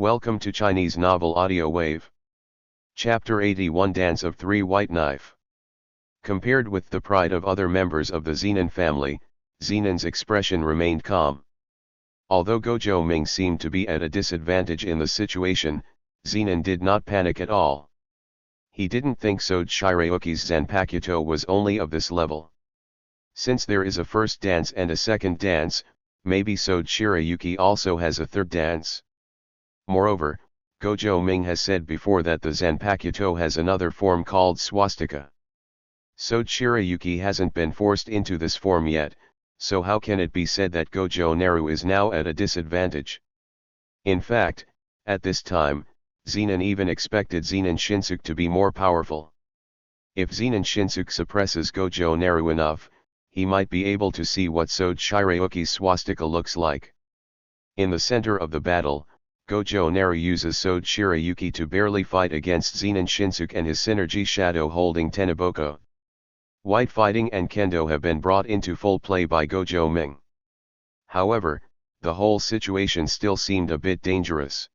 Welcome to Chinese Novel Audio Wave. Chapter 81 Dance of Three White Knife. Compared with the pride of other members of the Zenin family, Zenon's expression remained calm. Although Gojo Ming seemed to be at a disadvantage in the situation, Zenon did not panic at all. He didn't think Sode Shirayuki's Zanpakuto was only of this level. Since there is a first dance and a second dance, maybe Sode Shirayuki also has a third dance. Moreover, Gojo Ming has said before that the Zanpakuto has another form called swastika. Sode Shirayuki hasn't been forced into this form yet, so how can it be said that Gojo Naru is now at a disadvantage? In fact, at this time, Zenon even expected Zenon Shinsuke to be more powerful. If Zenon Shinsuke suppresses Gojo Naru enough, he might be able to see what Sode Shirayuki's swastika looks like. In the center of the battle, Gojo Naru uses Sode Shirayuki to barely fight against Zenon Shinsuke and his synergy shadow holding Tenaboko. White fighting and kendo have been brought into full play by Gojo Ming. However, the whole situation still seemed a bit dangerous.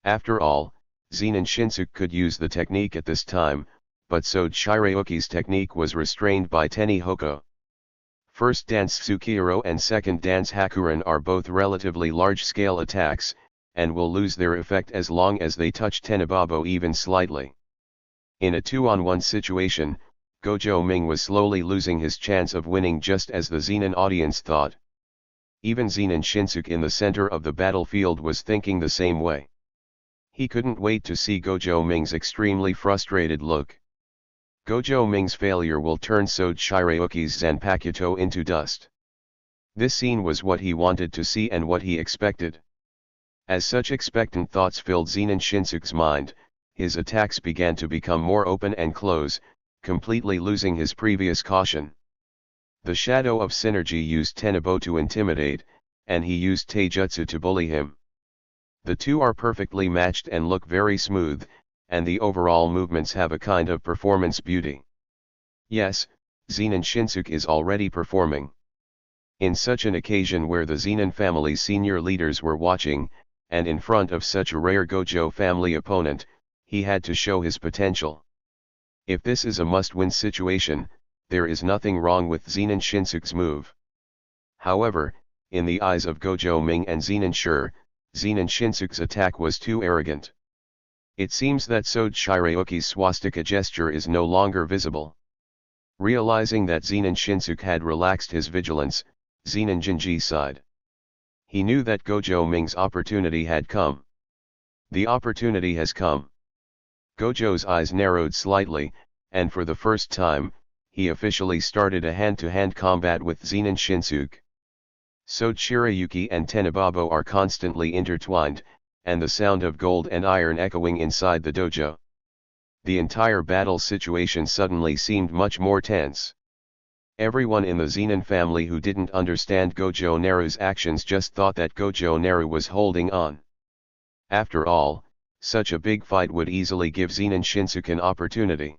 After all, Zenon Shinsuke could use the technique at this time, but Sode Shirayuki's technique was restrained by Teni Hoko. First dance Tsukihiro and second dance Hakuren are both relatively large-scale attacks, and will lose their effect as long as they touch Tenababo even slightly. In a 2-on-1 situation, Gojo Ming was slowly losing his chance of winning just as the Zenon audience thought. Even Zenon Shinsuke in the center of the battlefield was thinking the same way. He couldn't wait to see Gojo Ming's extremely frustrated look. Gojo Ming's failure will turn Sode Shirayuki's Zanpakuto into dust. This scene was what he wanted to see and what he expected. As such expectant thoughts filled Zenon Shinsuke's mind, his attacks began to become more open and close, completely losing his previous caution. The shadow of synergy used Tenabo to intimidate, and he used Taijutsu to bully him. The two are perfectly matched and look very smooth, and the overall movements have a kind of performance beauty. Yes, Zenon Shinsuke is already performing. In such an occasion where the Zenon family's senior leaders were watching, and in front of such a rare Gojo family opponent, he had to show his potential. If this is a must-win situation, there is nothing wrong with Zenon Shinsuke's move. However, in the eyes of Gojo Ming and Zenon Shinsuke's attack was too arrogant. It seems that Sode Shirayuki's swastika gesture is no longer visible. Realizing that Zenon Shinsuke had relaxed his vigilance, Zenon Jinji sighed. He knew that Gojo Ming's opportunity had come. The opportunity has come. Gojo's eyes narrowed slightly, and for the first time, he officially started a hand-to-hand combat with Zenon Shinsuke. Sode Shirayuki and Tenababo are constantly intertwined, and the sound of gold and iron echoing inside the dojo. The entire battle situation suddenly seemed much more tense. Everyone in the Zenon family who didn't understand Gojo Naru's actions just thought that Gojo Naru was holding on. After all, such a big fight would easily give Zenon Shinsuke an opportunity.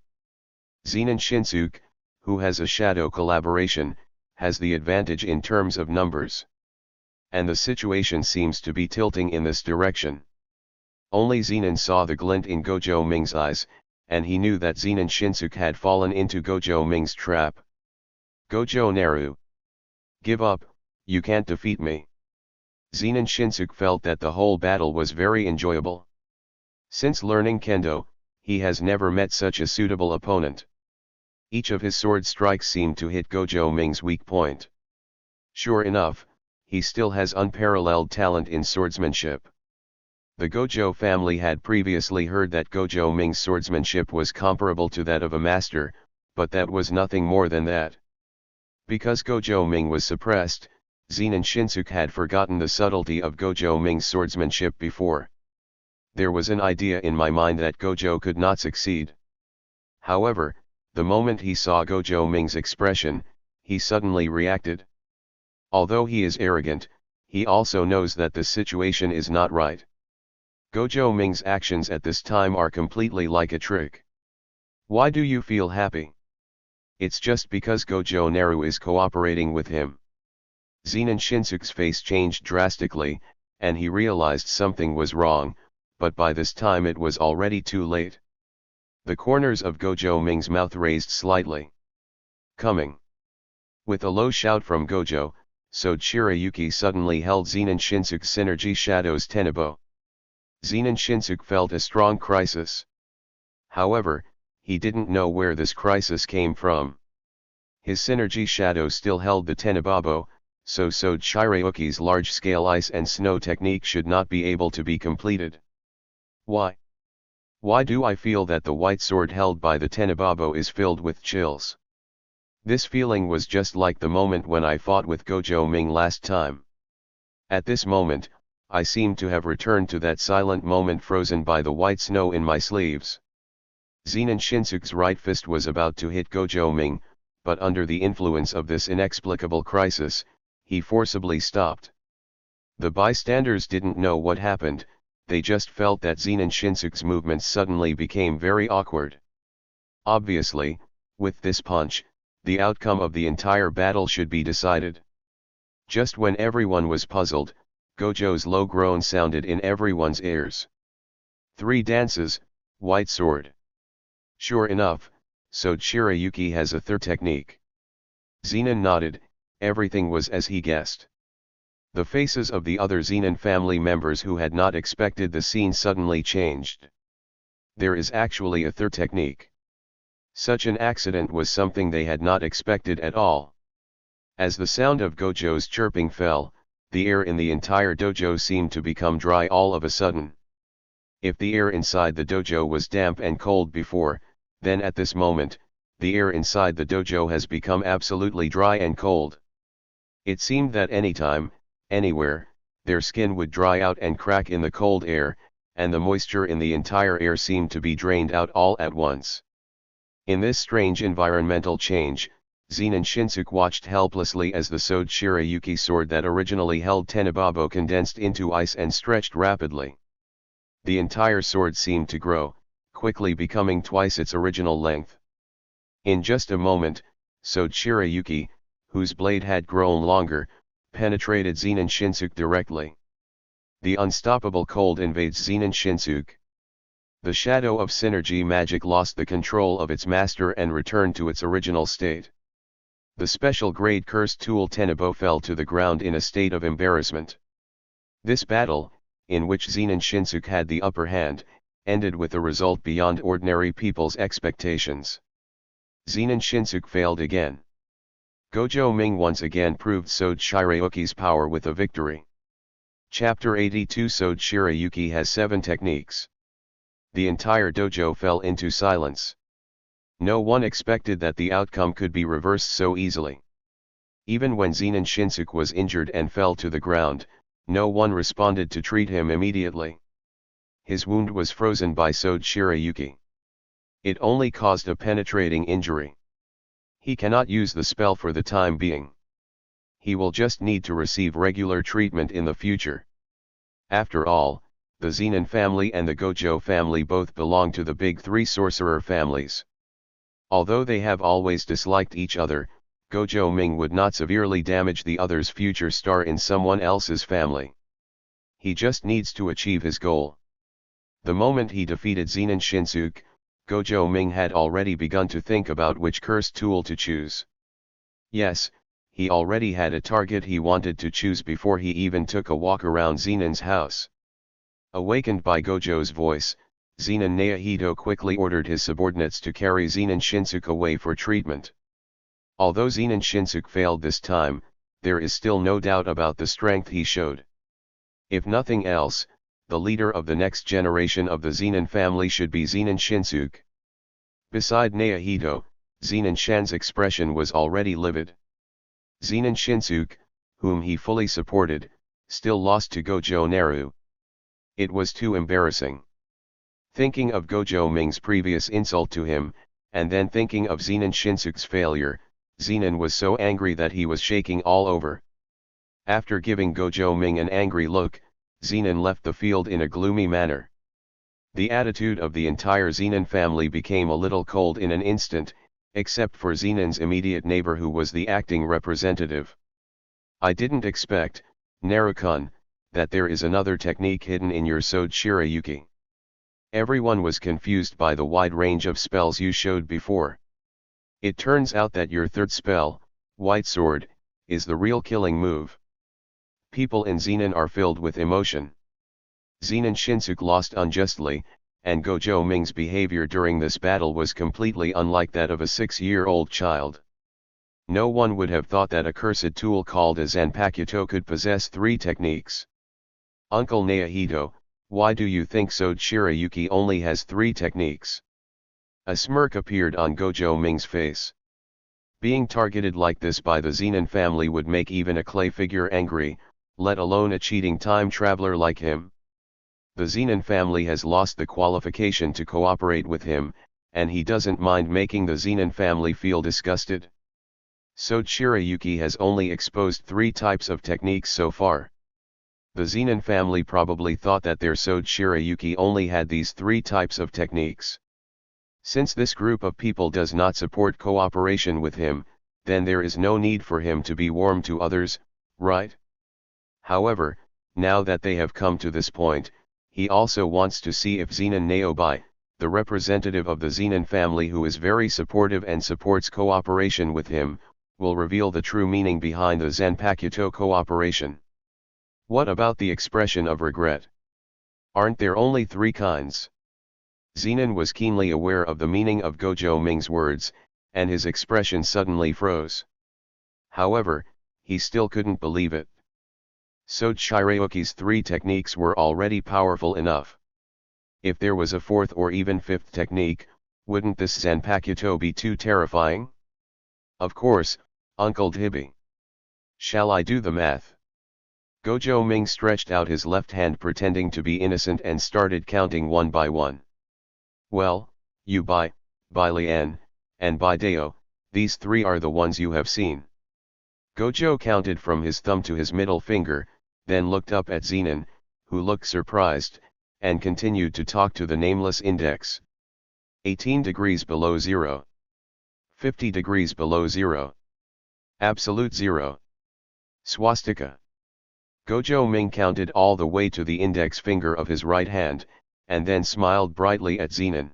Zenon Shinsuke, who has a shadow collaboration, has the advantage in terms of numbers. And the situation seems to be tilting in this direction. Only Zenon saw the glint in Gojo Ming's eyes, and he knew that Zenon Shinsuke had fallen into Gojo Ming's trap. Gojo Naru. Give up, you can't defeat me. Zenon Shinsuke felt that the whole battle was very enjoyable. Since learning kendo, he has never met such a suitable opponent. Each of his sword strikes seemed to hit Gojo Ming's weak point. Sure enough, he still has unparalleled talent in swordsmanship. The Gojo family had previously heard that Gojo Ming's swordsmanship was comparable to that of a master, but that was nothing more than that. Because Gojo Ming was suppressed, Zenon Shinsuke had forgotten the subtlety of Gojo Ming's swordsmanship before. There was an idea in my mind that Gojo could not succeed. However, the moment he saw Gojo Ming's expression, he suddenly reacted. Although he is arrogant, he also knows that the situation is not right. Gojo Ming's actions at this time are completely like a trick. Why do you feel happy? It's just because Gojo Naru is cooperating with him. Zenon Shinsuke's face changed drastically, and he realized something was wrong, but by this time it was already too late. The corners of Gojo Ming's mouth raised slightly. Coming. With a low shout from Gojo, So Chirayuki suddenly held Zenin Shinsuke's Synergy Shadows Tenebo. Zenin Shinsuke felt a strong crisis. However, he didn't know where this crisis came from. His Synergy Shadow still held the Tenebabo, so Chirayuki's large-scale ice and snow technique should not be able to be completed. Why? Why do I feel that the white sword held by the Tenebabo is filled with chills? This feeling was just like the moment when I fought with Gojo Ming last time. At this moment, I seemed to have returned to that silent moment frozen by the white snow in my sleeves. Zenin Shinsuke's right fist was about to hit Gojo Ming, but under the influence of this inexplicable crisis, he forcibly stopped. The bystanders didn't know what happened, they just felt that Zenin Shinsuke's movements suddenly became very awkward. Obviously, with this punch, the outcome of the entire battle should be decided. Just when everyone was puzzled, Gojo's low groan sounded in everyone's ears. 3 dances, white sword. Sure enough, So Chirayuki has a third technique. Zenin nodded, everything was as he guessed. The faces of the other Zenin family members who had not expected the scene suddenly changed. There is actually a third technique. Such an accident was something they had not expected at all. As the sound of Gojo's chirping fell, the air in the entire dojo seemed to become dry all of a sudden. If the air inside the dojo was damp and cold before, then at this moment, the air inside the dojo has become absolutely dry and cold. It seemed that anytime, anywhere, their skin would dry out and crack in the cold air, and the moisture in the entire air seemed to be drained out all at once. In this strange environmental change, Zenin Shinsuke watched helplessly as the So Chirayuki sword that originally held Tenebabo condensed into ice and stretched rapidly. The entire sword seemed to grow, quickly becoming twice its original length. In just a moment, So Chirayuki, whose blade had grown longer, penetrated Zenin Shinsuke directly. The unstoppable cold invades Zenin Shinsuke. The shadow of synergy magic lost the control of its master and returned to its original state. The special grade cursed tool Tenebo fell to the ground in a state of embarrassment. This battle, in which Zenin Shinsuke had the upper hand, ended with a result beyond ordinary people's expectations. Zenin Shinsuke failed again. Gojo Ming once again proved So Chirayuki's power with a victory. Chapter 82 So Chirayuki has 7 techniques. The entire dojo fell into silence. No one expected that the outcome could be reversed so easily. Even when Zenin Shinsuke was injured and fell to the ground, no one responded to treat him immediately. His wound was frozen by So Chirayuki. It only caused a penetrating injury. He cannot use the spell for the time being. He will just need to receive regular treatment in the future. After all, the Zenin family and the Gojo family both belong to the big 3 sorcerer families. Although they have always disliked each other, Gojo Ming would not severely damage the other's future star in someone else's family. He just needs to achieve his goal. The moment he defeated Zenin Shinsuke, Gojo Ming had already begun to think about which cursed tool to choose. Yes, he already had a target he wanted to choose before he even took a walk around Zenin's house. Awakened by Gojo's voice, Zenin Naohito quickly ordered his subordinates to carry Zenin Shinsuke away for treatment. Although Zenin Shinsuke failed this time, there is still no doubt about the strength he showed. If nothing else, the leader of the next generation of the Zenin family should be Zenin Shinsuke. Beside Naohito, Zenin Shan's expression was already livid. Zenin Shinsuke, whom he fully supported, still lost to Gojo Naru. It was too embarrassing. Thinking of Gojo Ming's previous insult to him, and then thinking of Zenin Shinsuke's failure, Zenin was so angry that he was shaking all over. After giving Gojo Ming an angry look, Zenin left the field in a gloomy manner. The attitude of the entire Zenin family became a little cold in an instant, except for Zenin's immediate neighbor who was the acting representative. I didn't expect, Naru-kun, that there is another technique hidden in your Sword Shirayuki. Everyone was confused by the wide range of spells you showed before. It turns out that your third spell, White Sword, is the real killing move. People in Zenin are filled with emotion. Zenin Shinsuke lost unjustly, and Gojo Ming's behavior during this battle was completely unlike that of a 6-year-old child. No one would have thought that a cursed tool called a Zanpakuto could possess 3 techniques. Uncle Naohito, why do you think Sword Shirayuki only has 3 techniques? A smirk appeared on Gojo Ming's face. Being targeted like this by the Zenin family would make even a clay figure angry, let alone a cheating time traveler like him. The Zenin family has lost the qualification to cooperate with him, and he doesn't mind making the Zenin family feel disgusted. Sword Shirayuki has only exposed 3 types of techniques so far. The Zenin family probably thought that their Sword Shirayuki only had these 3 types of techniques. Since this group of people does not support cooperation with him, then there is no need for him to be warm to others, right? However, now that they have come to this point, he also wants to see if Zenin Naobai, the representative of the Zenin family who is very supportive and supports cooperation with him, will reveal the true meaning behind the Zanpakuto cooperation. What about the expression of regret? Aren't there only 3 kinds? Zenin was keenly aware of the meaning of Gojo Ming's words, and his expression suddenly froze. However, he still couldn't believe it. Sword Shirayuki's 3 techniques were already powerful enough. If there was a 4th or even 5th technique, wouldn't this Zanpakuto be too terrifying? Of course, Uncle Tibby. Shall I do the math? Gojo Ming stretched out his left hand pretending to be innocent and started counting one by one. Well, you Bai Lian, and Bai Dao, these 3 are the ones you have seen. Gojo counted from his thumb to his middle finger, then looked up at Zenin, who looked surprised, and continued to talk to the nameless index. 18 degrees below 0. 50 degrees below 0. Absolute 0. Swastika. Gojo Ming counted all the way to the index finger of his right hand, and then smiled brightly at Zenin.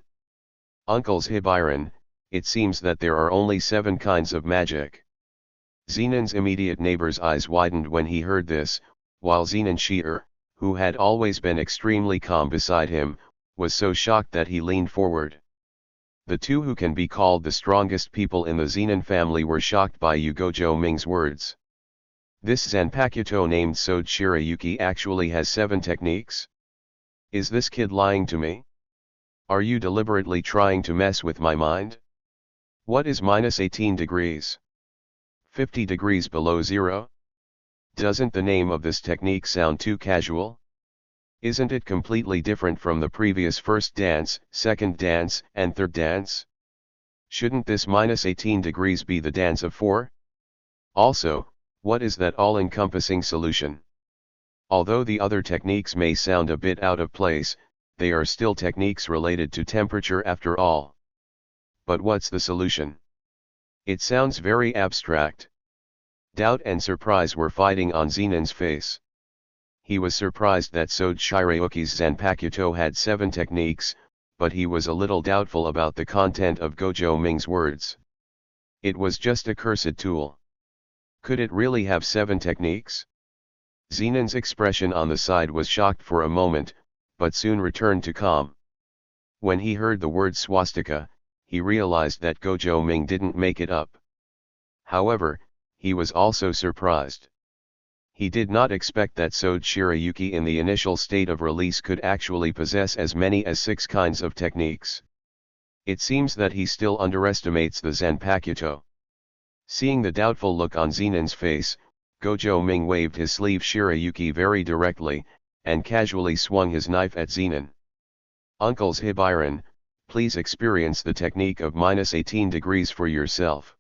Uncles Hibiran, it seems that there are only 7 kinds of magic. Zenin's immediate neighbor's eyes widened when he heard this, while Zenin Shi'er, who had always been extremely calm beside him, was so shocked that he leaned forward. The 2 who can be called the strongest people in the Zenin family were shocked by Gojo Ming's words. This Zanpakuto named Sword Shirayuki actually has 7 techniques? Is this kid lying to me? Are you deliberately trying to mess with my mind? What is minus 18 degrees? 50 degrees below 0? Doesn't the name of this technique sound too casual? Isn't it completely different from the previous first dance, second dance, and third dance? Shouldn't this minus 18 degrees be the dance of 4? Also, what is that all-encompassing solution? Although the other techniques may sound a bit out of place, they are still techniques related to temperature after all. But what's the solution? It sounds very abstract. Doubt and surprise were fighting on Zenin's face. He was surprised that Sword Shirayuki's Zanpakuto had 7 techniques, but he was a little doubtful about the content of Gojo Ming's words. It was just a cursed tool. Could it really have 7 techniques? Zenin's expression on the side was shocked for a moment, but soon returned to calm. When he heard the word swastika, he realized that Gojo Ming didn't make it up. However, he was also surprised. He did not expect that Sword Shirayuki in the initial state of release could actually possess as many as 6 kinds of techniques. It seems that he still underestimates the Zanpakuto. Seeing the doubtful look on Zenin's face, Gojo Ming waved his sleeve Shirayuki very directly, and casually swung his knife at Zenin. Uncles Hibiran, please experience the technique of minus 18 degrees for yourself.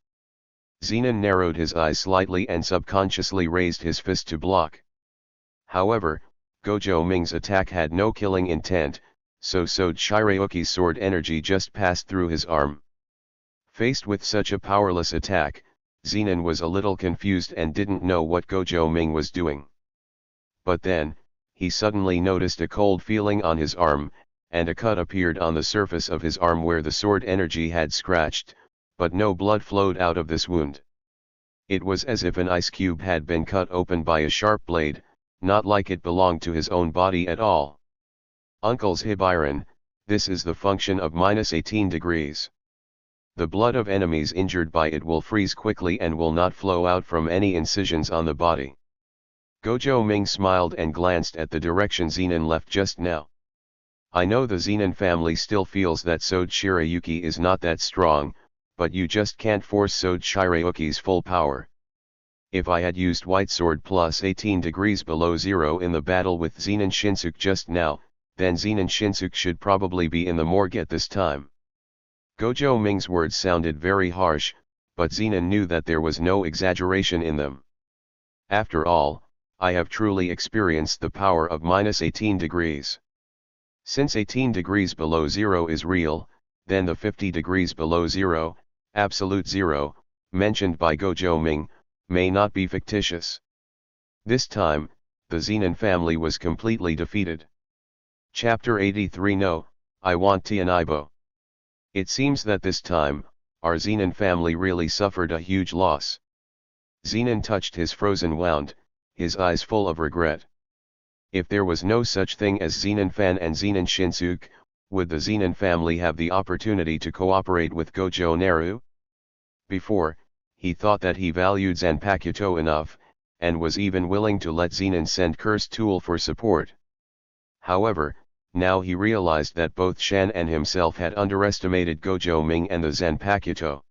Zenin narrowed his eyes slightly and subconsciously raised his fist to block. However, Gojo Ming's attack had no killing intent, so Sword Shirayuki's sword energy just passed through his arm. Faced with such a powerless attack, Zenin was a little confused and didn't know what Gojo Ming was doing. But then, he suddenly noticed a cold feeling on his arm, and a cut appeared on the surface of his arm where the sword energy had scratched, but no blood flowed out of this wound. It was as if an ice cube had been cut open by a sharp blade, not like it belonged to his own body at all. Uncle's Hibiron, this is the function of -18 degrees. The blood of enemies injured by it will freeze quickly and will not flow out from any incisions on the body. Gojo Ming smiled and glanced at the direction Zenin left just now. I know the Zenin family still feels that Sode Shirayuki is not that strong, but you just can't force Sode Shirayuki's full power. If I had used White Sword plus 18 degrees below zero in the battle with Zenin Shinsuke just now, then Zenin Shinsuke should probably be in the morgue at this time. Gojo Ming's words sounded very harsh, but Zenin knew that there was no exaggeration in them. After all, I have truly experienced the power of -18 degrees. Since 18 degrees below zero is real, then the 50 degrees below zero, absolute zero, mentioned by Gojo Ming, may not be fictitious. This time, the Zenin family was completely defeated. Chapter 83 No, I want Tianibo. It seems that this time, our Zenin family really suffered a huge loss. Zenin touched his frozen wound, his eyes full of regret. If there was no such thing as Zenin Fan and Zenin Shinsuke, would the Zenin family have the opportunity to cooperate with Gojo Naru? Before, he thought that he valued Zanpakuto enough, and was even willing to let Zenin send Cursed Tool for support. However, now he realized that both Shan and himself had underestimated Gojo Ming and the Zanpakuto.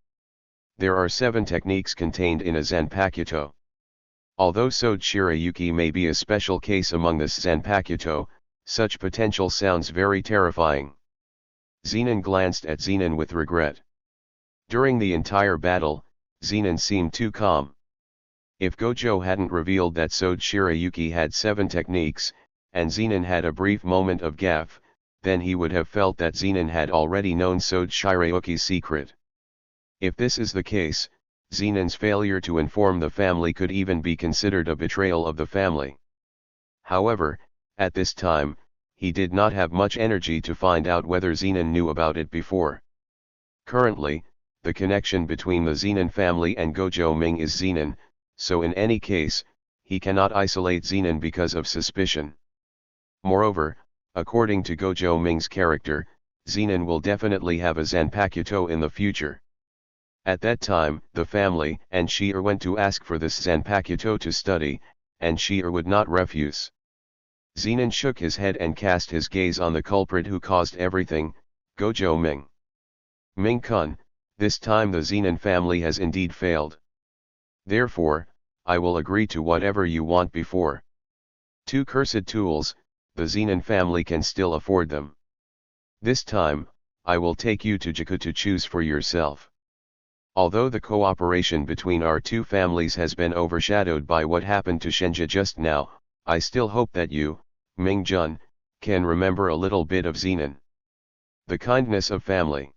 There are 7 techniques contained in a Zanpakuto. Although Sode Shirayuki may be a special case among the Zanpakuto, such potential sounds very terrifying. Zenin glanced at Zenin with regret. During the entire battle, Zenin seemed too calm. If Gojo hadn't revealed that Sode Shirayuki had 7 techniques, and Zenin had a brief moment of gaffe, then he would have felt that Zenin had already known Sode Shirayuki's secret. If this is the case, Zenin's failure to inform the family could even be considered a betrayal of the family. However, at this time, he did not have much energy to find out whether Zenin knew about it before. Currently, the connection between the Zenin family and Gojo Ming is Zenin, so in any case, he cannot isolate Zenin because of suspicion. Moreover, according to Gojo Ming's character, Zenin will definitely have a Zanpakuto in the future. At that time, the family and Shi'er went to ask for this Zanpakuto to study, and Shi'er would not refuse. Zenin shook his head and cast his gaze on the culprit who caused everything, Gojo Ming. Ming-kun, this time the Zenin family has indeed failed. Therefore, I will agree to whatever you want before. 2 cursed tools, the Zenin family can still afford them. This time, I will take you to Jakku to choose for yourself. Although the cooperation between our 2 families has been overshadowed by what happened to Shenja just now, I still hope that you, Ming-jun, can remember a little bit of Zenin. The kindness of family.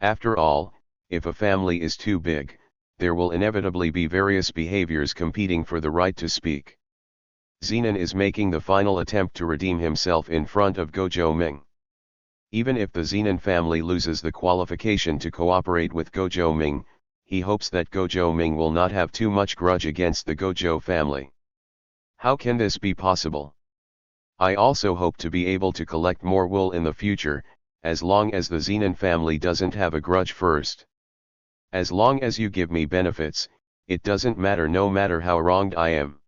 After all, if a family is too big, there will inevitably be various behaviors competing for the right to speak. Zenin is making the final attempt to redeem himself in front of Gojo Ming. Even if the Zenin family loses the qualification to cooperate with Gojo Ming, he hopes that Gojo Ming will not have too much grudge against the Gojo family. How can this be possible? I also hope to be able to collect more wool in the future, as long as the Zenin family doesn't have a grudge first. As long as you give me benefits, it doesn't matter no matter how wronged I am.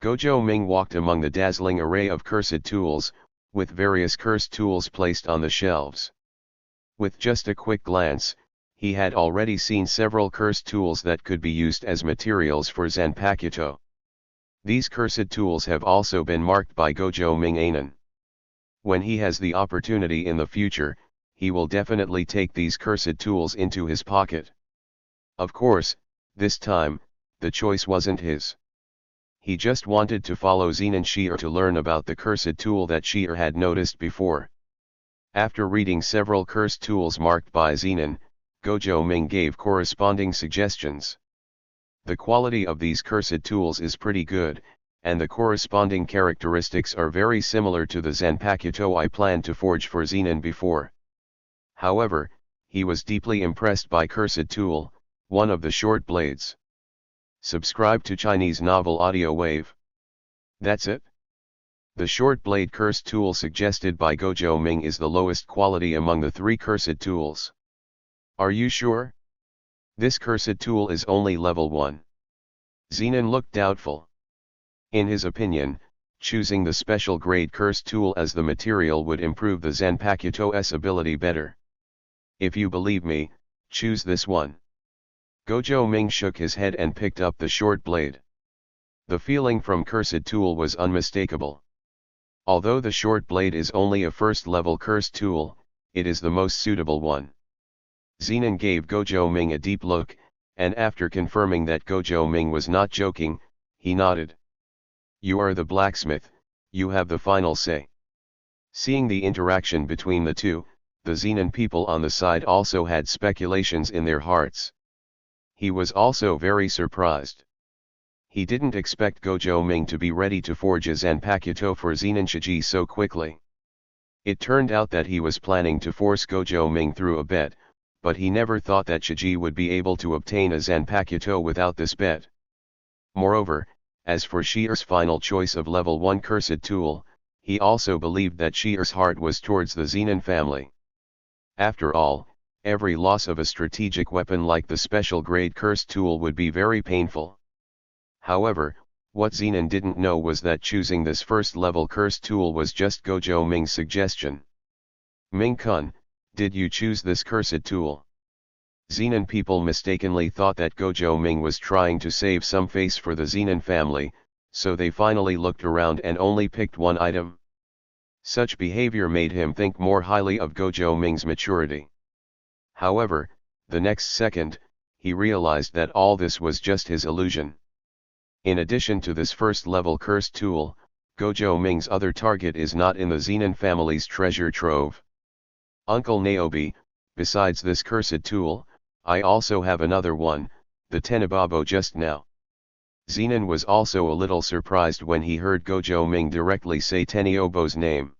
Gojo Ming walked among the dazzling array of cursed tools, with various cursed tools placed on the shelves. With just a quick glance, he had already seen several cursed tools that could be used as materials for Zanpakuto. These cursed tools have also been marked by Gojo Ming Anan. When he has the opportunity in the future, he will definitely take these cursed tools into his pocket. Of course, this time, the choice wasn't his. He just wanted to follow Zenin Shi'er to learn about the cursed tool that Shi'er had noticed before. After reading several cursed tools marked by Zenin, Gojo Ming gave corresponding suggestions. The quality of these cursed tools is pretty good, and the corresponding characteristics are very similar to the Zanpakuto I planned to forge for Zenin before. However, he was deeply impressed by Cursed Tool, one of the short blades. Subscribe to Chinese Novel Audio Wave. That's it? The short blade cursed tool suggested by Gojo Ming is the lowest quality among the 3 cursed tools. Are you sure? This cursed tool is only level 1. Zenin looked doubtful. In his opinion, choosing the special grade cursed tool as the material would improve the Zanpakuto's ability better. If you believe me, choose this one. Gojo Ming shook his head and picked up the short blade. The feeling from cursed tool was unmistakable. Although the short blade is only a first-level cursed tool, it is the most suitable one. Zenin gave Gojo Ming a deep look, and after confirming that Gojo Ming was not joking, he nodded. You are the blacksmith, you have the final say. Seeing the interaction between the two, the Zenin people on the side also had speculations in their hearts. He was also very surprised. He didn't expect Gojo Ming to be ready to forge a Zanpakuto for Zenin Shiji so quickly. It turned out that he was planning to force Gojo Ming through a bet, but he never thought that Shiji would be able to obtain a Zanpakuto without this bet. Moreover, as for Shier's final choice of level 1 cursed tool, he also believed that Shier's heart was towards the Zenin family. After all, every loss of a strategic weapon like the special grade cursed tool would be very painful. However, what Zenin didn't know was that choosing this first-level cursed tool was just Gojo Ming's suggestion. Ming-kun, did you choose this cursed tool? Zenin people mistakenly thought that Gojo Ming was trying to save some face for the Zenin family, so they finally looked around and only picked one item. Such behavior made him think more highly of Gojo Ming's maturity. However, the next second, he realized that all this was just his illusion. In addition to this first-level cursed tool, Gojo Ming's other target is not in the Zenin family's treasure trove. Uncle Naobi, besides this cursed tool, I also have another one, the Tenababo just now. Zenin was also a little surprised when he heard Gojo Ming directly say Teniobo's name.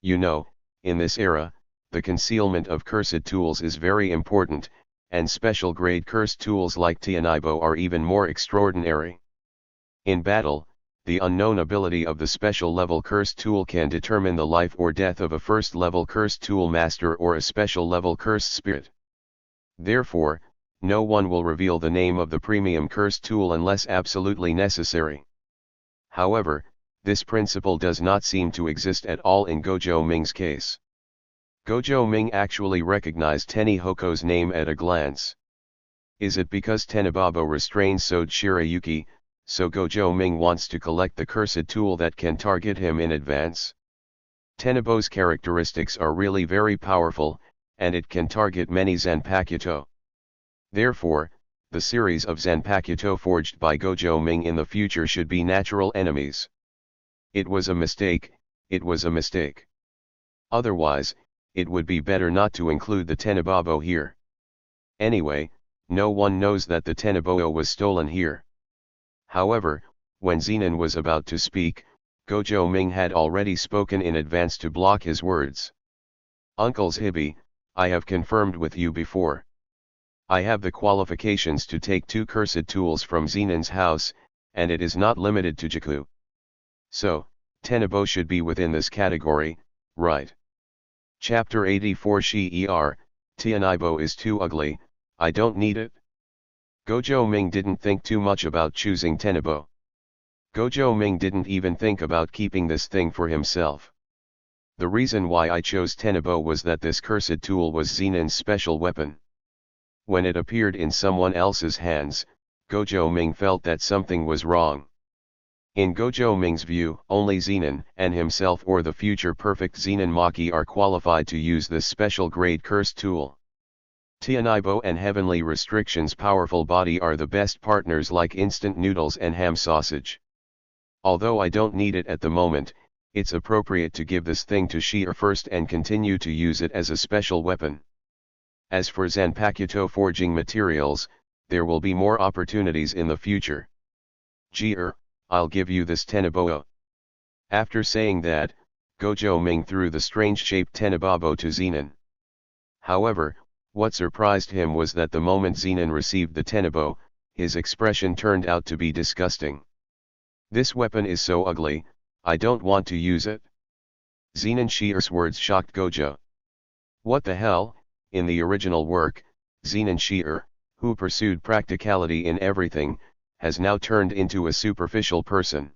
You know, in this era, the concealment of cursed tools is very important, and special grade cursed tools like Tianibo are even more extraordinary. In battle, the unknown ability of the special level cursed tool can determine the life or death of a first level cursed tool master or a special level cursed spirit. Therefore, no one will reveal the name of the premium cursed tool unless absolutely necessary. However, this principle does not seem to exist at all in Gojo Ming's case. Gojo Ming actually recognized Tenihoko's name at a glance. Is it because Tenababo restrains Sode Shirayuki, so Gojo Ming wants to collect the cursed tool that can target him in advance? Tenabo's characteristics are really very powerful, and it can target many Zanpakuto. Therefore, the series of Zanpakuto forged by Gojo Ming in the future should be natural enemies. It was a mistake, it was a mistake. Otherwise, it would be better not to include the Tenababo here. Anyway, no one knows that the Tenababo was stolen here. However, when Zenin was about to speak, Gojo Ming had already spoken in advance to block his words. Uncles Hibi, I have confirmed with you before. I have the qualifications to take 2 cursed tools from Zenin's house, and it is not limited to Jiku. So, Tenabo should be within this category, right? Chapter 84 Shi-er, Tianibo is too ugly, I don't need it. Gojo Ming didn't think too much about choosing Tenabo. Gojo Ming didn't even think about keeping this thing for himself. The reason why I chose Tenabo was that this cursed tool was Zenin's special weapon. When it appeared in someone else's hands, Gojo Ming felt that something was wrong. In Gojo Ming's view, only Zenin and himself or the future perfect Zenin Maki are qualified to use this special grade cursed tool. Tianibo and Heavenly Restriction's powerful body are the best partners like instant noodles and ham sausage. Although I don't need it at the moment, it's appropriate to give this thing to Shi-er first and continue to use it as a special weapon. As for Zanpakuto forging materials, there will be more opportunities in the future. Ji-er, I'll give you this teneboa. After saying that, Gojo Ming threw the strange-shaped tenebabo to Zenin. However, what surprised him was that the moment Zenin received the tenebo, his expression turned out to be disgusting. This weapon is so ugly, I don't want to use it. Zenin Shi'er's words shocked Gojo. What the hell? In the original work, Zenin Shi'er, who pursued practicality in everything, has now turned into a superficial person.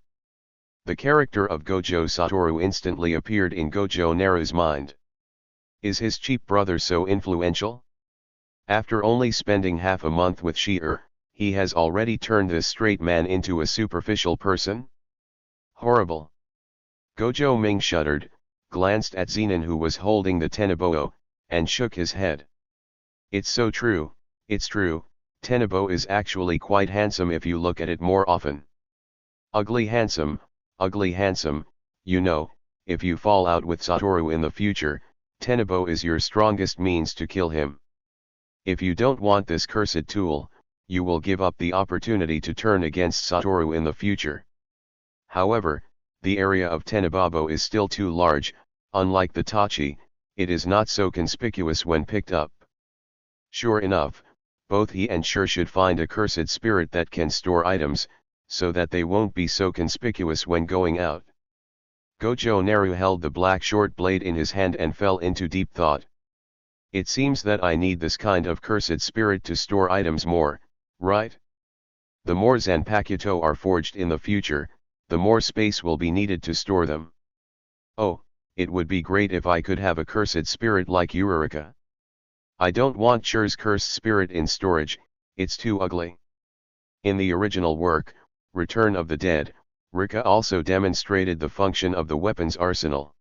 The character of Gojo Satoru instantly appeared in Gojo Naru's mind. Is his cheap brother so influential? After only spending half a month with Shi'er, he has already turned this straight man into a superficial person? Horrible. Gojo Ming shuddered, glanced at Zenin who was holding the tenebo, and shook his head. It's so true, it's true, tenebo is actually quite handsome if you look at it more often. Ugly handsome, you know, if you fall out with Satoru in the future, tenebo is your strongest means to kill him. If you don't want this cursed tool, you will give up the opportunity to turn against Satoru in the future. However, the area of tenebabo is still too large, unlike the tachi, it is not so conspicuous when picked up. Sure enough, both he and Shur should find a cursed spirit that can store items, so that they won't be so conspicuous when going out. Gojo Naru held the black short blade in his hand and fell into deep thought. It seems that I need this kind of cursed spirit to store items more, right? The more Zanpakuto are forged in the future, the more space will be needed to store them. Oh, it would be great if I could have a cursed spirit like Eureka. I don't want Shur's cursed spirit in storage, it's too ugly. In the original work, Return of the Dead, Rika also demonstrated the function of the weapon's arsenal.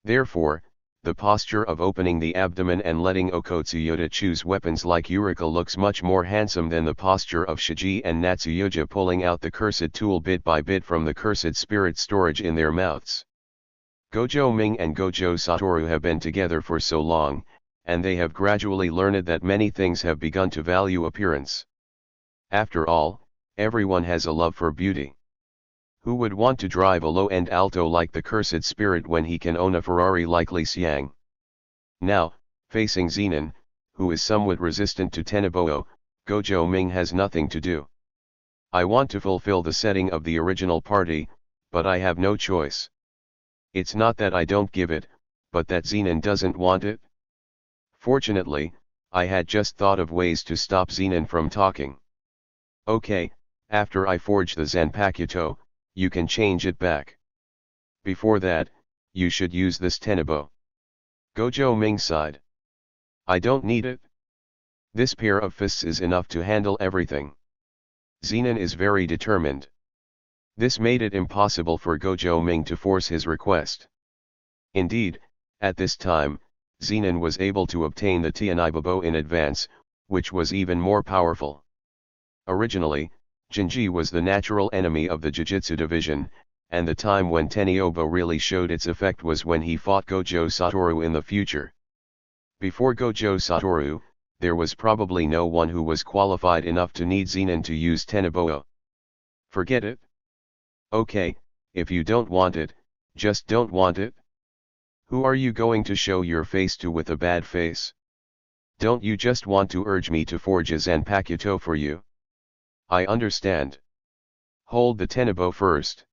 Therefore, the posture of opening the abdomen and letting Okotsuyoda choose weapons like Eureka looks much more handsome than the posture of Shiji and Natsuyoja pulling out the cursed tool bit by bit from the cursed spirit storage in their mouths. Gojo Ming and Gojo Satoru have been together for so long, and they have gradually learned that many things have begun to value appearance. After all, everyone has a love for beauty. Who would want to drive a low-end Alto like the cursed spirit when he can own a Ferrari like Li Xiang? Now, facing Zenin, who is somewhat resistant to tenebo, Gojo Ming has nothing to do. I want to fulfill the setting of the original party, but I have no choice. It's not that I don't give it, but that Zenin doesn't want it. Fortunately, I had just thought of ways to stop Zenin from talking. Okay, after I forge the Zanpakuto, you can change it back. Before that, you should use this tenebo. Gojo Ming sighed. I don't need it. This pair of fists is enough to handle everything. Zenin is very determined. This made it impossible for Gojo Ming to force his request. Indeed, at this time, Zenin was able to obtain the Tianibabo in advance, which was even more powerful. Originally, Jinji was the natural enemy of the Jujutsu division, and the time when Teniobo really showed its effect was when he fought Gojo Satoru in the future. Before Gojo Satoru, there was probably no one who was qualified enough to need Zenin to use Tenebo. Forget it. Okay, if you don't want it, just don't want it. Who are you going to show your face to with a bad face? Don't you just want to urge me to forge a Zanpakuto for you? I understand. Hold the tenebo first.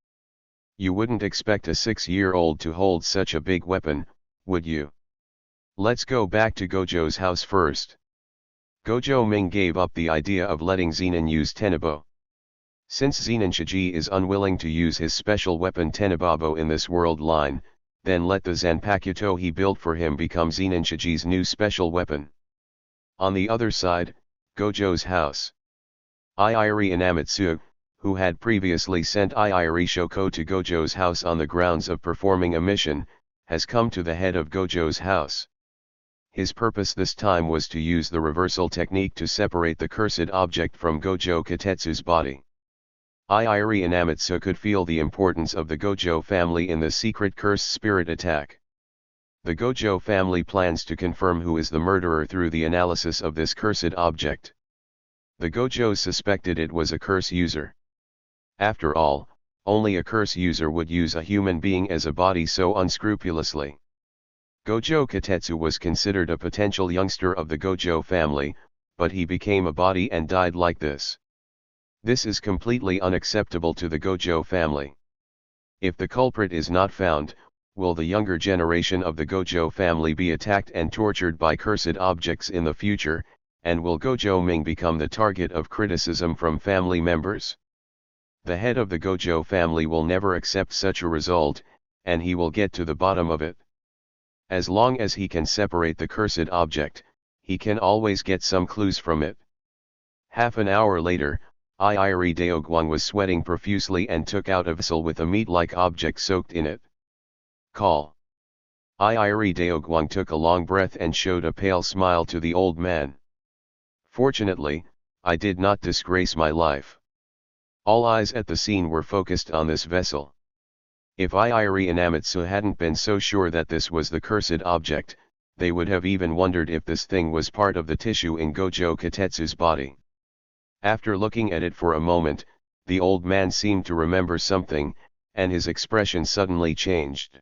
You wouldn't expect a 6-year-old to hold such a big weapon, would you? Let's go back to Gojo's house first. Gojo Ming gave up the idea of letting Zenin use tenebo. Since Zenin Shiji is unwilling to use his special weapon Tenebabo in this world line, then let the Zanpakuto he built for him become Zenin Shiji's new special weapon. On the other side, Gojo's house. Iiri Inamitsu, who had previously sent Iiri Shoko to Gojo's house on the grounds of performing a mission, has come to the head of Gojo's house. His purpose this time was to use the reversal technique to separate the cursed object from Gojo Katetsu's body. Iiri Inamitsu could feel the importance of the Gojo family in the secret cursed spirit attack. The Gojo family plans to confirm who is the murderer through the analysis of this cursed object. The Gojo suspected it was a curse user. After all, Only a curse user would use a human being as a body so unscrupulously. Gojo Katetsu was considered a potential youngster of the Gojo family, but he became a body and died like this. This is completely unacceptable to the Gojo family. If the culprit is not found, will the younger generation of the Gojo family be attacked and tortured by cursed objects in the future, and will Gojo Ming become the target of criticism from family members? The head of the Gojo family will never accept such a result, and he will get to the bottom of it. As long as he can separate the cursed object, he can always get some clues from it. Half an hour later, Iiri Daoguang was sweating profusely and took out a vessel with a meat-like object soaked in it. Call. Iiri Daoguang took a long breath and showed a pale smile to the old man. Fortunately, I did not disgrace my life. All eyes at the scene were focused on this vessel. If Iiri Inamitsu hadn't been so sure that this was the cursed object, they would have even wondered if this thing was part of the tissue in Gojo Katetsu's body. After looking at it for a moment, the old man seemed to remember something, and his expression suddenly changed.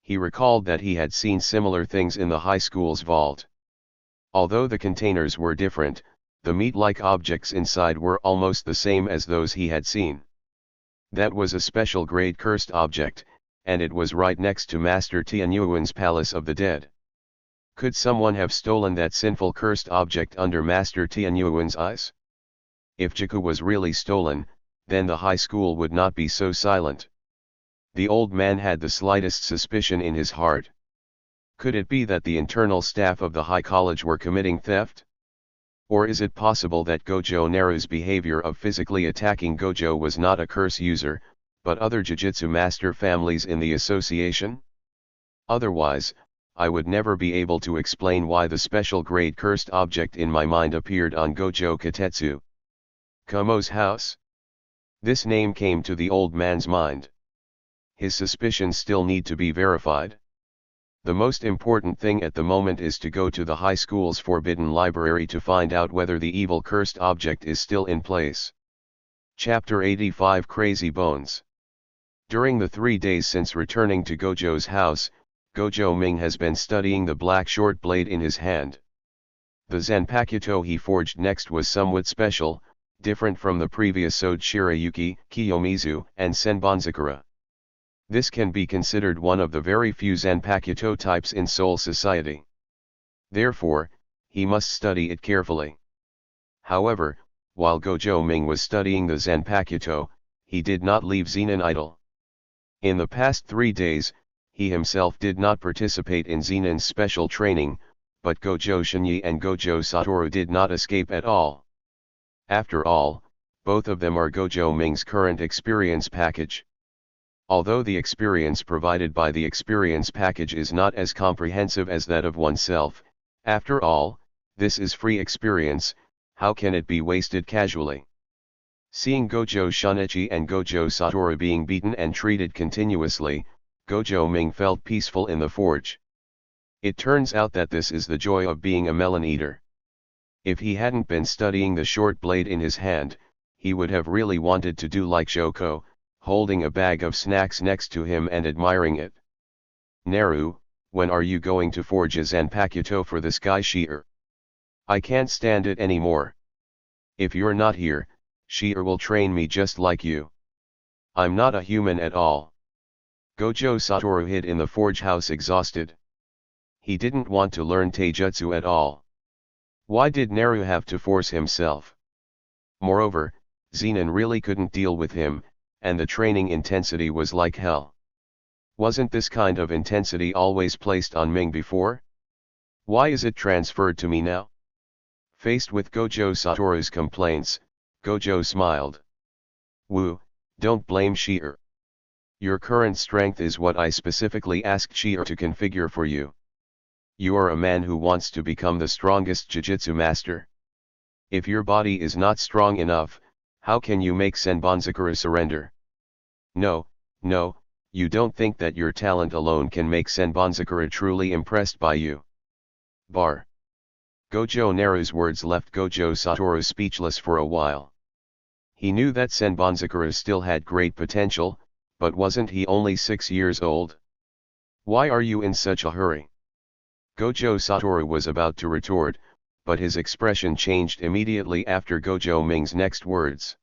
He recalled that he had seen similar things in the high school's vault. Although the containers were different, the meat-like objects inside were almost the same as those he had seen. That was a special grade cursed object, and it was right next to Master Tianyuan's Palace of the Dead. Could someone have stolen that sinful cursed object under Master Tianyuan's eyes? If Jiku was really stolen, then the high school would not be so silent. The old man had the slightest suspicion in his heart. Could it be that the internal staff of the high college were committing theft? Or is it possible that Gojo Naru's behavior of physically attacking Gojo was not a curse user, but other Jujutsu master families in the association? Otherwise, I would never be able to explain why the special grade cursed object in my mind appeared on Gojo Katetsu. Kumo's house? This name came to the old man's mind. His suspicions still need to be verified. The most important thing at the moment is to go to the high school's forbidden library to find out whether the evil cursed object is still in place. Chapter 85 Crazy Bones. During the 3 days since returning to Gojo's house, Gojo Ming has been studying the black short blade in his hand. The Zanpakuto he forged next was somewhat special, different from the previous Sode Shirayuki, Kiyomizu, and Senbonzakura. This can be considered one of the very few Zanpakuto types in Soul Society. Therefore, he must study it carefully. However, while Gojo Ming was studying the Zanpakuto, he did not leave Zenin idle. In the past 3 days, he himself did not participate in Zenin's special training, but Gojo Shinyi and Gojo Satoru did not escape at all. After all, both of them are Gojo Ming's current experience package. Although the experience provided by the experience package is not as comprehensive as that of oneself, after all, this is free experience, how can it be wasted casually? Seeing Gojo Shunichi and Gojo Satoru being beaten and treated continuously, Gojo Ming felt peaceful in the forge. It turns out that this is the joy of being a melon eater. If he hadn't been studying the short blade in his hand, he would have really wanted to do like Shoko, holding a bag of snacks next to him and admiring it. Naru, when are you going to forge a Zanpakuto for this guy Shi'er? I can't stand it anymore. If you're not here, Shi'er will train me just like you. I'm not a human at all. Gojo Satoru hid in the forge house exhausted. He didn't want to learn taijutsu at all. Why did Naru have to force himself? Moreover, Zenin really couldn't deal with him, and the training intensity was like hell. Wasn't this kind of intensity always placed on Ming before? Why is it transferred to me now? Faced with Gojo Satoru's complaints, Gojo smiled. Woo, don't blame Shi'er. Your current strength is what I specifically asked Shi'er to configure for you. You are a man who wants to become the strongest Jujutsu master. If your body is not strong enough, how can you make Senbonzakura surrender? No, you don't think that your talent alone can make Senbonzakura truly impressed by you. Bar. Gojo Naru's words left Gojo Satoru speechless for a while. He knew that Senbonzakura still had great potential, but wasn't he only 6 years old? Why are you in such a hurry? Gojo Satoru was about to retort, but his expression changed immediately after Gojo Ming's next words.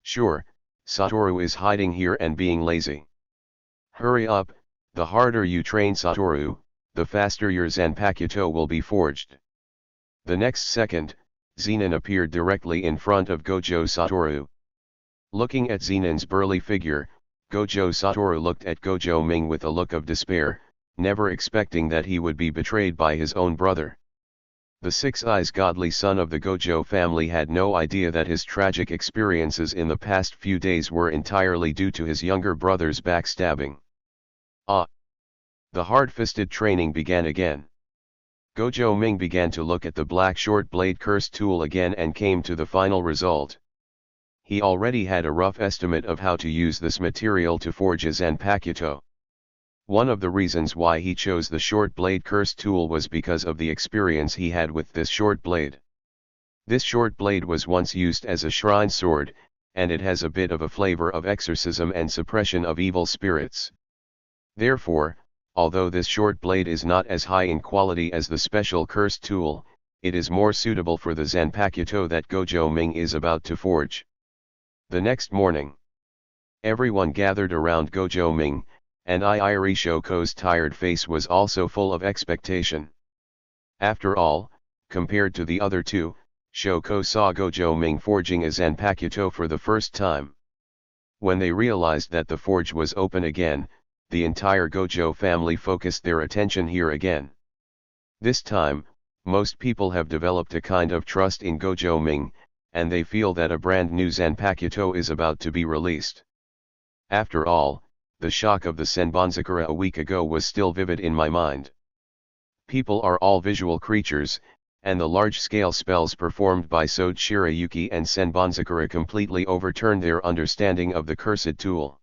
Sure, Satoru is hiding here and being lazy. Hurry up, the harder you train Satoru, the faster your Zanpakuto will be forged. The next second, Zenin appeared directly in front of Gojo Satoru. Looking at Zenin's burly figure, Gojo Satoru looked at Gojo Ming with a look of despair, never expecting that he would be betrayed by his own brother. The six-eyes godly son of the Gojo family had no idea that his tragic experiences in the past few days were entirely due to his younger brother's backstabbing. The hard-fisted training began again. Gojo Ming began to look at the black short blade curse tool again and came to the final result. He already had a rough estimate of how to use this material to forge a Zanpakuto. One of the reasons why he chose the short blade curse tool was because of the experience he had with this short blade. This short blade was once used as a shrine sword, and it has a bit of a flavor of exorcism and suppression of evil spirits. Therefore, although this short blade is not as high in quality as the special curse tool, it is more suitable for the Zanpakuto that Gojo Ming is about to forge. The next morning, everyone gathered around Gojo Ming, and Iiri Shoko's tired face was also full of expectation. After all, compared to the other two, Shoko saw Gojo Ming forging a Zanpakuto for the first time. When they realized that the forge was open again, the entire Gojo family focused their attention here again. This time, most people have developed a kind of trust in Gojo Ming, and they feel that a brand new Zanpakuto is about to be released. After all, the shock of the Senbonzakura a week ago was still vivid in my mind. People are all visual creatures, and the large-scale spells performed by Sode Shirayuki and Senbonzakura completely overturned their understanding of the cursed tool.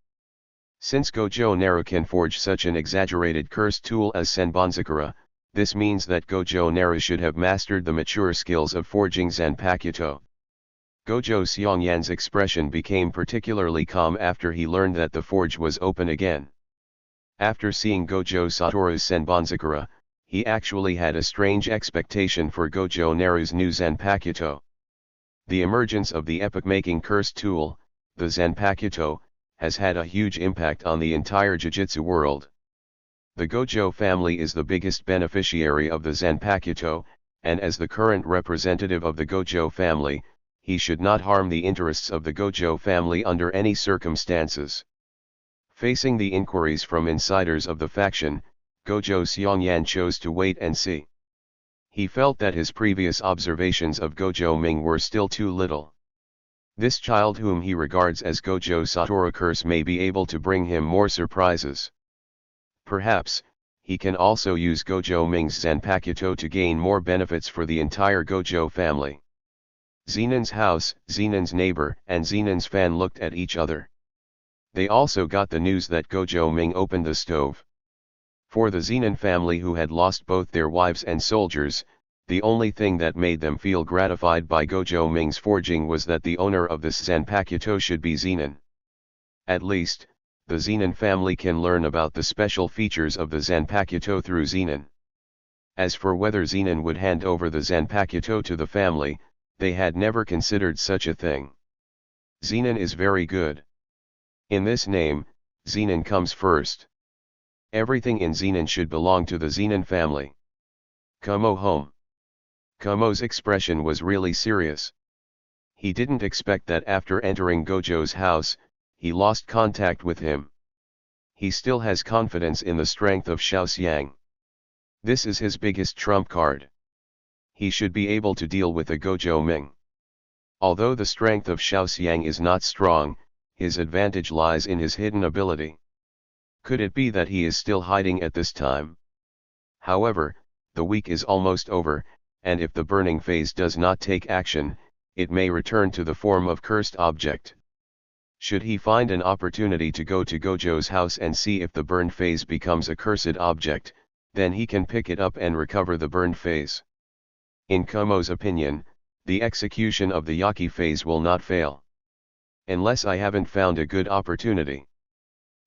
Since Gojo Naru can forge such an exaggerated cursed tool as Senbonzakura, this means that Gojo Naru should have mastered the mature skills of forging Zanpakuto. Gojo Seongyan's expression became particularly calm after he learned that the forge was open again. After seeing Gojo Satoru's Senbonzakura, he actually had a strange expectation for Gojo Naru's new Zanpakuto. The emergence of the epoch-making cursed tool, the Zanpakuto, has had a huge impact on the entire Jujutsu world. The Gojo family is the biggest beneficiary of the Zanpakuto, and as the current representative of the Gojo family, he should not harm the interests of the Gojo family under any circumstances. Facing the inquiries from insiders of the faction, Gojo Seongyan chose to wait and see. He felt that his previous observations of Gojo Ming were still too little. This child whom he regards as Gojo Satoru curse may be able to bring him more surprises. Perhaps, he can also use Gojo Ming's Zanpakuto to gain more benefits for the entire Gojo family. Zenin's house, Zenin's neighbor, and Zenin's fan looked at each other. They also got the news that Gojo Ming opened the stove. For the Zenin family who had lost both their wives and soldiers, the only thing that made them feel gratified by Gojo Ming's forging was that the owner of this Zanpakuto should be Zenin. At least, the Zenin family can learn about the special features of the Zanpakuto through Zenin. As for whether Zenin would hand over the Zanpakuto to the family, they had never considered such a thing. Zenin is very good. In this name, Zenin comes first. Everything in Zenin should belong to the Zenin family. Kumo home. Kumo's expression was really serious. He didn't expect that after entering Gojo's house, he lost contact with him. He still has confidence in the strength of Xiaoxiang. This is his biggest trump card. He should be able to deal with a Gojo Ming. Although the strength of Xiaoxiang is not strong, his advantage lies in his hidden ability. Could it be that he is still hiding at this time? However, the week is almost over, and if the burning phase does not take action, it may return to the form of cursed object. Should he find an opportunity to go to Gojo's house and see if the burned phase becomes a cursed object, then he can pick it up and recover the burned phase. In Kumo's opinion, the execution of the Yaki phase will not fail. Unless I haven't found a good opportunity.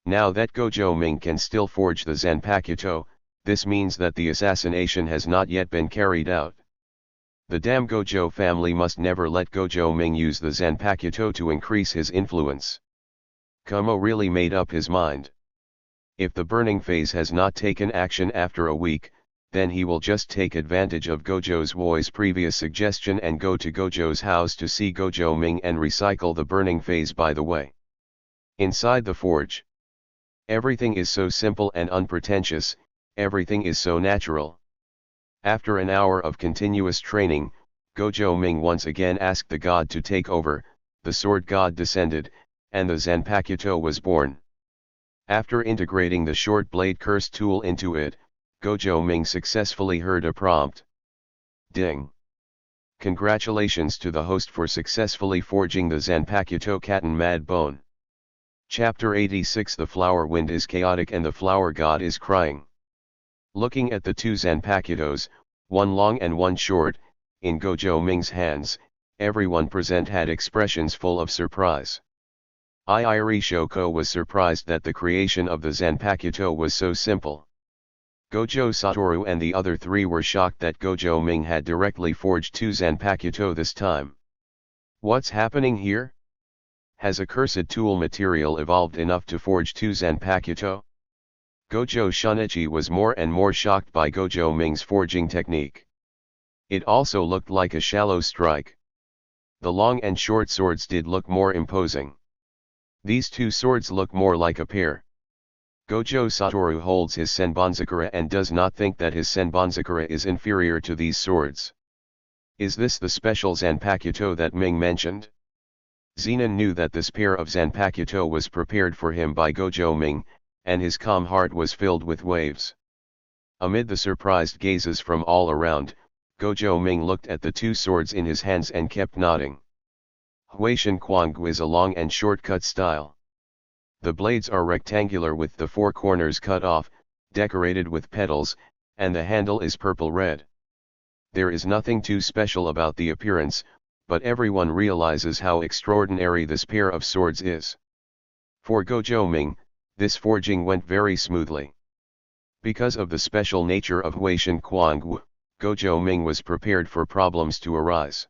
Now that Gojo Ming can still forge the Zanpakuto, this means that the assassination has not yet been carried out. The damn Gojo family must never let Gojo Ming use the Zanpakuto to increase his influence. Kumo really made up his mind. If the burning phase has not taken action after a week, then he will just take advantage of Gojo's boy's previous suggestion and go to Gojo's house to see Gojo Ming and recycle the burning phase by the way. Inside the forge, everything is so simple and unpretentious, everything is so natural. After an hour of continuous training, Gojo Ming once again asked the god to take over, the sword god descended, and the Zanpakuto was born. After integrating the short blade curse tool into it, Gojo Ming successfully heard a prompt. Ding! Congratulations to the host for successfully forging the Zanpakuto Katen Mad Bone. Chapter 86. The flower wind is chaotic and the flower god is crying. Looking at the two Zanpakutos, one long and one short, in Gojo Ming's hands, everyone present had expressions full of surprise. Iiri Shoko was surprised that the creation of the Zanpakuto was so simple. Gojo Satoru and the other three were shocked that Gojo Ming had directly forged two Zanpakuto this time. What's happening here? Has a cursed tool material evolved enough to forge two Zanpakuto? Gojo Shunichi was more and more shocked by Gojo Ming's forging technique. It also looked like a shallow strike. The long and short swords did look more imposing. These two swords look more like a pair. Gojo Satoru holds his Senbonzakura and does not think that his Senbonzakura is inferior to these swords. Is this the special Zanpakuto that Ming mentioned? Zenin knew that this pair of Zanpakuto was prepared for him by Gojo Ming, and his calm heart was filled with waves. Amid the surprised gazes from all around, Gojo Ming looked at the two swords in his hands and kept nodding. Huishin Quangu is a long and short-cut style. The blades are rectangular with the four corners cut off, decorated with petals, and the handle is purple-red. There is nothing too special about the appearance, but everyone realizes how extraordinary this pair of swords is. For Gojo Ming, this forging went very smoothly. Because of the special nature of Huishin Quangu, Gojo Ming was prepared for problems to arise.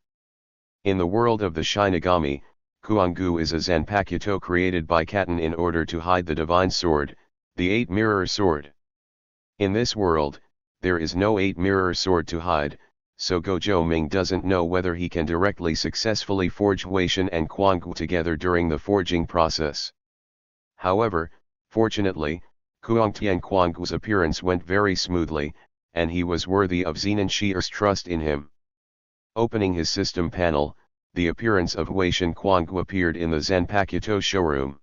In the world of the Shinigami, Quangu is a Zanpakuto created by Katen in order to hide the divine sword, the eight-mirror sword. In this world, there is no eight-mirror sword to hide, so Gojo Ming doesn't know whether he can directly successfully forge Huishin and Quangu together during the forging process. However, fortunately, Quangtian Quangu's appearance went very smoothly, and he was worthy of Zenin Shi'er's trust in him. Opening his system panel, the appearance of Huishin Quangu appeared in the Zanpakuto showroom.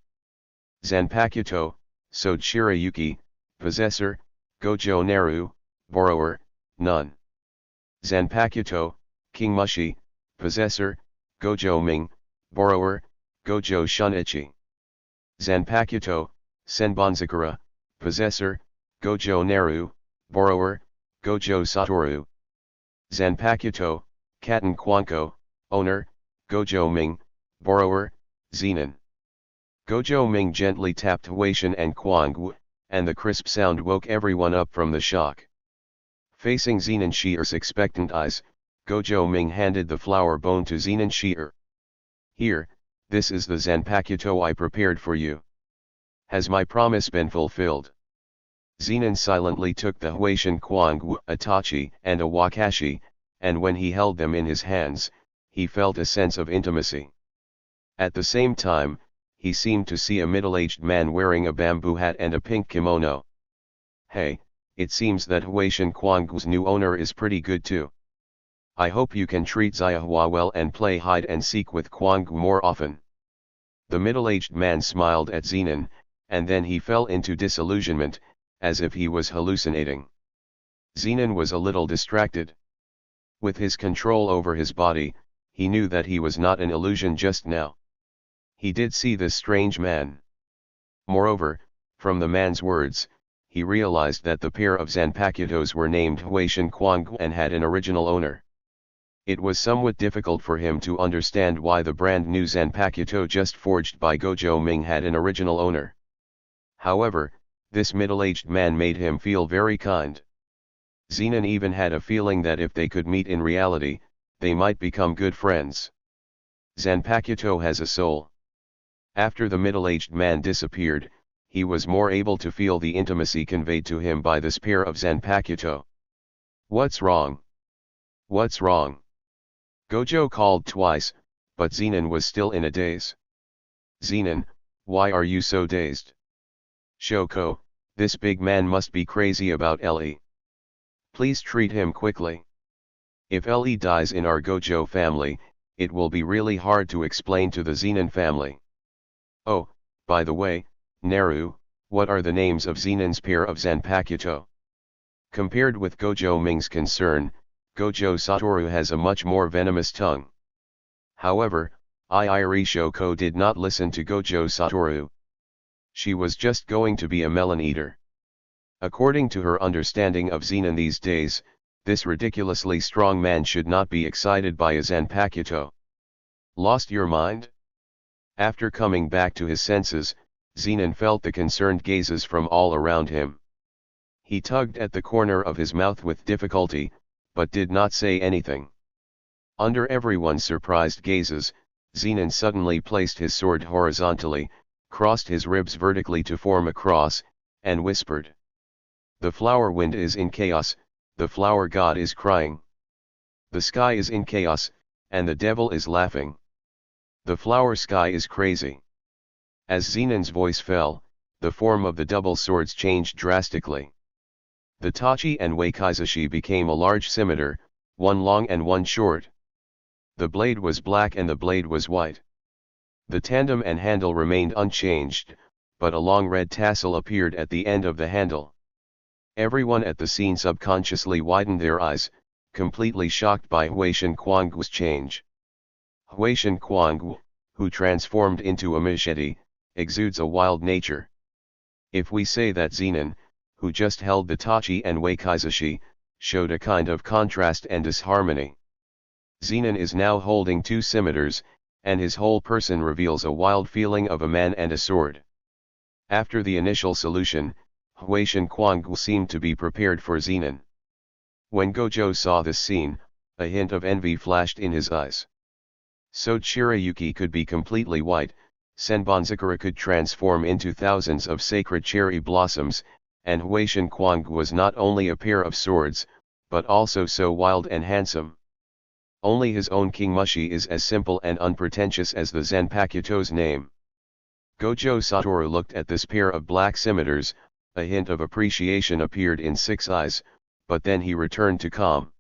Zanpakuto, Sode Shirayuki, Possessor, Gojo Naru, Borrower, none. Zanpakuto, King Mushi, Possessor, Gojo Ming, Borrower, Gojo Shunichi. Zanpakuto, Senbonzakura, Possessor, Gojo Naru, Borrower, Gojo Satoru. Zanpakuto, Katen Quanko, Owner, Gojo Ming, Borrower, Zenin. Gojo Ming gently tapped Huishin and Quangu, and the crisp sound woke everyone up from the shock. Facing Zenin Shi'er's expectant eyes, Gojo Ming handed the flower bone to Zenin Shi'er. Here, this is the Zanpakuto I prepared for you. Has my promise been fulfilled? Zenin silently took the Huishin Quangu, Itachi, and a Wakashi, and when he held them in his hands, he felt a sense of intimacy. At the same time, he seemed to see a middle-aged man wearing a bamboo hat and a pink kimono. Hey, it seems that Huishin Quangu's new owner is pretty good too. I hope you can treat Xiahua well and play hide-and-seek with Quangu more often. The middle-aged man smiled at Zenin, and then he fell into disillusionment, as if he was hallucinating. Zenin was a little distracted. With his control over his body, he knew that he was not an illusion just now. He did see this strange man. Moreover, from the man's words, he realized that the pair of Zanpakutos were named Huishin Quangu and had an original owner. It was somewhat difficult for him to understand why the brand new Zanpakuto just forged by Gojo Ming had an original owner. However, this middle-aged man made him feel very kind. Zenon even had a feeling that if they could meet in reality, they might become good friends. Zanpakuto has a soul. After the middle-aged man disappeared, he was more able to feel the intimacy conveyed to him by this pair of Zanpakuto. What's wrong? What's wrong? Gojo called twice, but Zenon was still in a daze. Zenon, why are you so dazed? Shoko, this big man must be crazy about Ellie. Please treat him quickly. If Ellie dies in our Gojo family, it will be really hard to explain to the Zenon family. Oh, by the way, Naru, what are the names of Zenon's pair of Zanpakuto? Compared with Gojo Ming's concern, Gojo Satoru has a much more venomous tongue. However, Iiri Shoko did not listen to Gojo Satoru. She was just going to be a melon eater. According to her understanding of Zenon these days, this ridiculously strong man should not be excited by a Zanpakuto. Lost your mind? After coming back to his senses, Zenon felt the concerned gazes from all around him. He tugged at the corner of his mouth with difficulty, but did not say anything. Under everyone's surprised gazes, Zenon suddenly placed his sword horizontally, crossed his ribs vertically to form a cross, and whispered. The flower wind is in chaos, the flower god is crying. The sky is in chaos, and the devil is laughing. The flower sky is crazy. As Zenon's voice fell, the form of the double swords changed drastically. The Tachi and Wakaizashi became a large scimitar, one long and one short. The blade was black and the blade was white. The tandem and handle remained unchanged, but a long red tassel appeared at the end of the handle. Everyone at the scene subconsciously widened their eyes, completely shocked by Huishan Quangu's change. Huishan Quangu, who transformed into a machete, exudes a wild nature. If we say that Zenon, who just held the Tachi and Wakaizashi, showed a kind of contrast and disharmony. Zenon is now holding two scimitars, and his whole person reveals a wild feeling of a man and a sword. After the initial solution, Huishan Quangu seemed to be prepared for Zenon. When Gojo saw this scene, a hint of envy flashed in his eyes. So Shirayuki could be completely white, Senbonzakura could transform into thousands of sacred cherry blossoms, and Huishan Quangu was not only a pair of swords, but also so wild and handsome. Only his own King Mushi is as simple and unpretentious as the Zanpakuto's name. Gojo Satoru looked at this pair of black scimitars, a hint of appreciation appeared in Six Eyes, but then he returned to calm.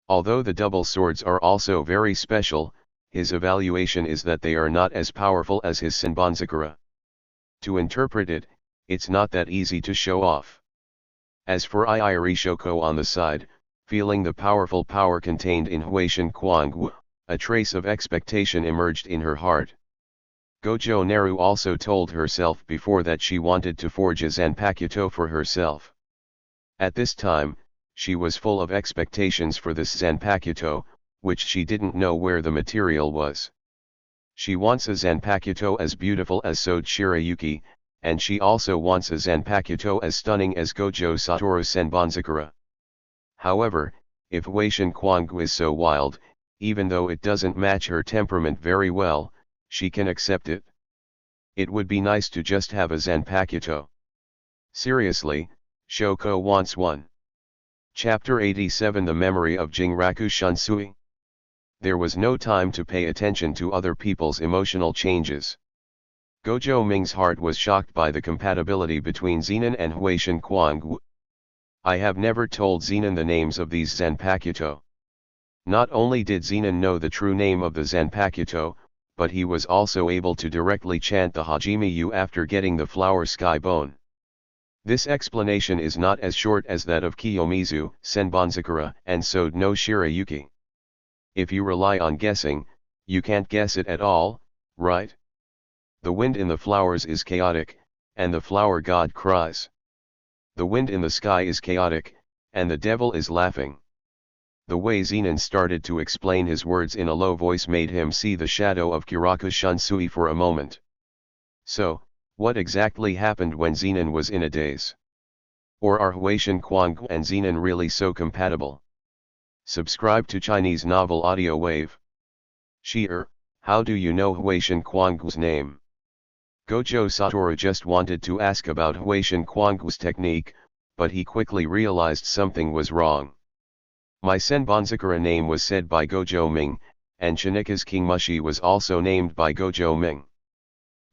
Although the double swords are also very special, his evaluation is that they are not as powerful as his Senbonzakura. To interpret it, it's not that easy to show off. As for Iiri Shoko on the side, feeling the powerful power contained in Huishan Quangu, a trace of expectation emerged in her heart. Gojo Naru also told herself before that she wanted to forge a Zanpakuto for herself. At this time, she was full of expectations for this Zanpakuto, which she didn't know where the material was. She wants a Zanpakuto as beautiful as Sode Shirayuki, and she also wants a Zanpakuto as stunning as Gojo Satoru Senbonzakura. However, if Huishan Quangu is so wild, even though it doesn't match her temperament very well, she can accept it. It would be nice to just have a Zanpakuto. Seriously, Shoko wants one. Chapter 87 The Memory of Jinraku Shunsui. There was no time to pay attention to other people's emotional changes. Gojo Ming's heart was shocked by the compatibility between Zenon and Huishan Quangu. I have never told Zenon the names of these Zanpakuto. Not only did Zenon know the true name of the Zanpakuto, but he was also able to directly chant the Hajime Yu after getting the flower sky bone. This explanation is not as short as that of Kiyomizu, Senbonzakura, and Sode no Shirayuki. If you rely on guessing, you can't guess it at all, right? The wind in the flowers is chaotic, and the flower god cries. The wind in the sky is chaotic, and the devil is laughing. The way Zenon started to explain his words in a low voice made him see the shadow of Kiraku Shunsui for a moment. So, what exactly happened when Zenon was in a daze? Or are Huaishan Kuanggu and Zenon really so compatible? Subscribe to Chinese Novel Audio Wave. Shi'er, how do you know Huaishan Kuanggu's name? Gojo Satoru just wanted to ask about Huaishan Kuanggu's technique, but he quickly realized something was wrong. My Senbonzakura name was said by Gojo Ming, and Shinika's King Mushi was also named by Gojo Ming.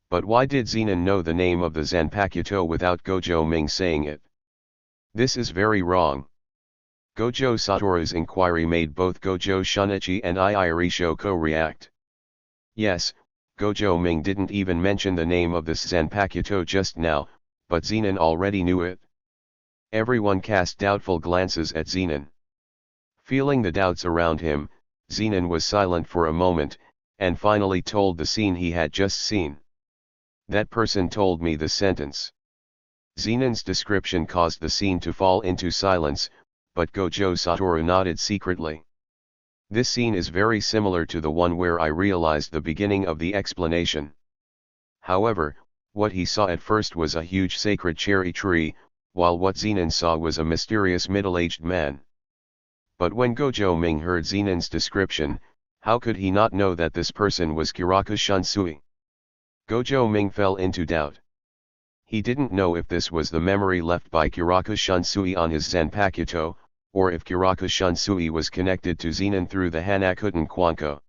But why did Zenon know the name of the Zanpakuto without Gojo Ming saying it? This is very wrong. Gojo Satoru's inquiry made both Gojo Shunichi and Iiri Shoko react. Yes, Gojo Ming didn't even mention the name of this Zanpakuto just now, but Zenon already knew it. Everyone cast doubtful glances at Zenon. Feeling the doubts around him, Zenon was silent for a moment, and finally told the scene he had just seen. That person told me the sentence. Zenon's description caused the scene to fall into silence, but Gojo Satoru nodded secretly. This scene is very similar to the one where I realized the beginning of the explanation. However, what he saw at first was a huge sacred cherry tree, while what Zenon saw was a mysterious middle-aged man. But when Gojo Ming heard Zenon's description, how could he not know that this person was Kiraku Shunsui? Gojo Ming fell into doubt. He didn't know if this was the memory left by Kiraku Shunsui on his Zanpakuto, or if Kiraku Shunsui was connected to Zenon through the Hanakuten Kwanko.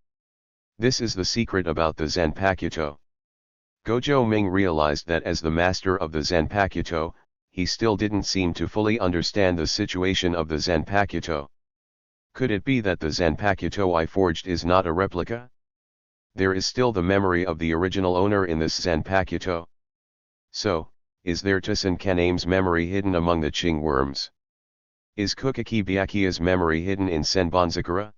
This is the secret about the Zanpakuto. Gojo Ming realized that as the master of the Zanpakuto, he still didn't seem to fully understand the situation of the Zanpakuto. Could it be that the Zanpakuto I forged is not a replica? There is still the memory of the original owner in this Zanpakuto. So, is there Tusen Kaname's memory hidden among the Qing worms? Is Kukaki Byakuya's memory hidden in Senbonzakura?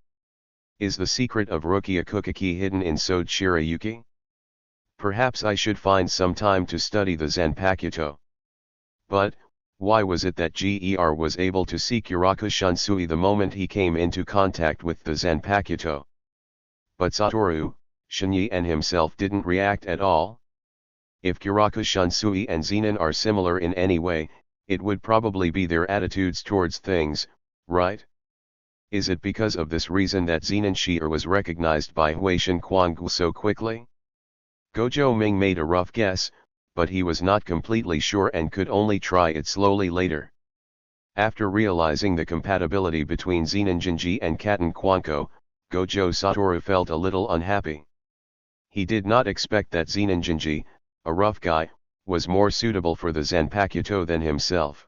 Is the secret of Rukia Kukaki hidden in Sode Shirayuki? Perhaps I should find some time to study the Zanpakuto. But, why was it that GER was able to see Kiraku Shunsui the moment he came into contact with the Zanpakuto? But Satoru, Shinyi and himself didn't react at all? If Kiraku Shunsui and Zenon are similar in any way, it would probably be their attitudes towards things, right? Is it because of this reason that Zenon Shi'er was recognized by Huaishan Kuanggu so quickly? Gojo Ming made a rough guess, but he was not completely sure and could only try it slowly later. After realizing the compatibility between Zenon Jinji and Katen Kwanko, Gojo Satoru felt a little unhappy. He did not expect that Zenon Jinji, a rough guy, was more suitable for the Zanpakuto than himself.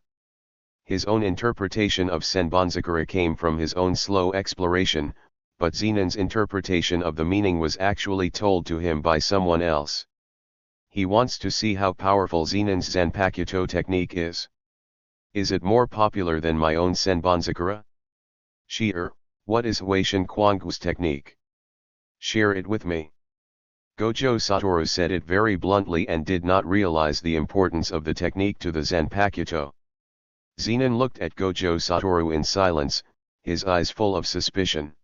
His own interpretation of Senbonzakura came from his own slow exploration, but Zenon's interpretation of the meaning was actually told to him by someone else. He wants to see how powerful Zenon's Zanpakuto technique is. Is it more popular than my own Senbonzakura? Shi'er, what is Huaishan Kuanggu's technique? Share it with me. Gojo Satoru said it very bluntly and did not realize the importance of the technique to the Zanpakuto. Zenon looked at Gojo Satoru in silence, his eyes full of suspicion.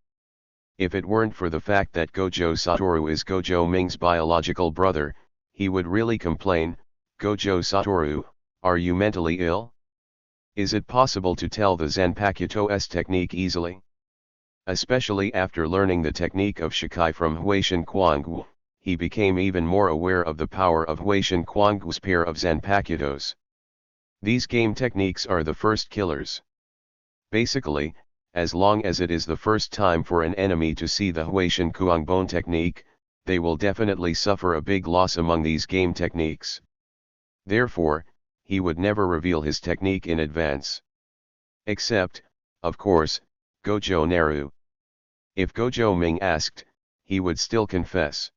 If it weren't for the fact that Gojo Satoru is Gojo Ming's biological brother, he would really complain, Gojo Satoru, are you mentally ill? Is it possible to tell the Zanpakuto's technique easily? Especially after learning the technique of Shikai from Huaishan Kuanggu, he became even more aware of the power of Huaishan Kuanggu's pair of Zanpakutos. These game techniques are the first killers. Basically, as long as it is the first time for an enemy to see the Huaishan Kuangbon technique, they will definitely suffer a big loss among these game techniques. Therefore, he would never reveal his technique in advance. Except, of course, Gojo Naru. If Gojo Ming asked, he would still confess.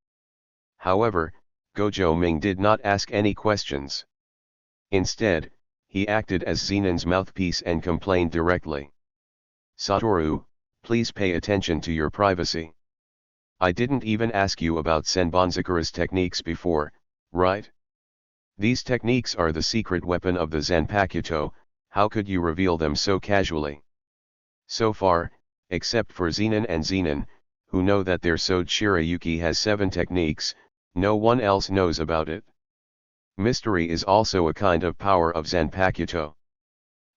However, Gojo Ming did not ask any questions. Instead, he acted as Zenon's mouthpiece and complained directly. Satoru, please pay attention to your privacy. I didn't even ask you about Senbonzakura's techniques before, right? These techniques are the secret weapon of the Zanpakuto, how could you reveal them so casually? So far, Except for Zenin and Zenin, who know that their Sode Shirayuki has 7 techniques, no one else knows about it. Mystery is also a kind of power of Zanpakuto.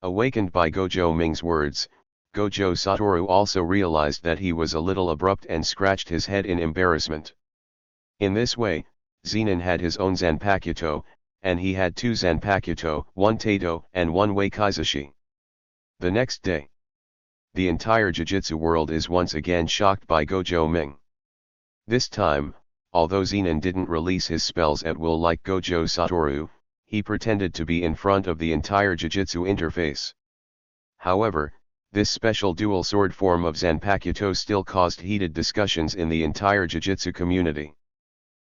Awakened by Gojo Ming's words, Gojo Satoru also realized that he was a little abrupt and scratched his head in embarrassment. In this way, Zenin had his own Zanpakuto, and he had 2 Zanpakuto, 1 Taito and 1 Waikaizushi. The next day, the entire Jujutsu world is once again shocked by Gojo Ming. This time, although Zenin didn't release his spells at will like Gojo Satoru, he pretended to be in front of the entire Jujutsu interface. However, this special dual sword form of Zanpakuto still caused heated discussions in the entire Jujutsu community.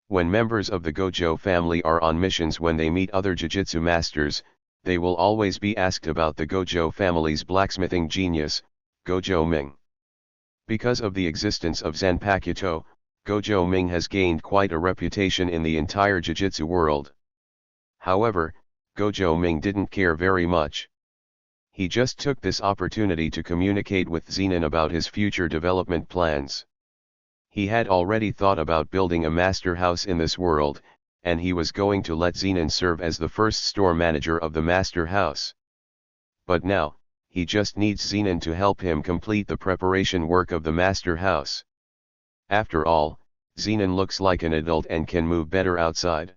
When members of the Gojo family are on missions when they meet other Jujutsu masters, they will always be asked about the Gojo family's blacksmithing genius, Gojo Ming. Because of the existence of Zanpakuto, Gojo Ming has gained quite a reputation in the entire Jujutsu world. However, Gojo Ming didn't care very much. He just took this opportunity to communicate with Zenin about his future development plans. He had already thought about building a master house in this world, and he was going to let Zenin serve as the first store manager of the master house. But now, he just needs Zenin to help him complete the preparation work of the master house. After all, Zenin looks like an adult and can move better outside.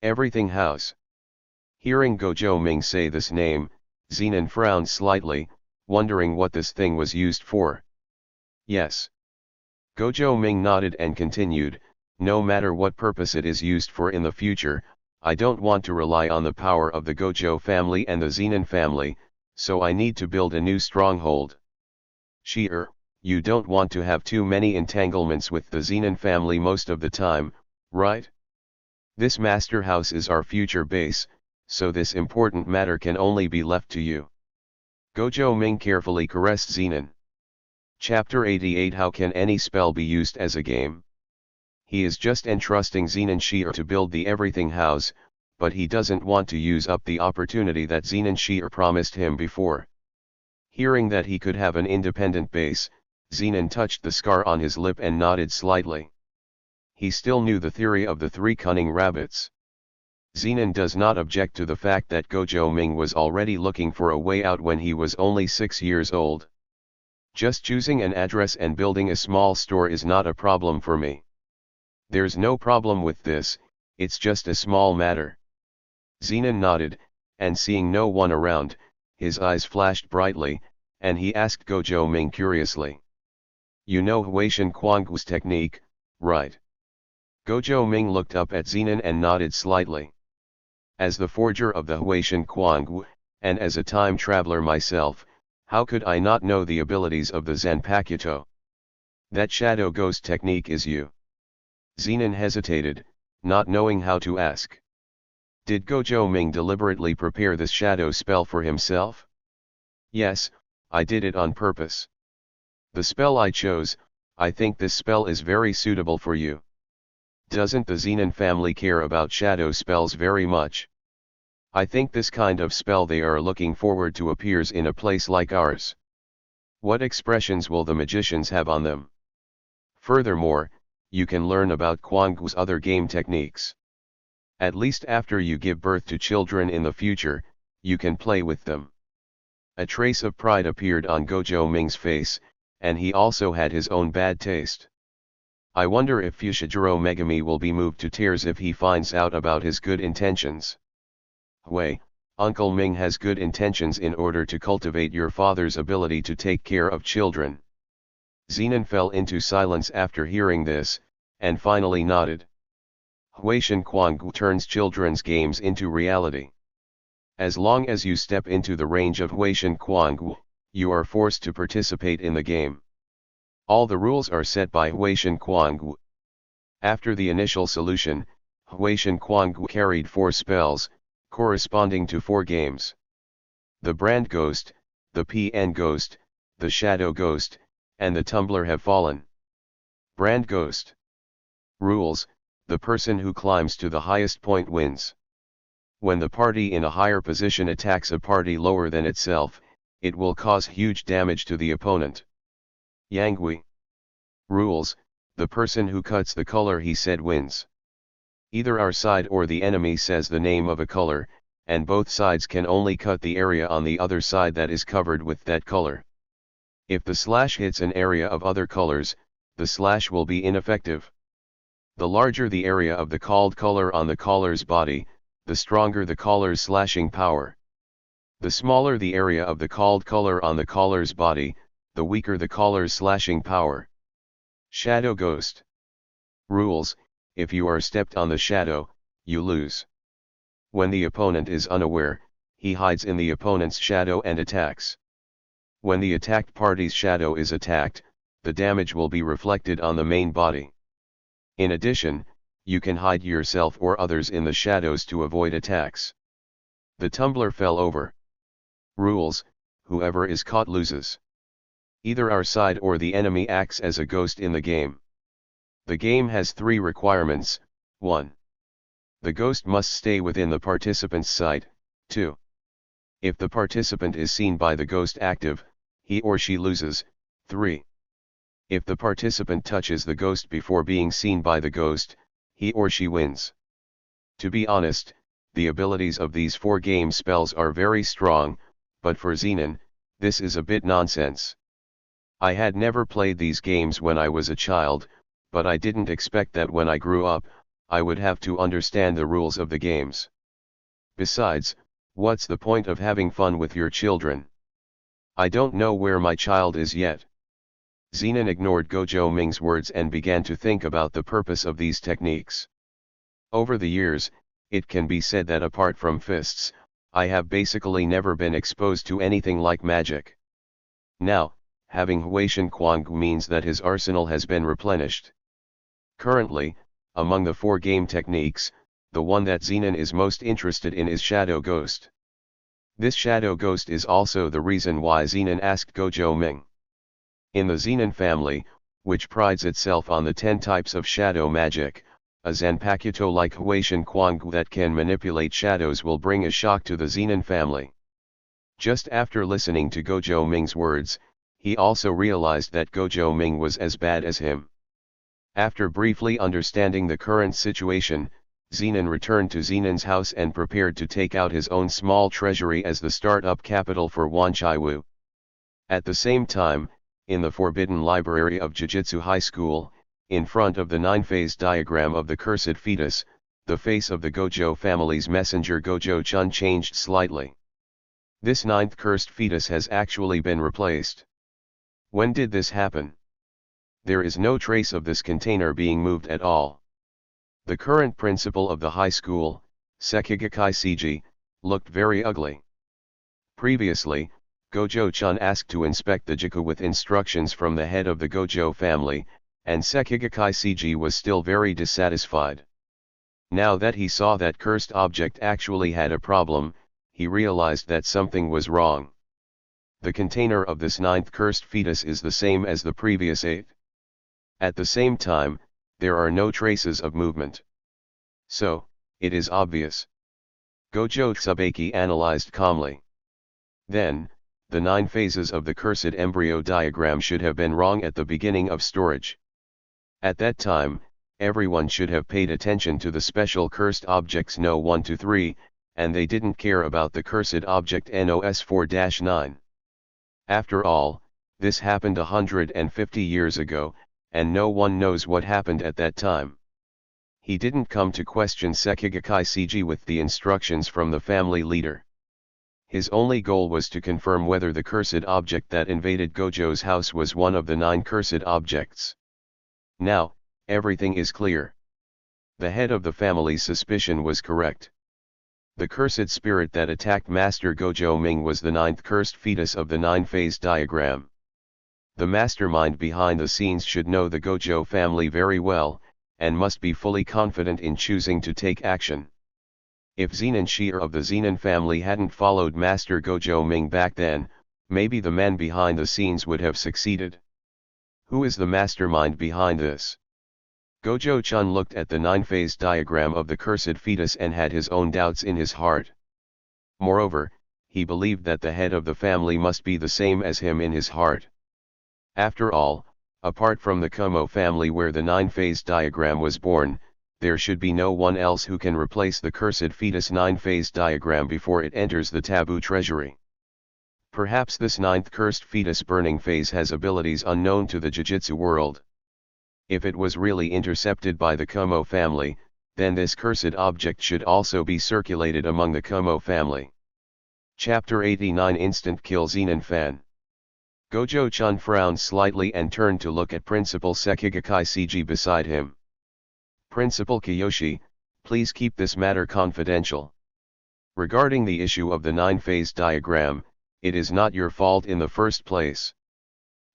Everything house. Hearing Gojo Ming say this name, Zenin frowned slightly, wondering what this thing was used for. Yes. Gojo Ming nodded and continued, no matter what purpose it is used for in the future, I don't want to rely on the power of the Gojo family and the Zenin family, so I need to build a new stronghold. You don't want to have too many entanglements with the Zenin family most of the time, right? This master house is our future base, so this important matter can only be left to you. Gojo Ming carefully caressed Zenin. Chapter 88 How can any spell be used as a game? He is just entrusting Zenin Shi'er to build the everything house, but he doesn't want to use up the opportunity that Zenin Shi'er promised him before. Hearing that he could have an independent base, Zenin touched the scar on his lip and nodded slightly. He still knew the theory of the 3 cunning rabbits. Zenin does not object to the fact that Gojo Ming was already looking for a way out when he was only 6 years old. Just choosing an address and building a small store is not a problem for me. There's no problem with this, it's just a small matter. Zenin nodded, and seeing no one around, his eyes flashed brightly, and he asked Gojo Ming curiously. You know Huaishan Quangu's technique, right? Gojo Ming looked up at Zenin and nodded slightly. As the forger of the Huaishan Quangu, and as a time traveler myself, how could I not know the abilities of the Zanpakuto? That shadow ghost technique is you. Zenin hesitated, not knowing how to ask. Did Gojo Ming deliberately prepare this shadow spell for himself? Yes, I did it on purpose. The spell I chose, I think this spell is very suitable for you. Doesn't the Zenin family care about shadow spells very much? I think this kind of spell they are looking forward to appears in a place like ours. What expressions will the magicians have on them? Furthermore, you can learn about Quangu's other game techniques. At least after you give birth to children in the future, you can play with them. A trace of pride appeared on Gojo Ming's face, and he also had his own bad taste. I wonder if Fushiguro Megami will be moved to tears if he finds out about his good intentions. Hui, Uncle Ming has good intentions in order to cultivate your father's ability to take care of children. Zenin fell into silence after hearing this, and finally nodded. Huaishan Quangu turns children's games into reality. As long as you step into the range of Huaishan Quangu, you are forced to participate in the game. All the rules are set by Huaishan Quangu. After the initial solution, Huaishan Quangu carried 4 spells, corresponding to 4 games. The Brand Ghost, the PN Ghost, the Shadow Ghost, and the Tumbler have fallen. Brand Ghost. Rules: the person who climbs to the highest point wins. When the party in a higher position attacks a party lower than itself, it will cause huge damage to the opponent. Yangui. Rules: the person who cuts the color he said wins. Either our side or the enemy says the name of a color, and both sides can only cut the area on the other side that is covered with that color. If the slash hits an area of other colors, the slash will be ineffective. The larger the area of the called color on the caller's body, the stronger the caller's slashing power. The smaller the area of the called color on the caller's body, the weaker the caller's slashing power. Shadow Ghost. Rules: if you are stepped on the shadow, you lose. When the opponent is unaware, he hides in the opponent's shadow and attacks. When the attacked party's shadow is attacked, the damage will be reflected on the main body. In addition, you can hide yourself or others in the shadows to avoid attacks. The tumbler fell over. Rules: whoever is caught loses. Either our side or the enemy acts as a ghost in the game. The game has 3 requirements: 1. The ghost must stay within the participant's sight. 2. If the participant is seen by the ghost active, he or she loses. 3. If the participant touches the ghost before being seen by the ghost, he or she wins. To be honest, the abilities of these 4 game spells are very strong, but for Zenin, this is a bit nonsense. I had never played these games when I was a child, but I didn't expect that when I grew up, I would have to understand the rules of the games. Besides, what's the point of having fun with your children? I don't know where my child is yet. Zenin ignored Gojo Ming's words and began to think about the purpose of these techniques. Over the years, it can be said that apart from fists, I have basically never been exposed to anything like magic. Now, having Huishan Quangu means that his arsenal has been replenished. Currently, among the 4 game techniques, the one that Zenin is most interested in is Shadow Ghost. This Shadow Ghost is also the reason why Zenin asked Gojo Ming. In the Zenin family, which prides itself on the 10 types of shadow magic, a Zanpakuto like Huishan Quangu that can manipulate shadows will bring a shock to the Zenin family. Just after listening to Gojo Ming's words, he also realized that Gojo Ming was as bad as him. After briefly understanding the current situation, Zenin returned to Zenin's house and prepared to take out his own small treasury as the start-up capital for Wanchaiwu. At the same time, in the Forbidden Library of Jujutsu High School, in front of the 9-phase diagram of the cursed fetus, the face of the Gojo family's messenger Gojo-chun changed slightly. This 9th cursed fetus has actually been replaced. When did this happen? There is no trace of this container being moved at all. The current principal of the high school, Sekigakai Seiji, looked very ugly. Previously, Gojo-chun asked to inspect the jiku with instructions from the head of the Gojo family, and Sekigakai Seiji was still very dissatisfied. Now that he saw that cursed object actually had a problem, he realized that something was wrong. The container of this 9th cursed fetus is the same as the previous 8. At the same time, there are no traces of movement. So, it is obvious. Gojo Tsubaki analyzed calmly. Then, the 9 phases of the cursed embryo diagram should have been wrong at the beginning of storage. At that time, everyone should have paid attention to the special cursed objects No 1 to 3, and they didn't care about the cursed object NOS 4-9. After all, this happened 150 years ago, and no one knows what happened at that time. He didn't come to question Sekigakai Seiji with the instructions from the family leader. His only goal was to confirm whether the cursed object that invaded Gojo's house was one of the 9 cursed objects. Now, everything is clear. The head of the family's suspicion was correct. The cursed spirit that attacked Master Gojo Ming was the 9th cursed fetus of the 9-phase diagram. The mastermind behind the scenes should know the Gojo family very well, and must be fully confident in choosing to take action. If Zenin Shi'er of the Zenin family hadn't followed Master Gojo Ming back then, maybe the man behind the scenes would have succeeded. Who is the mastermind behind this? Gojo-chun looked at the 9-phase diagram of the cursed fetus and had his own doubts in his heart. Moreover, he believed that the head of the family must be the same as him in his heart. After all, apart from the Kumo family where the nine-phase diagram was born, there should be no one else who can replace the cursed fetus nine-phase diagram before it enters the taboo treasury. Perhaps this ninth cursed fetus burning phase has abilities unknown to the Jujutsu world. If it was really intercepted by the Kumo family, then this cursed object should also be circulated among the Kumo family. Chapter 89 Instant Kill Zenin Fan. Gojo-chan frowned slightly and turned to look at Principal Sekigakai Cg beside him. Principal Kiyoshi, please keep this matter confidential. Regarding the issue of the nine-phase diagram, it is not your fault in the first place.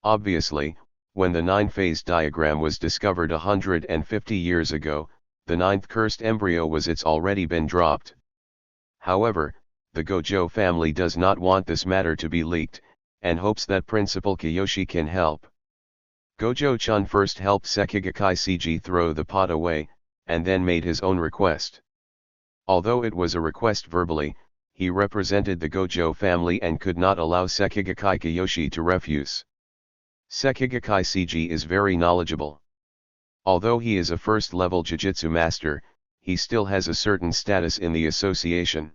Obviously, when the nine-phase diagram was discovered 150 years ago, the ninth cursed embryo was already been dropped. However, the Gojo family does not want this matter to be leaked, and hopes that Principal Kiyoshi can help. Gojo-chan first helped Sekigakai Cg throw the pot away, and then made his own request. Although it was a request verbally, he represented the Gojo family and could not allow Sekigakai Kiyoshi to refuse. Sekigakai Cg is very knowledgeable. Although he is a first-level Jujutsu master, he still has a certain status in the association.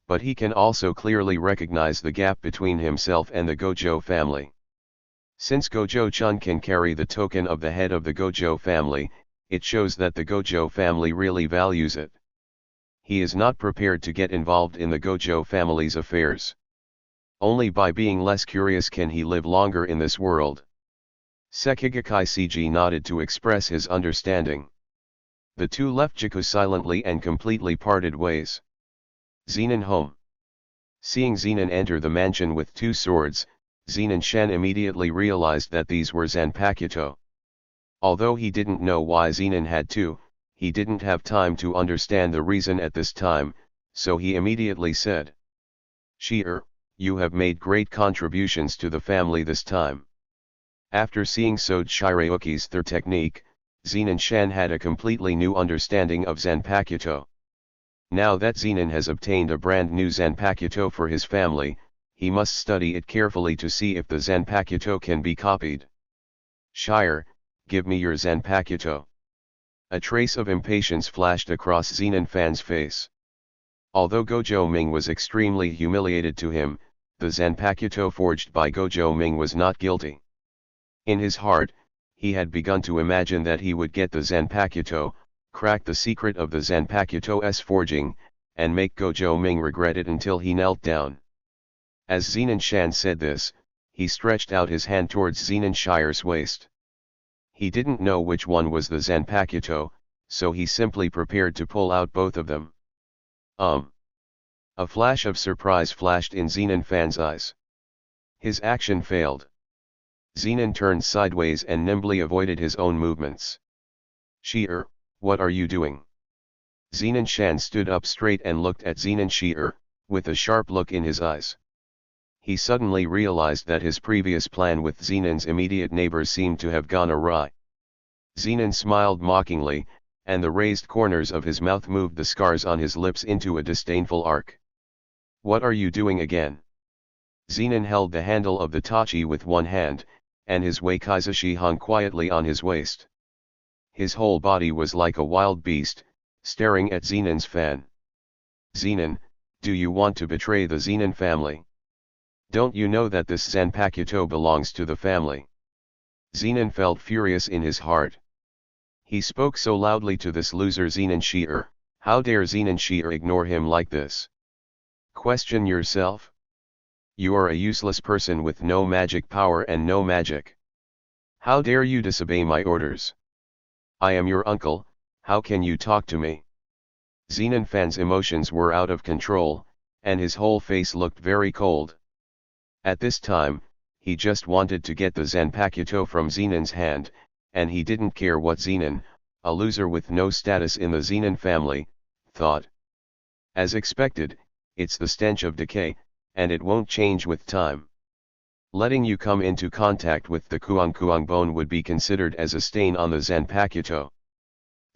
But he can also clearly recognize the gap between himself and the Gojo family. Since Gojo-chan can carry the token of the head of the Gojo family, it shows that the Gojo family really values it. He is not prepared to get involved in the Gojo family's affairs. Only by being less curious can he live longer in this world. Sekigakai Cg nodded to express his understanding. The two left Jiku silently and completely parted ways. Zenin home. Seeing Zenin enter the mansion with two swords, Zenin-shan immediately realized that these were Zanpakuto. Although he didn't know why Zenin had two, he didn't have time to understand the reason at this time, so he immediately said, "Shier, you have made great contributions to the family this time." After seeing Sode Shirayuki's third technique, Zenin-shan had a completely new understanding of Zanpakuto. Now that Zenin has obtained a brand new Zanpakuto for his family, he must study it carefully to see if the Zanpakuto can be copied. "Shire, give me your Zanpakuto." A trace of impatience flashed across Zenin Fan's face. Although Gojo Ming was extremely humiliated to him, the Zanpakuto forged by Gojo Ming was not guilty. In his heart, he had begun to imagine that he would get the Zanpakuto, crack the secret of the Zanpakuto's forging, and make Gojo Ming regret it until he knelt down. As Zenin-shan said this, he stretched out his hand towards Zenin Shire's waist. He didn't know which one was the Zanpakuto, so he simply prepared to pull out both of them. A flash of surprise flashed in Zenin Fan's eyes. His action failed. Zenin turned sideways and nimbly avoided his own movements. "Shier, what are you doing?" Zenin-shan stood up straight and looked at Zenin Shier, with a sharp look in his eyes. He suddenly realized that his previous plan with Zenin's immediate neighbors seemed to have gone awry. Zenin smiled mockingly, and the raised corners of his mouth moved the scars on his lips into a disdainful arc. "What are you doing again?" Zenin held the handle of the tachi with one hand, and his wakizashi hung quietly on his waist. His whole body was like a wild beast, staring at Zenin's fan. "Zenin, do you want to betray the Zenin family? Don't you know that this Zanpakuto belongs to the family?" Zenin felt furious in his heart. He spoke so loudly to this loser Zenin Shier. How dare Zenin Shier ignore him like this? Question yourself. You are a useless person with no magic power and no magic. How dare you disobey my orders? I am your uncle, how can you talk to me? Zenin Fan's emotions were out of control, and his whole face looked very cold. At this time, he just wanted to get the Zanpakuto from Zenin's hand, and he didn't care what Zenin, a loser with no status in the Zenin family, thought. As expected, it's the stench of decay, and it won't change with time. Letting you come into contact with the Kuang bone would be considered as a stain on the Zanpakuto.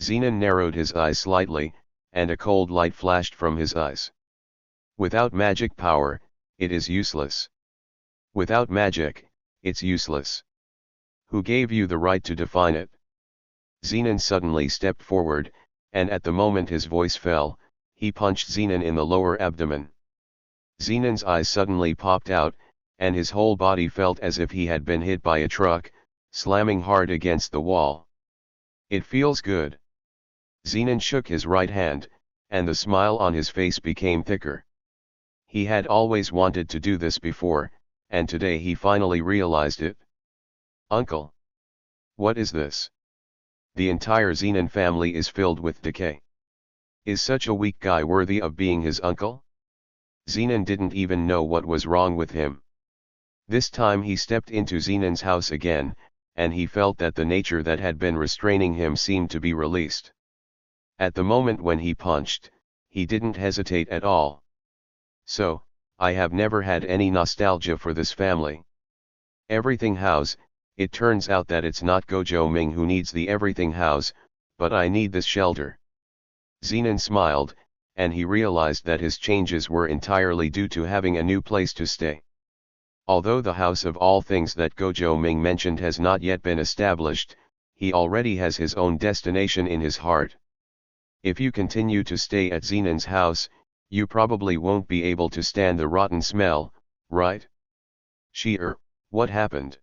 Zenin narrowed his eyes slightly, and a cold light flashed from his eyes. Without magic power, it is useless. Without magic, it's useless. Who gave you the right to define it? Zenon suddenly stepped forward, and at the moment his voice fell, he punched Zenon in the lower abdomen. Zenon's eyes suddenly popped out, and his whole body felt as if he had been hit by a truck, slamming hard against the wall. It feels good. Zenon shook his right hand, and the smile on his face became thicker. He had always wanted to do this before, and today he finally realized it. Uncle! What is this? The entire Zenon family is filled with decay. Is such a weak guy worthy of being his uncle? Zenon didn't even know what was wrong with him. This time he stepped into Zenon's house again, and he felt that the nature that had been restraining him seemed to be released. At the moment when he punched, he didn't hesitate at all. So, I have never had any nostalgia for this family. Everything house, it turns out that it's not Gojo Ming who needs the everything house, but I need this shelter. Zenon smiled, and he realized that his changes were entirely due to having a new place to stay. Although the house of all things that Gojo Ming mentioned has not yet been established, he already has his own destination in his heart. If you continue to stay at Zenon's house, you probably won't be able to stand the rotten smell, right? What happened?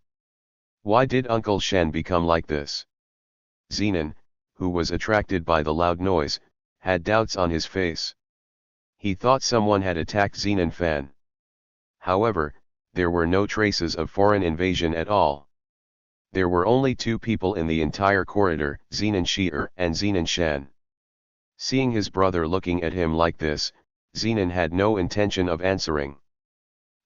Why did Uncle Shen become like this? Zenon, who was attracted by the loud noise, had doubts on his face. He thought someone had attacked Zenon Fan. However, there were no traces of foreign invasion at all. There were only two people in the entire corridor, Zenon Shi'er and Zenon Shan. Seeing his brother looking at him like this, Zenon had no intention of answering.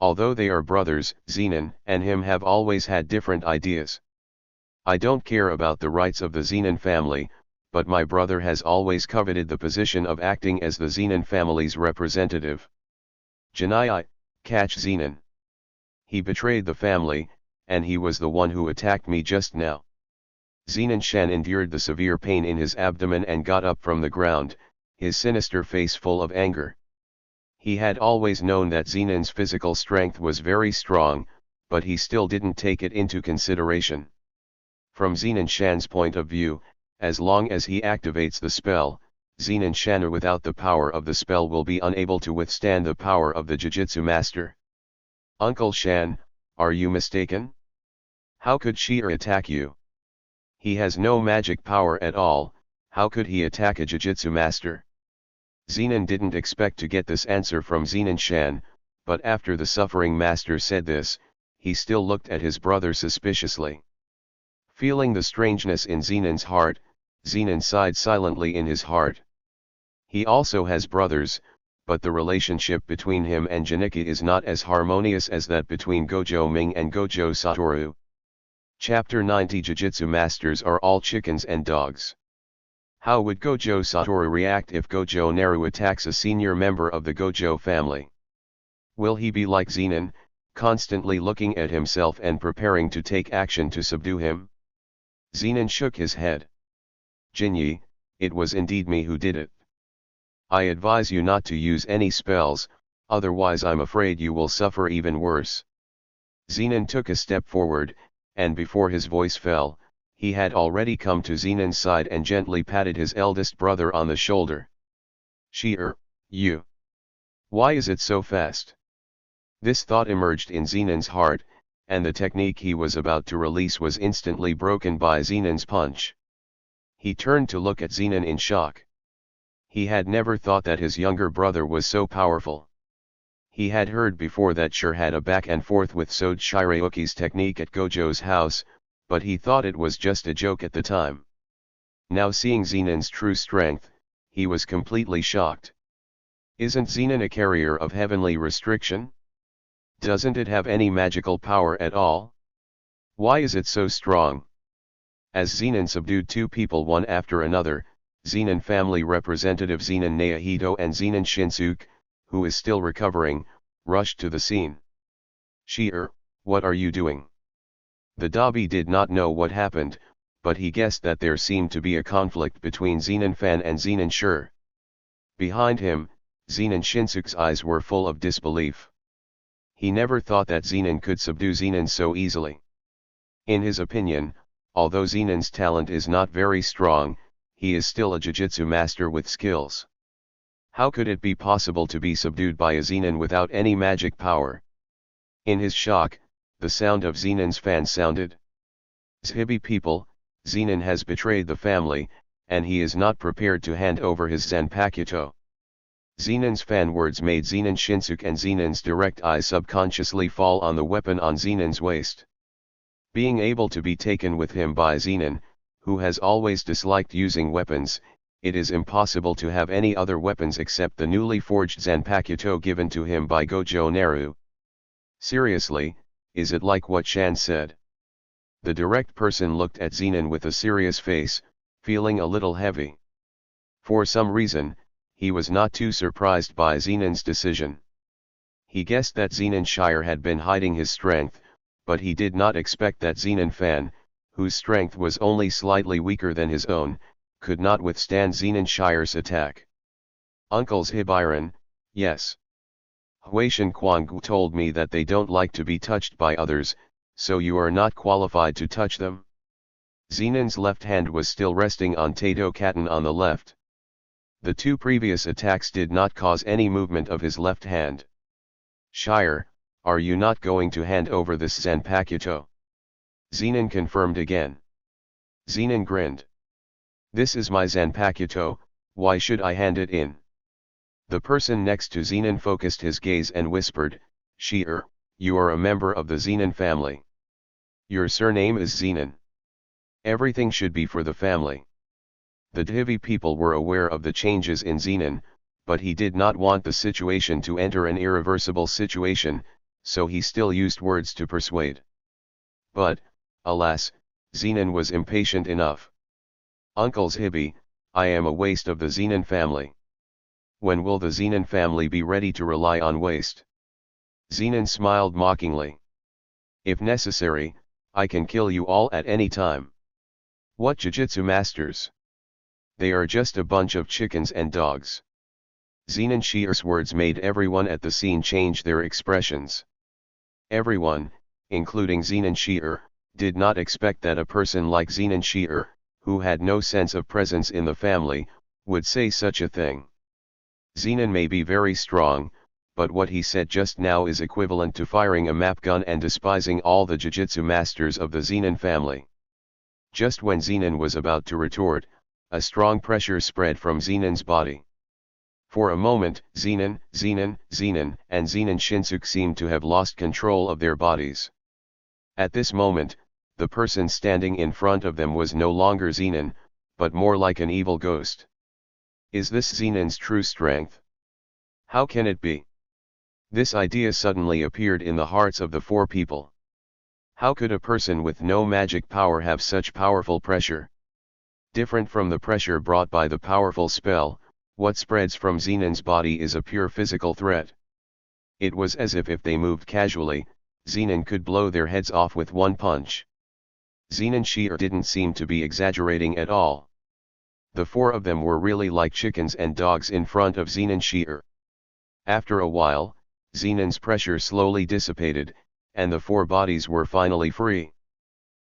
Although they are brothers, Zenon and him have always had different ideas. I don't care about the rights of the Zenon family, but my brother has always coveted the position of acting as the Zenon family's representative. Janai, catch Zenon. He betrayed the family, and he was the one who attacked me just now. Zenon Shan endured the severe pain in his abdomen and got up from the ground, his sinister face full of anger. He had always known that Zenon's physical strength was very strong, but he still didn't take it into consideration. From Zenon Shan's point of view, as long as he activates the spell, Zenon Shan without the power of the spell will be unable to withstand the power of the Jujutsu Master. Uncle Shan, are you mistaken? How could Shi'er attack you? He has no magic power at all, how could he attack a Jujutsu Master? Zenon didn't expect to get this answer from Zenon Shan, but after the suffering master said this, he still looked at his brother suspiciously. Feeling the strangeness in Zenon's heart, Zenon sighed silently in his heart. He also has brothers, but the relationship between him and Janika is not as harmonious as that between Gojo Ming and Gojo Satoru. Chapter 90 Jujutsu Masters are all chickens and dogs. How would Gojo Satoru react if Gojo Naru attacks a senior member of the Gojo family? Will he be like Zenon, constantly looking at himself and preparing to take action to subdue him? Zenon shook his head. Jinyi, it was indeed me who did it. I advise you not to use any spells, otherwise I'm afraid you will suffer even worse. Zenon took a step forward, and before his voice fell, he had already come to Zenon's side and gently patted his eldest brother on the shoulder. Shi'er, you. Why is it so fast? This thought emerged in Zenon's heart, and the technique he was about to release was instantly broken by Zenon's punch. He turned to look at Zenon in shock. He had never thought that his younger brother was so powerful. He had heard before that Shi'er had a back and forth with Sode Shirayuki's technique at Gojo's house, but he thought it was just a joke at the time. Now seeing Zenon's true strength, he was completely shocked. Isn't Zenon a carrier of heavenly restriction? Doesn't it have any magical power at all? Why is it so strong? As Zenon subdued two people one after another, Zenon family representative Zenon Naohito and Zenon Shinsuke, who is still recovering, rushed to the scene. Shi'er, what are you doing? The Dabi did not know what happened, but he guessed that there seemed to be a conflict between Zenon Fan and Zenon Shi'er. Behind him, Zenon Shinsuke's eyes were full of disbelief. He never thought that Zenon could subdue Zenon so easily. In his opinion, although Zenon's talent is not very strong, he is still a Jujutsu master with skills. How could it be possible to be subdued by a Zenon without any magic power? In his shock, the sound of Zenon's fan sounded. Zhibi people, Zenon has betrayed the family, and he is not prepared to hand over his Zanpakuto. Zenon's fan words made Zenon Shinsuke and Zenon's direct eyes subconsciously fall on the weapon on Zenon's waist. Being able to be taken with him by Zenon, who has always disliked using weapons, it is impossible to have any other weapons except the newly forged Zanpakuto given to him by Gojo Naru. Seriously, is it like what Shan said? The direct person looked at Zenon with a serious face, feeling a little heavy. For some reason, he was not too surprised by Zenon's decision. He guessed that Zenon Shire had been hiding his strength, but he did not expect that Zenon Fan, whose strength was only slightly weaker than his own, could not withstand Zenon Shire's attack. Uncle's Hibiran, yes. Huishan Quangu told me that they don't like to be touched by others, so you are not qualified to touch them? Zenon's left hand was still resting on Tato Katan on the left. The two previous attacks did not cause any movement of his left hand. Shire, are you not going to hand over this Zanpakuto? Zenon confirmed again. Zenon grinned. This is my Zanpakuto, why should I hand it in? The person next to Zenon focused his gaze and whispered, Shire, you are a member of the Zenon family. Your surname is Zenon. Everything should be for the family. The Dhivi people were aware of the changes in Zenon, but he did not want the situation to enter an irreversible situation, so he still used words to persuade. But, alas, Zenon was impatient enough. Uncle's Hibi, I am a waste of the Zenon family. When will the Zenon family be ready to rely on waste? Zenon smiled mockingly. If necessary, I can kill you all at any time. What Jujutsu masters? They are just a bunch of chickens and dogs. Zenon Shire's words made everyone at the scene change their expressions. Everyone, including Zenon Shire, did not expect that a person like Zenon Shire, who had no sense of presence in the family, would say such a thing. Zenon may be very strong, but what he said just now is equivalent to firing a map gun and despising all the Jujutsu masters of the Zenon family. Just when Zenon was about to retort, a strong pressure spread from Zenon's body. For a moment, Zenon, and Zenon Shinsuke seemed to have lost control of their bodies. At this moment, the person standing in front of them was no longer Zenon, but more like an evil ghost. Is this Zenon's true strength? How can it be? This idea suddenly appeared in the hearts of the four people. How could a person with no magic power have such powerful pressure? Different from the pressure brought by the powerful spell, what spreads from Zenon's body is a pure physical threat. It was as if they moved casually, Zenon could blow their heads off with one punch. Zenon Shire didn't seem to be exaggerating at all. The four of them were really like chickens and dogs in front of Zenon Shire. After a while, Zenon's pressure slowly dissipated, and the four bodies were finally free.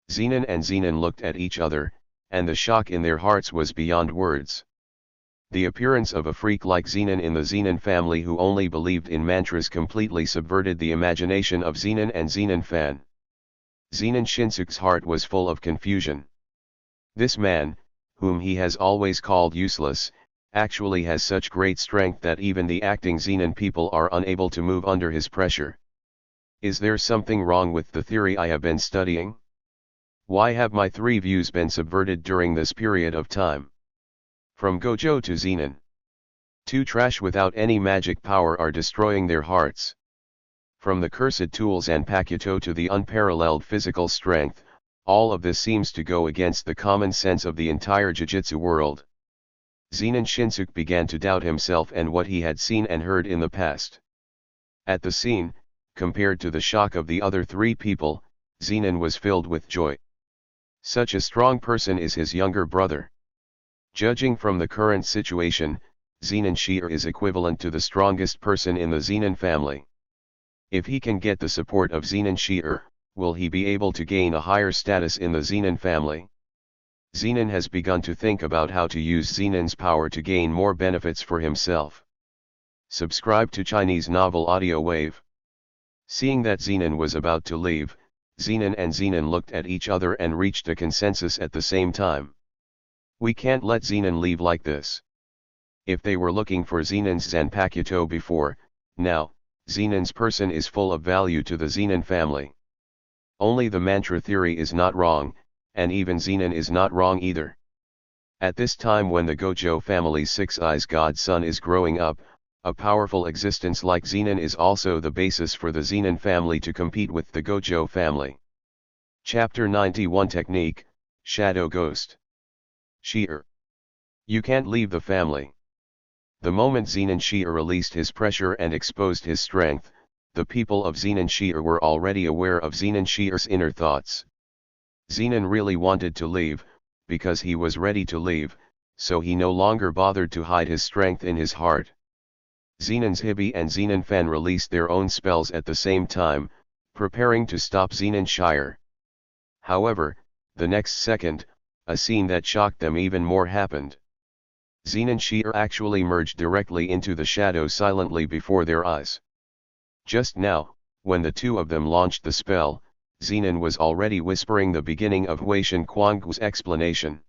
Zenon and Zenon looked at each other, and the shock in their hearts was beyond words. The appearance of a freak like Zenon in the Zenon family who only believed in mantras completely subverted the imagination of Zenon and Zenon Fan. Zenon Shinsuke's heart was full of confusion. This man, whom he has always called useless, actually has such great strength that even the acting Zenon people are unable to move under his pressure. Is there something wrong with the theory I have been studying? Why have my three views been subverted during this period of time? From Gojo to Zenon. Two trash without any magic power are destroying their hearts. From the cursed tools and Pakuto to the unparalleled physical strength, all of this seems to go against the common sense of the entire Jujutsu world. Zenon Shinsuke began to doubt himself and what he had seen and heard in the past. At the scene, compared to the shock of the other three people, Zenon was filled with joy. Such a strong person is his younger brother. Judging from the current situation, Zenon Shire is equivalent to the strongest person in the Zenon family. If he can get the support of Zenon Shire, will he be able to gain a higher status in the Zenin family? Zenin has begun to think about how to use Zenin's power to gain more benefits for himself. Subscribe to Chinese Novel Audio Wave. Seeing that Zenin was about to leave, Zenin and Zenin looked at each other and reached a consensus at the same time. We can't let Zenin leave like this. If they were looking for Zenin's Zanpakuto before, now, Zenin's person is full of value to the Zenin family. Only the mantra theory is not wrong, and even Zenin is not wrong either. At this time when the Gojo family's Six Eyes God Son is growing up, a powerful existence like Zenin is also the basis for the Zenin family to compete with the Gojo family. Chapter 91 Technique, Shadow Ghost. Sheer. You can't leave the family. The moment Zenin Sheer released his pressure and exposed his strength, the people of Zenin Sheer were already aware of Zenin Sheer's inner thoughts. Zenin really wanted to leave, because he was ready to leave, so he no longer bothered to hide his strength in his heart. Zenin's Hibi and Zenin Fan released their own spells at the same time, preparing to stop Zenin Shire. However, the next second, a scene that shocked them even more happened. Zenin Shire actually merged directly into the shadow silently before their eyes. Just now, when the two of them launched the spell, Zenin was already whispering the beginning of Huishan Quangu's explanation.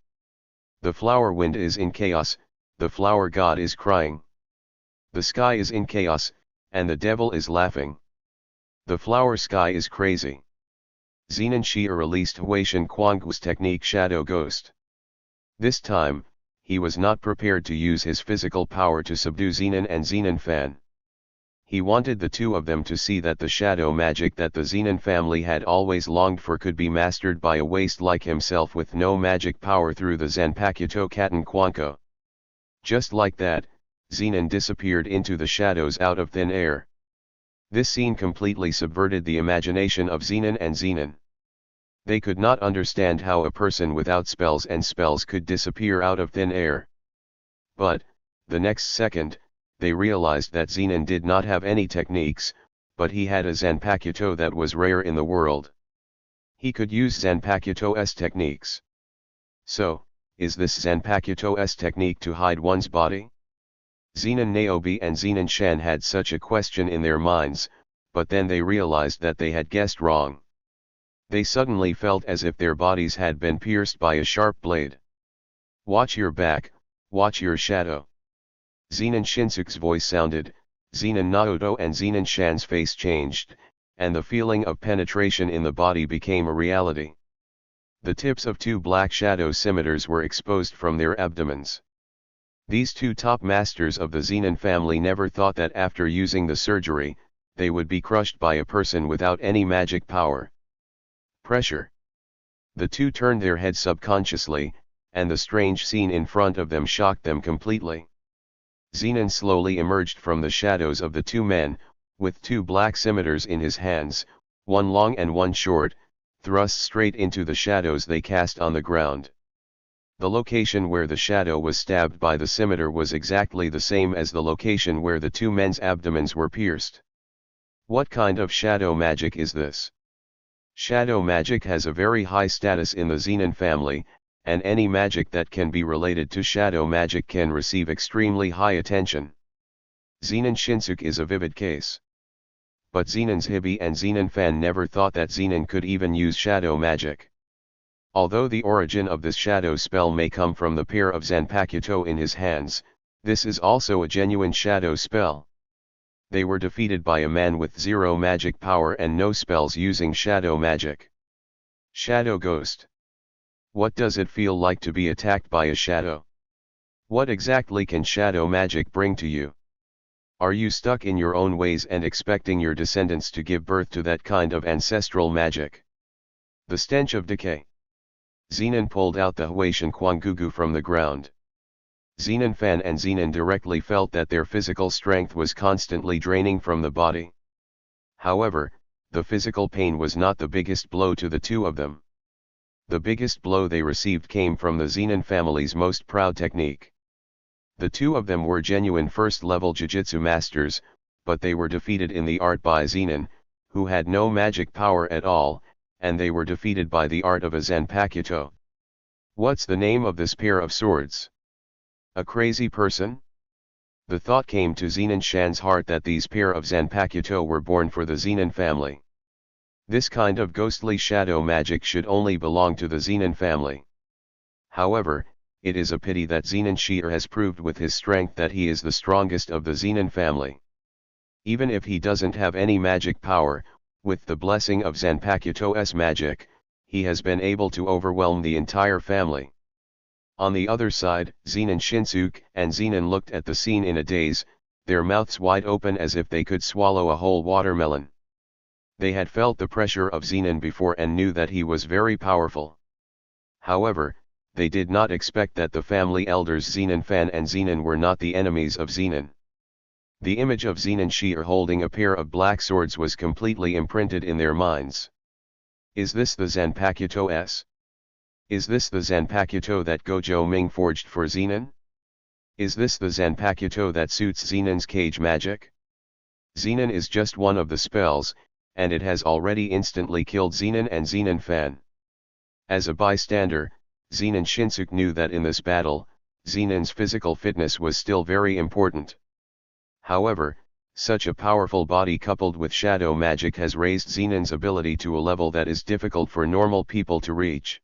The flower wind is in chaos, the flower god is crying. The sky is in chaos, and the devil is laughing. The flower sky is crazy. Zenin Shire released Huishan Quangu's technique Shadow Ghost. This time, he was not prepared to use his physical power to subdue Zenin and Zenin Fan. He wanted the two of them to see that the shadow magic that the Zenin family had always longed for could be mastered by a waste like himself with no magic power through the Zanpakuto Katan Quanko. Just like that, Zenin disappeared into the shadows out of thin air. This scene completely subverted the imagination of Zenin and Zenin. They could not understand how a person without spells and spells could disappear out of thin air. But, the next second, they realized that Zenin did not have any techniques, but he had a Zanpakuto that was rare in the world. He could use Zanpakuto's techniques. So, is this Zanpakuto's technique to hide one's body? Zenin Naobi and Zenin Shan had such a question in their minds, but then they realized that they had guessed wrong. They suddenly felt as if their bodies had been pierced by a sharp blade. Watch your back, watch your shadow. Zenin Shinsuke's voice sounded, Zenin Naoto and Zenin Shan's face changed, and the feeling of penetration in the body became a reality. The tips of two black shadow scimitars were exposed from their abdomens. These two top masters of the Zenin family never thought that after using the surgery, they would be crushed by a person without any magic power. Pressure. The two turned their heads subconsciously, and the strange scene in front of them shocked them completely. Zenin slowly emerged from the shadows of the two men, with two black scimitars in his hands, one long and one short, thrust straight into the shadows they cast on the ground. The location where the shadow was stabbed by the scimitar was exactly the same as the location where the two men's abdomens were pierced. What kind of shadow magic is this? Shadow magic has a very high status in the Zenin family, and any magic that can be related to shadow magic can receive extremely high attention. Zenin Shinsuke is a vivid case. But Zenin's Hibi and Zenin Fan never thought that Zenin could even use shadow magic. Although the origin of this shadow spell may come from the pair of Zanpakuto in his hands, this is also a genuine shadow spell. They were defeated by a man with zero magic power and no spells using shadow magic. Shadow Ghost. What does it feel like to be attacked by a shadow? What exactly can shadow magic bring to you? Are you stuck in your own ways and expecting your descendants to give birth to that kind of ancestral magic? The stench of decay. Zenin pulled out the Huishan Quangugu from the ground. Zenin Fan and Zenin directly felt that their physical strength was constantly draining from the body. However, the physical pain was not the biggest blow to the two of them. The biggest blow they received came from the Zenin family's most proud technique. The two of them were genuine first-level Jujutsu masters, but they were defeated in the art by Zenin, who had no magic power at all, and they were defeated by the art of a Zanpakuto. What's the name of this pair of swords? A crazy person? The thought came to Zenin Shan's heart that these pair of Zanpakuto were born for the Zenin family. This kind of ghostly shadow magic should only belong to the Zenin family. However, it is a pity that Zenin Shi'er has proved with his strength that he is the strongest of the Zenin family. Even if he doesn't have any magic power, with the blessing of Zanpakuto's magic, he has been able to overwhelm the entire family. On the other side, Zenin Shinsuke and Zenin looked at the scene in a daze, their mouths wide open as if they could swallow a whole watermelon. They had felt the pressure of Zenin before and knew that he was very powerful. However, they did not expect that the family elders Zenin Fan and Zenin were not the enemies of Zenin. The image of Zenin Shi'er holding a pair of black swords was completely imprinted in their minds. Is this the Zanpakuto S? Is this the Zanpakuto that Gojo Ming forged for Zenin? Is this the Zanpakuto that suits Zenin's cage magic? Zenin is just one of the spells, and it has already instantly killed Zenin and Zenin Fan. As a bystander, Zenin Shinsuke knew that in this battle, Zenin's physical fitness was still very important. However, such a powerful body coupled with shadow magic has raised Zenin's ability to a level that is difficult for normal people to reach.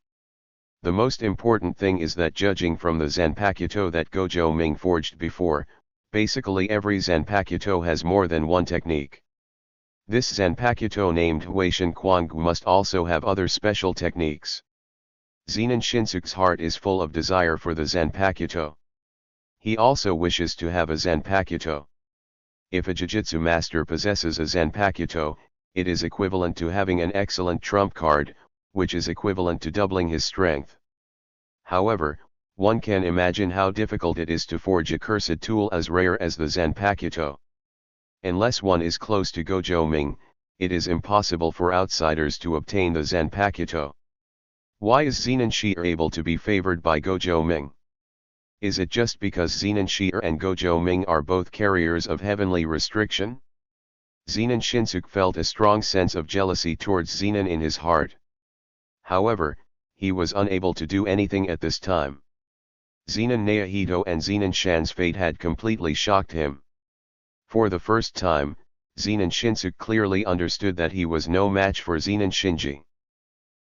The most important thing is that judging from the Zanpakuto that Gojo Ming forged before, basically every Zanpakuto has more than one technique. This Zanpakuto named Huishin Quangu must also have other special techniques. Zenin Shinsuke's heart is full of desire for the Zanpakuto. He also wishes to have a Zanpakuto. If a Jujutsu master possesses a Zanpakuto, it is equivalent to having an excellent trump card, which is equivalent to doubling his strength. However, one can imagine how difficult it is to forge a cursed tool as rare as the Zanpakuto. Unless one is close to Gojo Ming, it is impossible for outsiders to obtain the Zanpakuto. Why is Zenin Shi'er able to be favored by Gojo Ming? Is it just because Zenin Shi'er and Gojo Ming are both carriers of heavenly restriction? Zenin Shinsuke felt a strong sense of jealousy towards Zenin in his heart. However, he was unable to do anything at this time. Zenin Naohito and Zenin Shan's fate had completely shocked him. For the first time, Zenin Shinsuke clearly understood that he was no match for Zenin Shinji.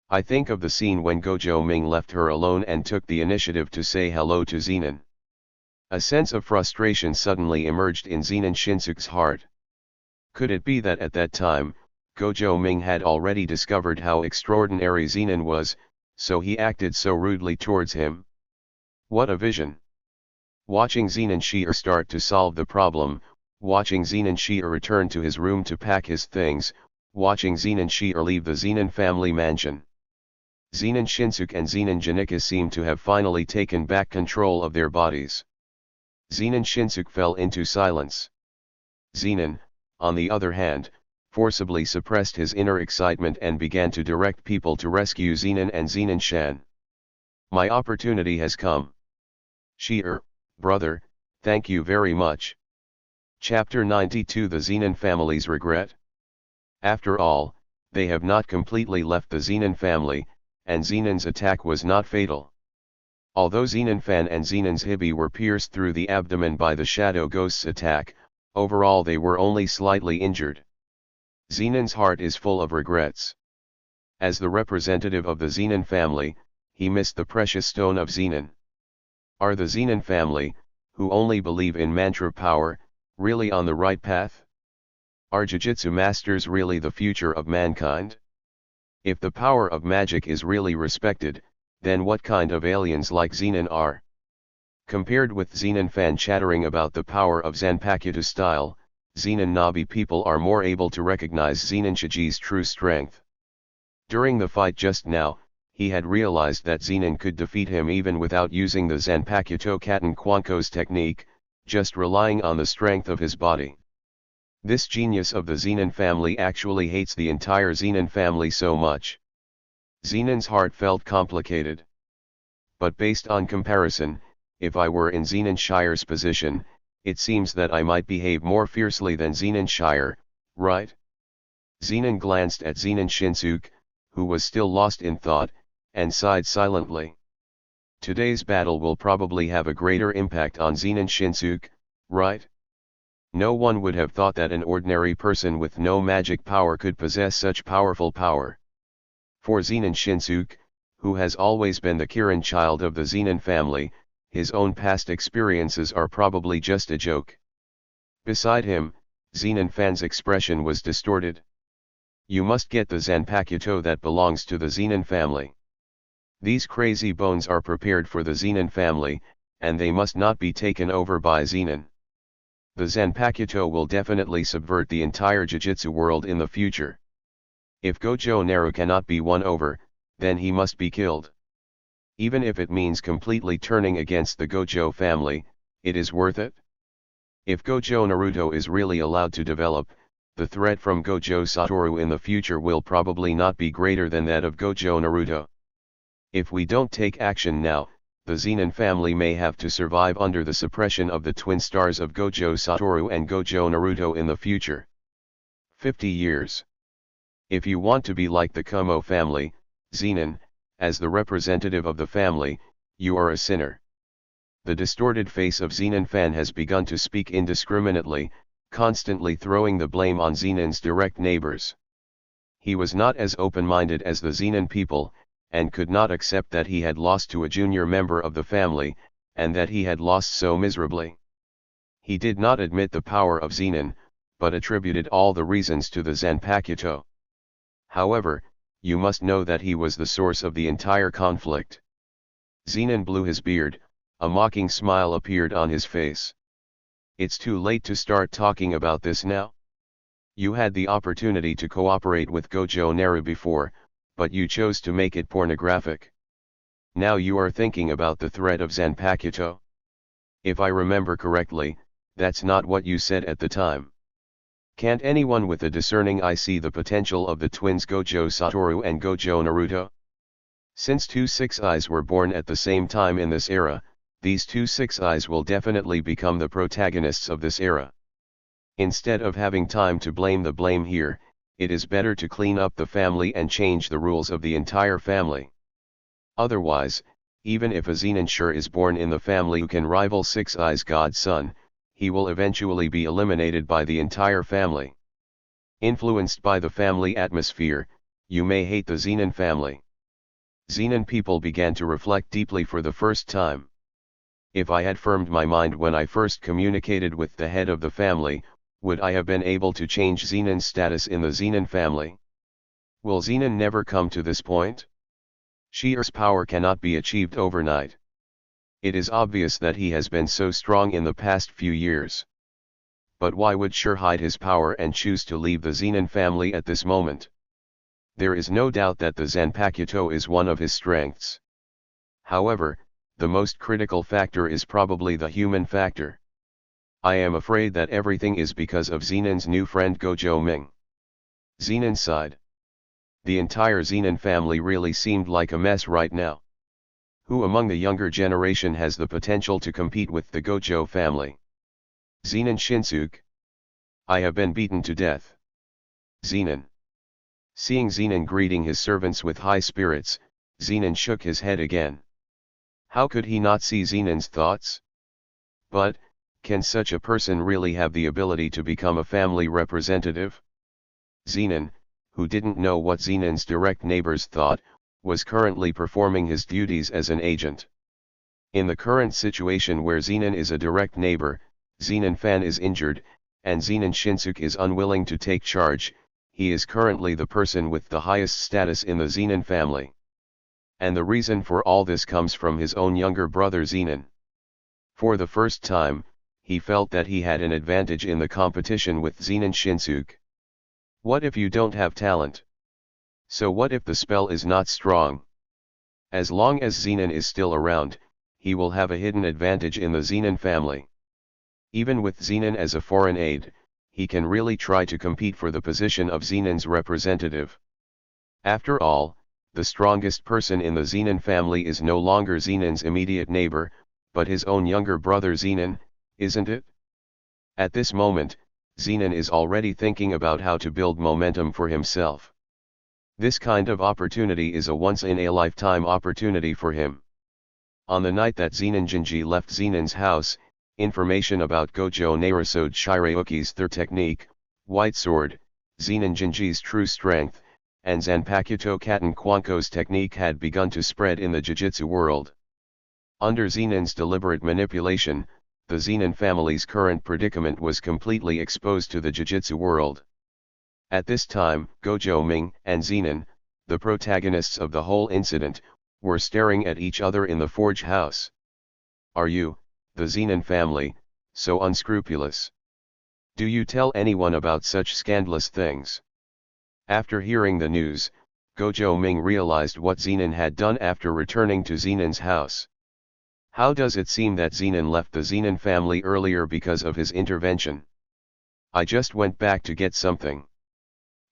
I think of the scene when Gojo Ming left her alone and took the initiative to say hello to Zenin. A sense of frustration suddenly emerged in Zenin Shinsuke's heart. Could it be that at that time, Gojo Ming had already discovered how extraordinary Zenin was, so he acted so rudely towards him? What a vision! Watching Zenin Shi'er start to solve the problem, watching Zenin Shi'er return to his room to pack his things, watching Zenin Shi'er leave the Zenin family mansion. Zenin Shinsuke and Zenin Janika seemed to have finally taken back control of their bodies. Zenin Shinsuke fell into silence. Zenin, on the other hand, forcibly suppressed his inner excitement and began to direct people to rescue Zenin and Zenin Shan. My opportunity has come. Shi'er, brother, thank you very much. Chapter 92 The Zenin Family's Regret. After all, they have not completely left the Zenin family, and Zenin's attack was not fatal. Although Zenin Fan and Zenin's Hibi were pierced through the abdomen by the Shadow Ghost's attack, overall they were only slightly injured. Zenin's heart is full of regrets. As the representative of the Zenin family, he missed the precious stone of Zenin. Are the Zenin family, who only believe in mantra power, really on the right path? Are Jujutsu masters really the future of mankind? If the power of magic is really respected, then what kind of aliens like Zenin are? Compared with Zenin Fan chattering about the power of Zanpakuto style, Zenin Nabi people are more able to recognize Zenin Shiji's true strength. During the fight just now, he had realized that Zenin could defeat him even without using the Zanpakuto Katen Kwanko's technique, just relying on the strength of his body. This genius of the Zenin family actually hates the entire Zenin family so much. Zenin's heart felt complicated. But based on comparison, if I were in Zenin Shire's position, it seems that I might behave more fiercely than Zenin Shire, right? Zenin glanced at Zenin Shinsuke, who was still lost in thought, and sighed silently. Today's battle will probably have a greater impact on Zenin Shinsuke, right? No one would have thought that an ordinary person with no magic power could possess such powerful power. For Zenin Shinsuke, who has always been the Kirin child of the Zenin family, his own past experiences are probably just a joke. Beside him, Zenin Fan's expression was distorted. You must get the Zanpakuto that belongs to the Zenin family. These crazy bones are prepared for the Zenin family, and they must not be taken over by Zenin. The Zanpakuto will definitely subvert the entire Jujutsu world in the future. If Gojo Naru cannot be won over, then he must be killed. Even if it means completely turning against the Gojo family, it is worth it. If Gojo Naruto is really allowed to develop, the threat from Gojo Satoru in the future will probably not be greater than that of Gojo Naruto. If we don't take action now, the Zenin family may have to survive under the suppression of the twin stars of Gojo Satoru and Gojo Naruto in the future. 50 years. If you want to be like the Kumo family, Zenin, as the representative of the family, you are a sinner. The distorted face of Zenin Fan has begun to speak indiscriminately, constantly throwing the blame on Zenin's direct neighbors. He was not as open-minded as the Zenin people, and could not accept that he had lost to a junior member of the family, and that he had lost so miserably. He did not admit the power of Zenin, but attributed all the reasons to the Zanpakuto. However, you must know that he was the source of the entire conflict. Zenin blew his beard, a mocking smile appeared on his face. It's too late to start talking about this now. You had the opportunity to cooperate with Gojo Naru before, but you chose to make it pornographic. Now you are thinking about the threat of Zanpakuto. If I remember correctly, that's not what you said at the time. Can't anyone with a discerning eye see the potential of the twins Gojo Satoru and Gojo Naruto? Since two Six Eyes were born at the same time in this era, these two Six Eyes will definitely become the protagonists of this era. Instead of having time to blame the blame here, it is better to clean up the family and change the rules of the entire family. Otherwise, even if a Zenensure is born in the family who can rival Six Eyes God's son, he will eventually be eliminated by the entire family. Influenced by the family atmosphere, you may hate the Zenin family. Zenin people began to reflect deeply for the first time. If I had firmed my mind when I first communicated with the head of the family, would I have been able to change Zenin's status in the Zenin family? Will Zenin never come to this point? Shear's power cannot be achieved overnight. It is obvious that he has been so strong in the past few years. But why would Shear hide his power and choose to leave the Zenin family at this moment? There is no doubt that the Zanpakuto is one of his strengths. However, the most critical factor is probably the human factor. I am afraid that everything is because of Zenin's new friend Gojo Ming. Zenin sighed. The entire Zenin family really seemed like a mess right now. Who among the younger generation has the potential to compete with the Gojo family? Zenin Shinsuke. I have been beaten to death. Zenin. Seeing Zenin greeting his servants with high spirits, Zenin shook his head again. How could he not see Zenin's thoughts? But, can such a person really have the ability to become a family representative? Zenin, who didn't know what Zenin's direct neighbors thought, was currently performing his duties as an agent. In the current situation where Zenin is a direct neighbor, Zenin Fan is injured, and Zenin Shinsuke is unwilling to take charge, he is currently the person with the highest status in the Zenin family. And the reason for all this comes from his own younger brother Zenin. For the first time, he felt that he had an advantage in the competition with Zenin Shinsuke. What if you don't have talent? So what if the spell is not strong? As long as Zenin is still around, he will have a hidden advantage in the Zenin family. Even with Zenin as a foreign aid, he can really try to compete for the position of Zenin's representative. After all, the strongest person in the Zenin family is no longer Zenin's immediate neighbor, but his own younger brother Zenin, isn't it? At this moment, Zenin is already thinking about how to build momentum for himself. This kind of opportunity is a once-in-a-lifetime opportunity for him. On the night that Zenin Jinji left Zenon's house, information about Gojo Narusode Shirayuki's third technique, White Sword, Zenin Jinji's true strength, and Zanpakuto Katen Kwanko's technique had begun to spread in the Jujutsu world. Under Zenon's deliberate manipulation, the Zenin family's current predicament was completely exposed to the Jujutsu world. At this time, Gojo Ming and Zenon, the protagonists of the whole incident, were staring at each other in the forge house. Are you, the Zenon family, so unscrupulous? Do you tell anyone about such scandalous things? After hearing the news, Gojo Ming realized what Zenon had done after returning to Zenon's house. How does it seem that Zenon left the Zenon family earlier because of his intervention? I just went back to get something.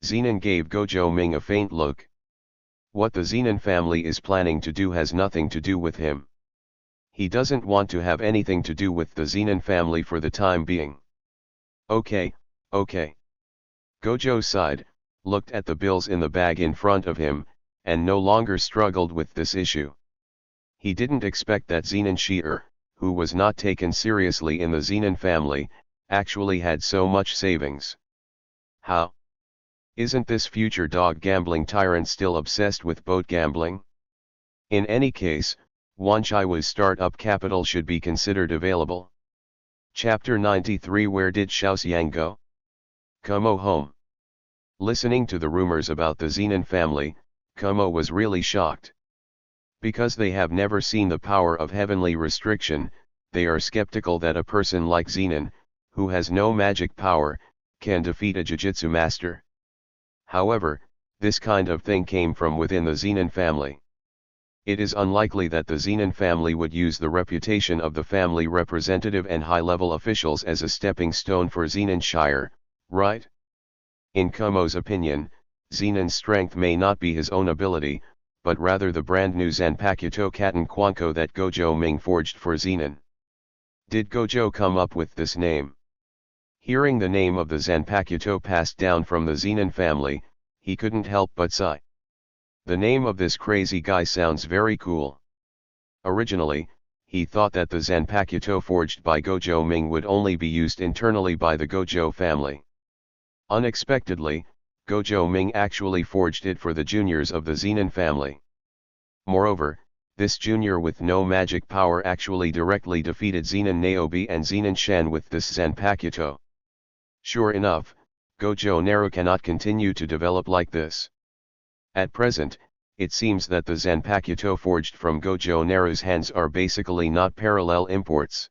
Zenon gave Gojo Ming a faint look. What the Zenon family is planning to do has nothing to do with him. He doesn't want to have anything to do with the Zenon family for the time being. Okay. Gojo sighed, looked at the bills in the bag in front of him, and no longer struggled with this issue. He didn't expect that Zenon Shi'er, who was not taken seriously in the Zenon family, actually had so much savings. How? Isn't this future dog gambling tyrant still obsessed with boat gambling? In any case, Wanchaiwa's startup capital should be considered available. Chapter 93 Where did Xiaoxiang go? Kumo home. Listening to the rumors about the Zenon family, Kumo was really shocked. Because they have never seen the power of heavenly restriction, they are skeptical that a person like Zenon, who has no magic power, can defeat a Jujutsu master. However, this kind of thing came from within the Zenon family. It is unlikely that the Zenon family would use the reputation of the family representative and high-level officials as a stepping stone for Zenon Shire, right? In Kumo's opinion, Zenon's strength may not be his own ability, but rather the brand new Zanpakuto Katen Kwanko that Gojo Ming forged for Zenon. Did Gojo come up with this name? Hearing the name of the Zanpakuto passed down from the Zenon family, he couldn't help but sigh. The name of this crazy guy sounds very cool. Originally, he thought that the Zanpakuto forged by Gojo Ming would only be used internally by the Gojo family. Unexpectedly, Gojo Ming actually forged it for the juniors of the Zenon family. Moreover, this junior with no magic power actually directly defeated Zenon Naobi and Zenon Shan with this Zanpakuto. Sure enough, Gojo Naru cannot continue to develop like this. At present, it seems that the Zanpakuto forged from Gojo Naru's hands are basically not parallel imports.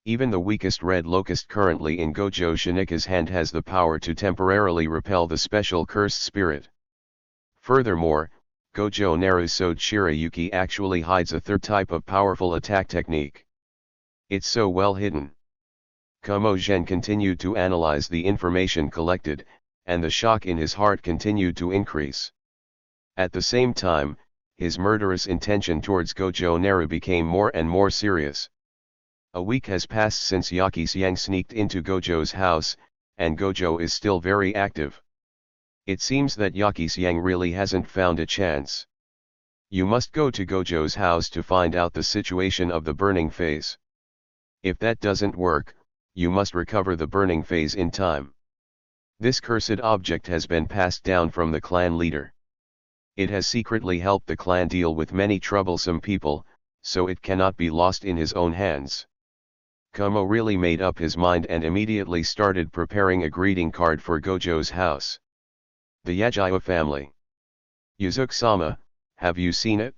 Even the weakest red locust currently in Gojo Shinika's hand has the power to temporarily repel the special cursed spirit. Furthermore, Gojo Naru's Sode Shirayuki actually hides a third type of powerful attack technique. It's so well hidden. Kumo Zhen continued to analyze the information collected, and the shock in his heart continued to increase. At the same time, his murderous intention towards Gojo Naru became more and more serious. A week has passed since Yakixiang sneaked into Gojo's house, and Gojo is still very active. It seems that Yakixiang really hasn't found a chance. You must go to Gojo's house to find out the situation of the burning phase. If that doesn't work, you must recover the burning phase in time. This cursed object has been passed down from the clan leader. It has secretly helped the clan deal with many troublesome people, so it cannot be lost in his own hands. Kumo really made up his mind and immediately started preparing a greeting card for Gojo's house. The Yajiwa family. Yuzuki-sama, have you seen it?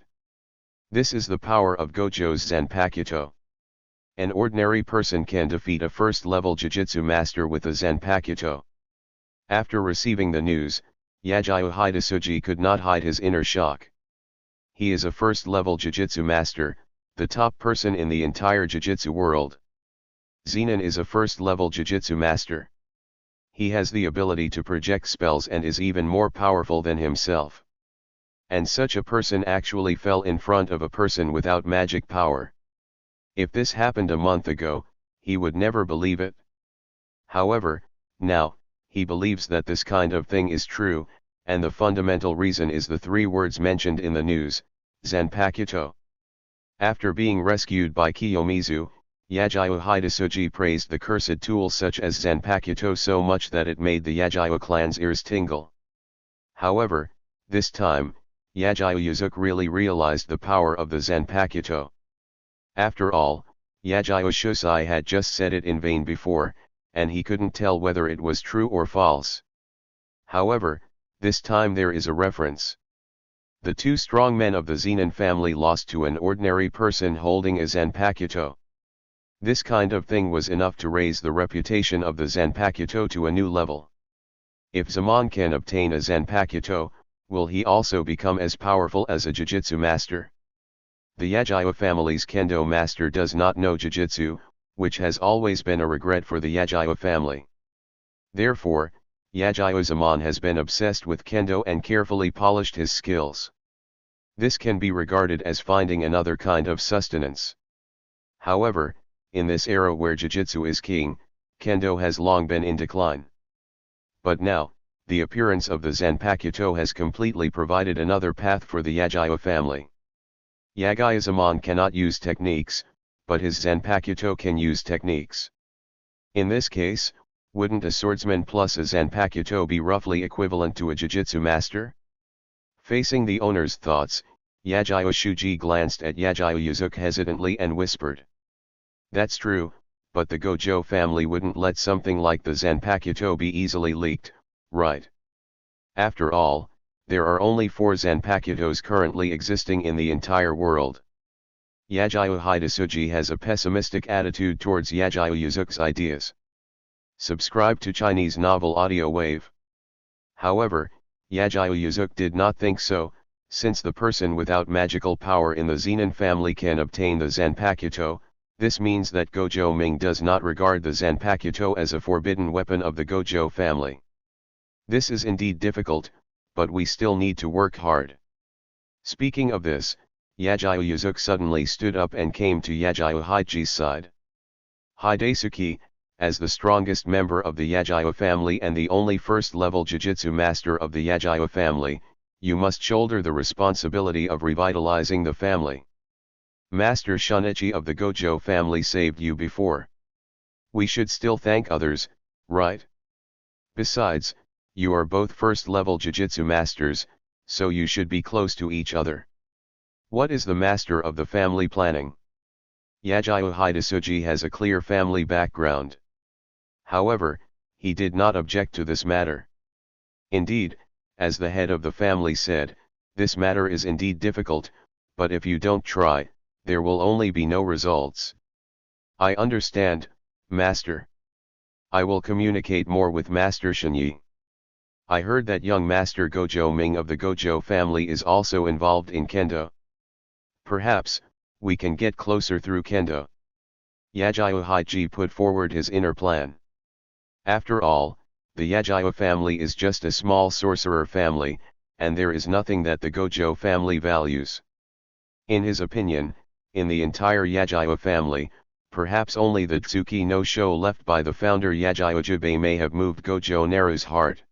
This is the power of Gojo's Zanpakuto. An ordinary person can defeat a first-level Jujutsu master with a Zanpakuto. After receiving the news, Yajiwa Hidetsuji could not hide his inner shock. He is a first-level Jujutsu master, the top person in the entire Jujutsu world. Zenon is a first-level Jujutsu master. He has the ability to project spells and is even more powerful than himself. And such a person actually fell in front of a person without magic power. If this happened a month ago, he would never believe it. However, now, he believes that this kind of thing is true, and the fundamental reason is the three words mentioned in the news, Zanpakuto. After being rescued by Kiyomizu, Yagyu Hidetsuji praised the cursed tool such as Zanpakuto so much that it made the Yagyu clan's ears tingle. However, this time, Yagyu Yuzuki really realized the power of the Zanpakuto. After all, Yagyu Shusai had just said it in vain before, and he couldn't tell whether it was true or false. However, this time there is a reference. The two strong men of the Zenin family lost to an ordinary person holding a Zanpakuto. This kind of thing was enough to raise the reputation of the Zanpakuto to a new level. If Zaman can obtain a Zanpakuto, will he also become as powerful as a Jujutsu master? The Yagyu family's Kendo master does not know Jujutsu, which has always been a regret for the Yagyu family. Therefore, Yagyu Zaman has been obsessed with Kendo and carefully polished his skills. This can be regarded as finding another kind of sustenance. However, in this era where Jujutsu is king, Kendo has long been in decline. But now, the appearance of the Zanpakuto has completely provided another path for the Yagyu family. Yagyu Zaman cannot use techniques, but his Zanpakuto can use techniques. In this case, wouldn't a swordsman plus a Zanpakuto be roughly equivalent to a Jujutsu master? Facing the owner's thoughts, Yagyu Shuji glanced at Yagyu Yuzuki hesitantly and whispered. That's true, but the Gojo family wouldn't let something like the Zanpakuto be easily leaked, right? After all, there are only 4 Zanpakutos currently existing in the entire world. Yagyu Hidetsuji has a pessimistic attitude towards Yagyu Yuzuki's ideas. Subscribe to Chinese Novel Audio Wave. However, Yagyu Yuzuki did not think so, since the person without magical power in the Zenin family can obtain the Zanpakuto. This means that Gojo Ming does not regard the Zanpakuto as a forbidden weapon of the Gojo family. This is indeed difficult, but we still need to work hard. Speaking of this, Yagyu Yuzuki suddenly stood up and came to Yagyu Hideji's side. Hidetsuki, as the strongest member of the Yagyu family and the only first-level Jujutsu master of the Yagyu family, you must shoulder the responsibility of revitalizing the family. Master Shunichi of the Gojo family saved you before. We should still thank others, right? Besides, you are both first-level Jujutsu masters, so you should be close to each other. What is the master of the family planning? Yagyu Hidetsuji has a clear family background. However, he did not object to this matter. Indeed, as the head of the family said, this matter is indeed difficult, but if you don't try, there will only be no results. I understand, Master. I will communicate more with Master Shinyi. I heard that young Master Gojo Ming of the Gojo family is also involved in Kendo. Perhaps, we can get closer through Kendo. Yagyu Haiji put forward his inner plan. After all, the Yagyu family is just a small sorcerer family, and there is nothing that the Gojo family values. In his opinion, in the entire Yagyu family, perhaps only the Tsuki no Sho left by the founder Yagyu Jubei may have moved Gojo Naru's heart.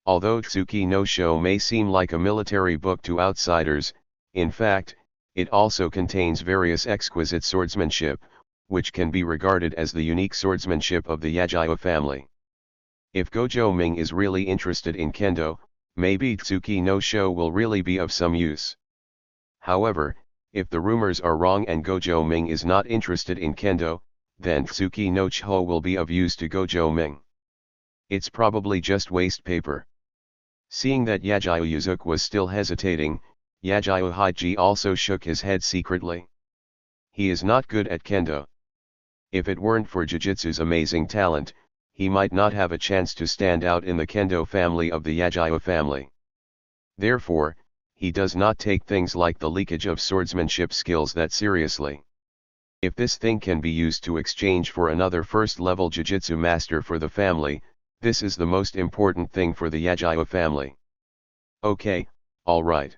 Although Tsuki no Sho may seem like a military book to outsiders, in fact, it also contains various exquisite swordsmanship, which can be regarded as the unique swordsmanship of the Yagyu family. If Gojo Ming is really interested in Kendo, maybe Tsuki no Sho will really be of some use. However, if the rumors are wrong and Gojo Ming is not interested in Kendo, then Tsuki no Cho will be of use to Gojo Ming. It's probably just waste paper. Seeing that Yagyu Yuzuki was still hesitating, Yagyu Haiji also shook his head secretly. He is not good at Kendo. If it weren't for Jujutsu's amazing talent, he might not have a chance to stand out in the Kendo family of the Yagyu family. Therefore, he does not take things like the leakage of swordsmanship skills that seriously. If this thing can be used to exchange for another first-level Jujutsu master for the family, this is the most important thing for the Yagyu family. Okay, alright.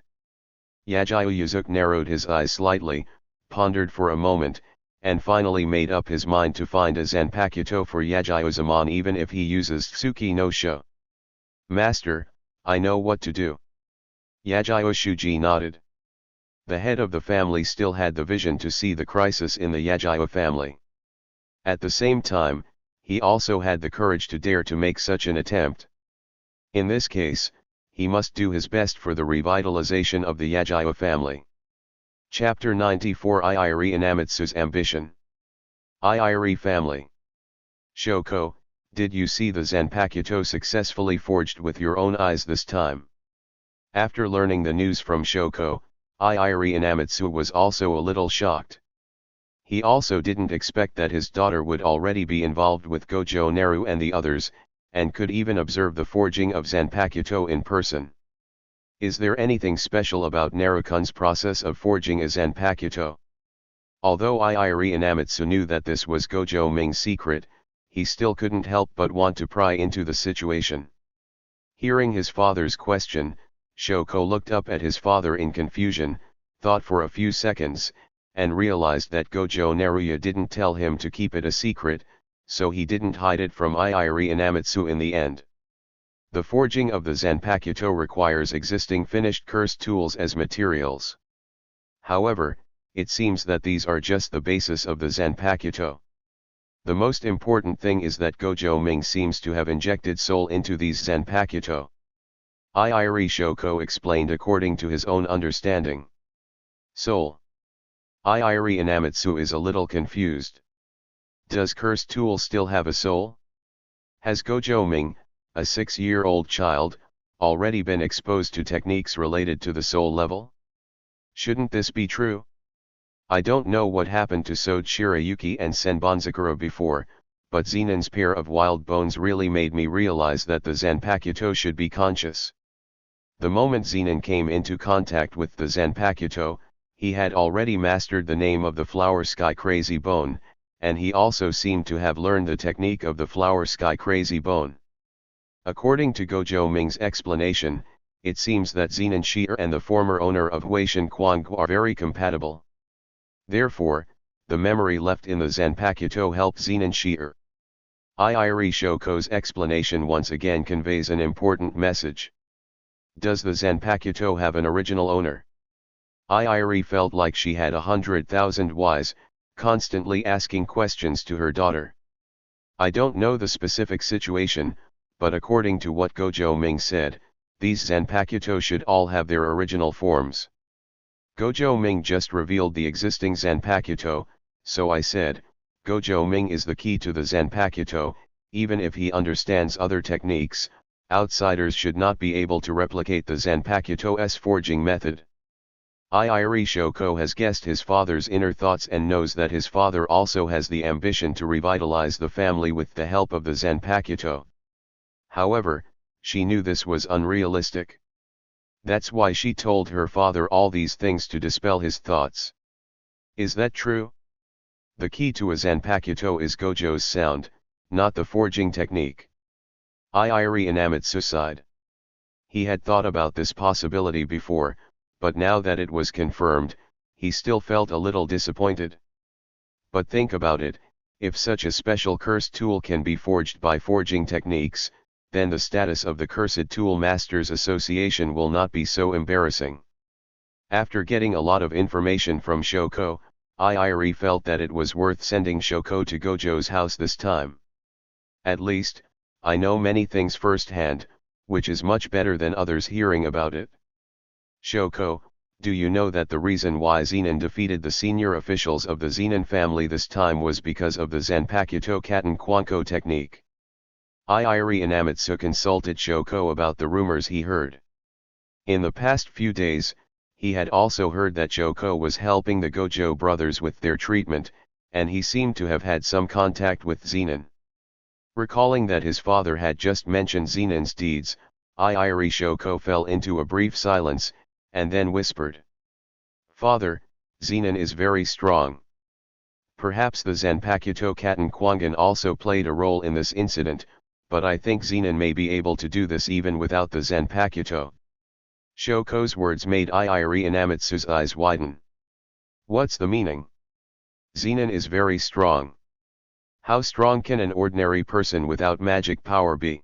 Yagyu Yuzuki narrowed his eyes slightly, pondered for a moment, and finally made up his mind to find a Zanpakuto for Yagyu Zaman even if he uses Tsuki no Sho. Master, I know what to do. Yagyo Shuji nodded. The head of the family still had the vision to see the crisis in the Yagyo family. At the same time, he also had the courage to dare to make such an attempt. In this case, he must do his best for the revitalization of the Yagyo family. Chapter 94 Iiri Inamitsu's Ambition. Iiri Family. Shoko, did you see the Zanpakuto successfully forged with your own eyes this time? After learning the news from Shoko, Iiri Inamitsu was also a little shocked. He also didn't expect that his daughter would already be involved with Gojo Naru and the others, and could even observe the forging of Zanpakuto in person. Is there anything special about Naru-kun's process of forging a Zanpakuto? Although Iiri Inamitsu knew that this was Gojo Ming's secret, he still couldn't help but want to pry into the situation. Hearing his father's question, Shoko looked up at his father in confusion, thought for a few seconds, and realized that Gojo Naruya didn't tell him to keep it a secret, so he didn't hide it from Iiri Inamitsu in the end. The forging of the Zanpakuto requires existing finished cursed tools as materials. However, it seems that these are just the basis of the Zanpakuto. The most important thing is that Gojo Ming seems to have injected soul into these Zanpakuto. Iiri Shoko explained according to his own understanding. Soul. Iiri Inamitsu is a little confused. Does cursed tool still have a soul? Has Gojo Ming, a 6-year-old child, already been exposed to techniques related to the soul level? Shouldn't this be true? I don't know what happened to Sode Shirayuki and Senbonzakura before, but Zenon's pair of wild bones really made me realize that the Zanpakuto should be conscious. The moment Zenon came into contact with the Zanpakuto, he had already mastered the name of the Flower Sky Crazy Bone, and he also seemed to have learned the technique of the Flower Sky Crazy Bone. According to Gojo Ming's explanation, it seems that Zenon Shi'er and the former owner of Huishan Quangu are very compatible. Therefore, the memory left in the Zanpakuto helped Zenon Shi'er. Iiri Shoko's explanation once again conveys an important message. Does the Zanpakuto have an original owner? Iiri felt like she had 100,000 whys, constantly asking questions to her daughter. I don't know the specific situation, but according to what Gojo Ming said, these Zanpakuto should all have their original forms. Gojo Ming just revealed the existing Zanpakuto, so I said, Gojo Ming is the key to the Zanpakuto. Even if he understands other techniques, outsiders should not be able to replicate the Zanpakuto's forging method. Iiri Shoko has guessed his father's inner thoughts and knows that his father also has the ambition to revitalize the family with the help of the Zanpakuto. However, she knew this was unrealistic. That's why she told her father all these things to dispel his thoughts. Is that true? The key to a Zanpakuto is Gojo's sound, not the forging technique. Iiri Inamitsu sighed. He had thought about this possibility before, but now that it was confirmed, he still felt a little disappointed. But think about it, if such a special cursed tool can be forged by forging techniques, then the status of the Cursed Tool Masters Association will not be so embarrassing. After getting a lot of information from Shoko, Iiri felt that it was worth sending Shoko to Gojo's house this time. At least, I know many things firsthand, which is much better than others hearing about it. Shoko, do you know that the reason why Zenon defeated the senior officials of the Zenon family this time was because of the Zanpakuto Katan Kwanko technique? Iiri Inamitsu consulted Shoko about the rumors he heard. In the past few days, he had also heard that Shoko was helping the Gojo brothers with their treatment, and he seemed to have had some contact with Zenon. Recalling that his father had just mentioned Zenon's deeds, Iiri Shoko fell into a brief silence, and then whispered. Father, Zenon is very strong. Perhaps the Zanpakuto Katan Kwangan also played a role in this incident, but I think Zenon may be able to do this even without the Zanpakuto. Shoko's words made Iiri Inamitsu's eyes widen. What's the meaning? Zenon is very strong. How strong can an ordinary person without magic power be?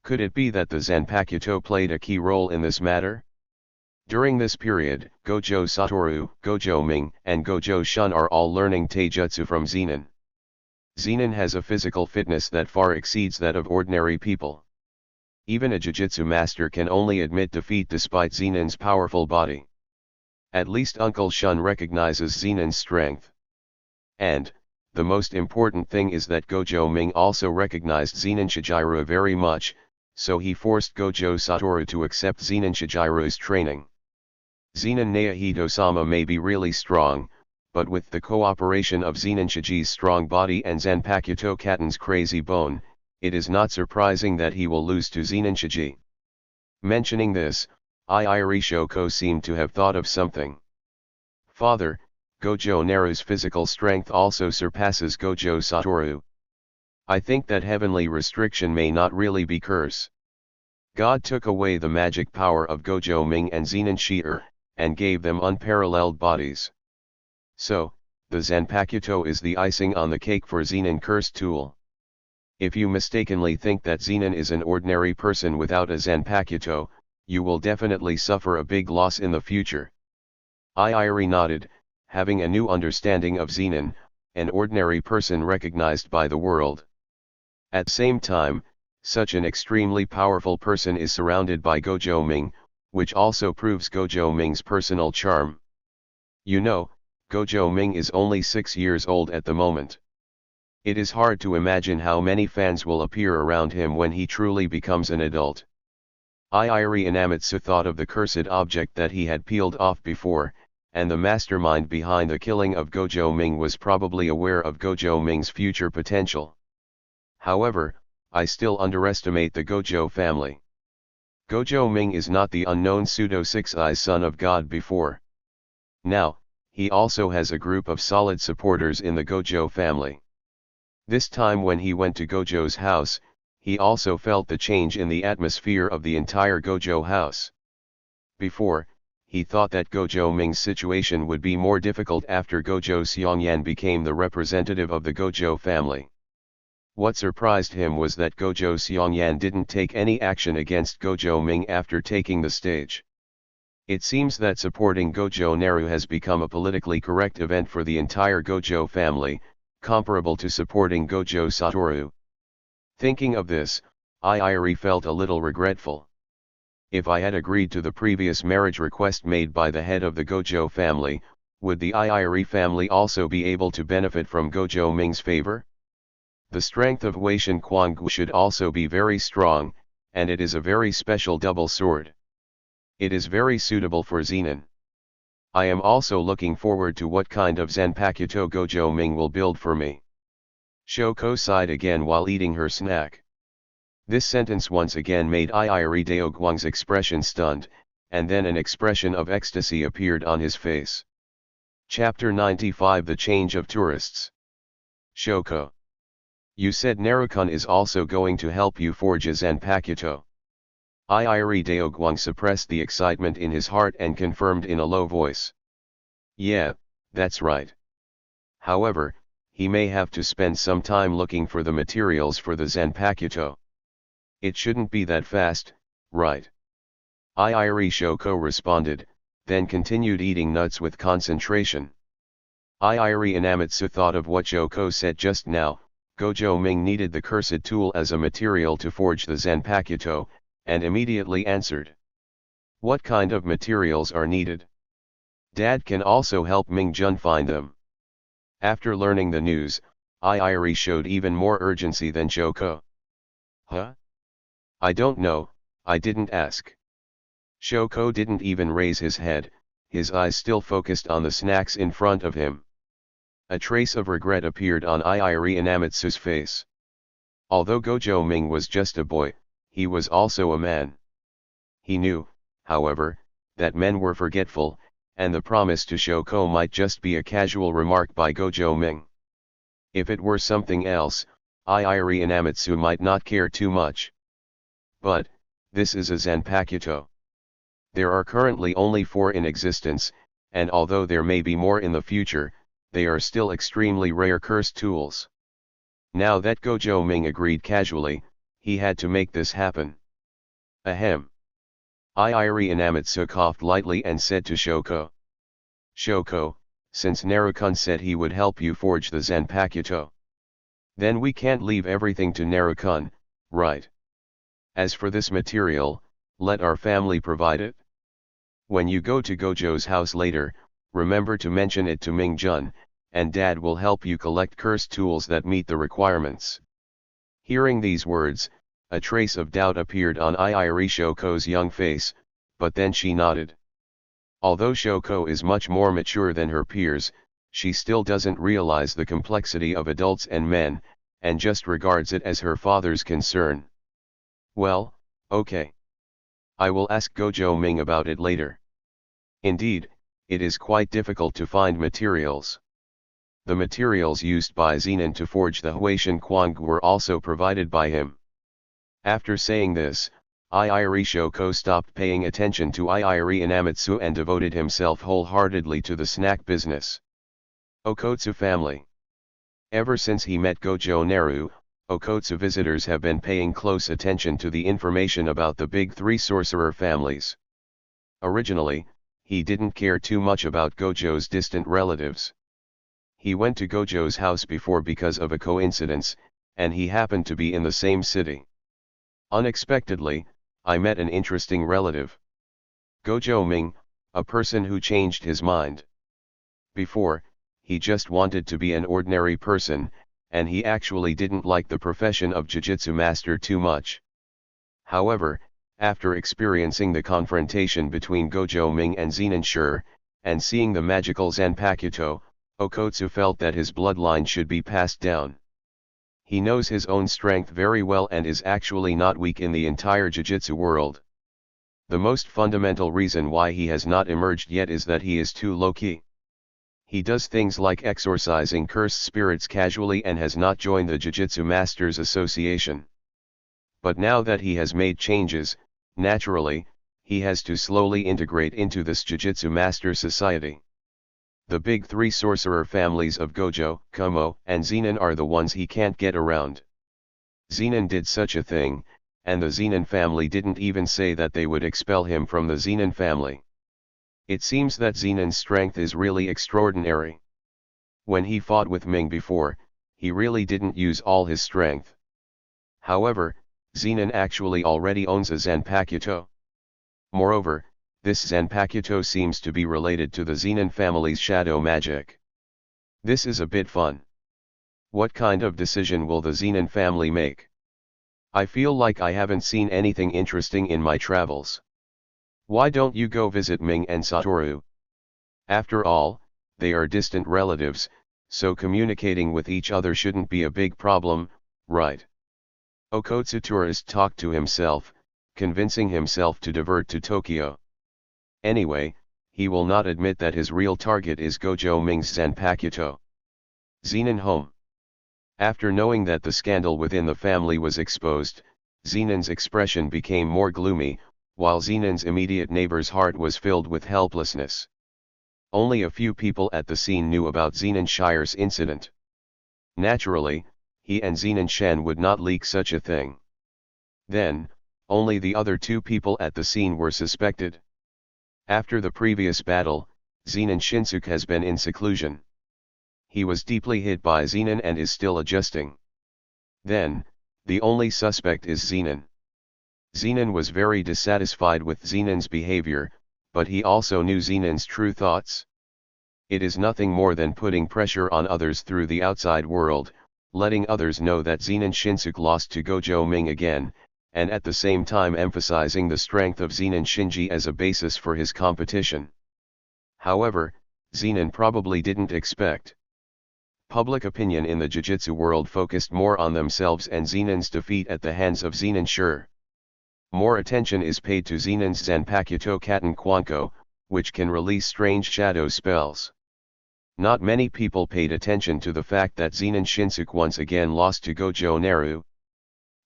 Could it be that the Zanpakuto played a key role in this matter? During this period, Gojo Satoru, Gojo Ming, and Gojo Shun are all learning taijutsu from Zenin. Zenin has a physical fitness that far exceeds that of ordinary people. Even a Jujutsu master can only admit defeat despite Zenin's powerful body. At least Uncle Shun recognizes Zenin's strength. And, the most important thing is that Gojo Ming also recognized Zenin Shijiru very much, so he forced Gojo Satoru to accept Zenin Shijiru's training. Zenin Naohito-sama may be really strong, but with the cooperation of Zenin Shiji's strong body and Zanpakuto Katen's crazy bone, it is not surprising that he will lose to Zenin Shiji. Mentioning this, Iiri Shoko seemed to have thought of something. Father, Gojo Naru's physical strength also surpasses Gojo Satoru. I think that heavenly restriction may not really be curse. God took away the magic power of Gojo Ming and Zenin Shi'er, and gave them unparalleled bodies. So, the Zanpakuto is the icing on the cake for Zenin cursed tool. If you mistakenly think that Zenin is an ordinary person without a Zanpakuto, you will definitely suffer a big loss in the future. Iiri nodded, having a new understanding of Zenin, an ordinary person recognized by the world. At the same time, such an extremely powerful person is surrounded by Gojo Ming, which also proves Gojo Ming's personal charm. You know, Gojo Ming is only 6 years old at the moment. It is hard to imagine how many fans will appear around him when he truly becomes an adult. Iiri Inamitsu thought of the cursed object that he had peeled off before, and the mastermind behind the killing of Gojo Ming was probably aware of Gojo Ming's future potential. However, I still underestimate the Gojo family. Gojo Ming is not the unknown pseudo-six-eyes son of God before. Now, he also has a group of solid supporters in the Gojo family. This time when he went to Gojo's house, he also felt the change in the atmosphere of the entire Gojo house. Before, he thought that Gojo Ming's situation would be more difficult after Gojo Seongyan became the representative of the Gojo family. What surprised him was that Gojo Seongyan didn't take any action against Gojo Ming after taking the stage. It seems that supporting Gojo Naru has become a politically correct event for the entire Gojo family, comparable to supporting Gojo Satoru. Thinking of this, Iiri felt a little regretful. If I had agreed to the previous marriage request made by the head of the Gojo family, would the Iiri family also be able to benefit from Gojo Ming's favor? The strength of Weishan Quangu should also be very strong, and it is a very special double sword. It is very suitable for Zenin. I am also looking forward to what kind of Zanpakuto Gojo Ming will build for me. Shoko sighed again while eating her snack. This sentence once again made Iiri Daoguang's expression stunned, and then an expression of ecstasy appeared on his face. Chapter 95 The Change of Tourists. Shoko. You said Narukun is also going to help you forge a Zanpakuto. Iiri Daoguang suppressed the excitement in his heart and confirmed in a low voice. Yeah, that's right. However, he may have to spend some time looking for the materials for the Zanpakuto. It shouldn't be that fast, right? Iiri Shoko responded, then continued eating nuts with concentration. Iiri Inamitsu thought of what Shoko said just now. Gojo Ming needed the cursed tool as a material to forge the Zanpakuto, and immediately answered. What kind of materials are needed? Dad can also help Ming Jun find them. After learning the news, Iiri showed even more urgency than Shoko. Huh? I don't know, I didn't ask. Shoko didn't even raise his head, his eyes still focused on the snacks in front of him. A trace of regret appeared on Iiri Inamitsu's face. Although Gojo Ming was just a boy, he was also a man. He knew, however, that men were forgetful, and the promise to Shoko might just be a casual remark by Gojo Ming. If it were something else, Iiri Inamitsu might not care too much. But, this is a Zanpakuto. There are currently only 4 in existence, and although there may be more in the future, they are still extremely rare cursed tools. Now that Gojo Ming agreed casually, he had to make this happen. Ahem. Iiri Inamitsu coughed lightly and said to Shoko. Shoko, since Naru-kun said he would help you forge the Zanpakuto, then we can't leave everything to Naru-kun, right? As for this material, let our family provide it. When you go to Gojo's house later, remember to mention it to Ming-jun, and Dad will help you collect cursed tools that meet the requirements. Hearing these words, a trace of doubt appeared on Iiri Shoko's young face, but then she nodded. Although Shoko is much more mature than her peers, she still doesn't realize the complexity of adults and men, and just regards it as her father's concern. Well, okay. I will ask Gojo Ming about it later. Indeed, it is quite difficult to find materials. The materials used by Zenin to forge the Huashan Quang were also provided by him. After saying this, Iiri Shoko stopped paying attention to Iiri Inamitsu and devoted himself wholeheartedly to the snack business. Okotsu family. Ever since he met Gojo Naru, Okotsu visitors have been paying close attention to the information about the big three sorcerer families. Originally, he didn't care too much about Gojo's distant relatives. He went to Gojo's house before because of a coincidence, and he happened to be in the same city. Unexpectedly, I met an interesting relative. Gojo Ming, a person who changed his mind. Before, he just wanted to be an ordinary person, and he actually didn't like the profession of Jujutsu master too much. However, after experiencing the confrontation between Gojo Ming and Zenin Shi, and seeing the magical Zanpakuto, Okotsu felt that his bloodline should be passed down. He knows his own strength very well and is actually not weak in the entire Jujutsu world. The most fundamental reason why he has not emerged yet is that he is too low-key. He does things like exorcising cursed spirits casually and has not joined the Jujutsu Masters Association. But now that he has made changes, naturally, he has to slowly integrate into this Jujutsu Master Society. The big three sorcerer families of Gojo, Kumo, and Zenin are the ones he can't get around. Zenin did such a thing, and the Zenin family didn't even say that they would expel him from the Zenin family. It seems that Zenin's strength is really extraordinary. When he fought with Ming before, he really didn't use all his strength. However, Zenin actually already owns a Zanpakuto. Moreover, this Zanpakuto seems to be related to the Zenin family's shadow magic. This is a bit fun. What kind of decision will the Zenin family make? I feel like I haven't seen anything interesting in my travels. Why don't you go visit Ming and Satoru? After all, they are distant relatives, so communicating with each other shouldn't be a big problem, right? Okotsu tourist talked to himself, convincing himself to divert to Tokyo. Anyway, he will not admit that his real target is Gojo Ming's Zanpakuto. Zenin home. After knowing that the scandal within the family was exposed, Zenin's expression became more gloomy, while Zenin's immediate neighbor's heart was filled with helplessness. Only a few people at the scene knew about Zenin Shire's incident. Naturally, he and Zenin Shen would not leak such a thing. Then, only the other two people at the scene were suspected. After the previous battle, Zenin Shinsuke has been in seclusion. He was deeply hit by Zenin and is still adjusting. Then, the only suspect is Zenin. Zenin was very dissatisfied with Zenin's behavior, but he also knew Zenin's true thoughts. It is nothing more than putting pressure on others through the outside world, letting others know that Zenin Shinsuke lost to Gojo Ming again, and at the same time emphasizing the strength of Zenin Shinji as a basis for his competition. However, Zenin probably didn't expect. Public opinion in the Jujutsu world focused more on themselves and Zenin's defeat at the hands of Zenin Shi. More attention is paid to Zenin's Zanpakuto Katen Kwanko, which can release strange shadow spells. Not many people paid attention to the fact that Zenin Shinsuke once again lost to Gojo Naru.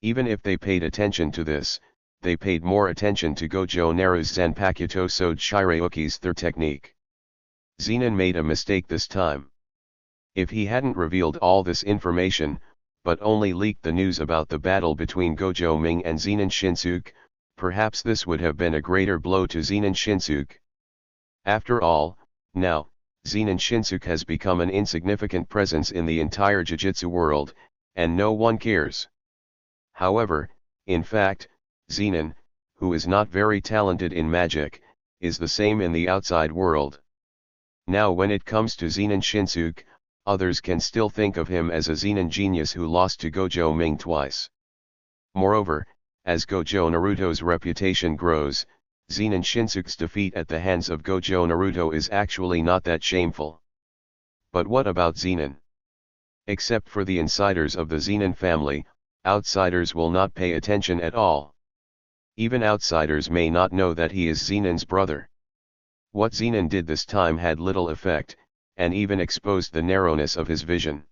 Even if they paid attention to this, they paid more attention to Gojo Naru's Zanpakuto Sode Shirayuki's third technique. Zenin made a mistake this time. If he hadn't revealed all this information, but only leaked the news about the battle between Gojo Ming and Zenin Shinsuke. Perhaps this would have been a greater blow to Zenin Shinsuke. After all, now, Zenin Shinsuke has become an insignificant presence in the entire Jujutsu world, and no one cares. However, in fact, Zenin, who is not very talented in magic, is the same in the outside world. Now when it comes to Zenin Shinsuke, others can still think of him as a Zenin genius who lost to Gojo Ming twice. Moreover, as Gojo Naruto's reputation grows, Zenin Shinsuke's defeat at the hands of Gojo Naruto is actually not that shameful. But what about Zenin? Except for the insiders of the Zenin family, outsiders will not pay attention at all. Even outsiders may not know that he is Zenin's brother. What Zenin did this time had little effect, and even exposed the narrowness of his vision.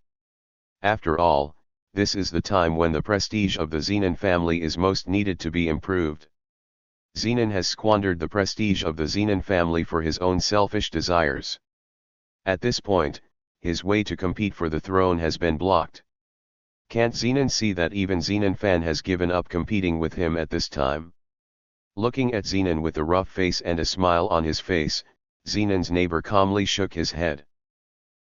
After all, this is the time when the prestige of the Zenin family is most needed to be improved. Zenin has squandered the prestige of the Zenin family for his own selfish desires. At this point, his way to compete for the throne has been blocked. Can't Zenin see that even Zenin fan has given up competing with him at this time? Looking at Zenin with a rough face and a smile on his face, Zenin's neighbor calmly shook his head.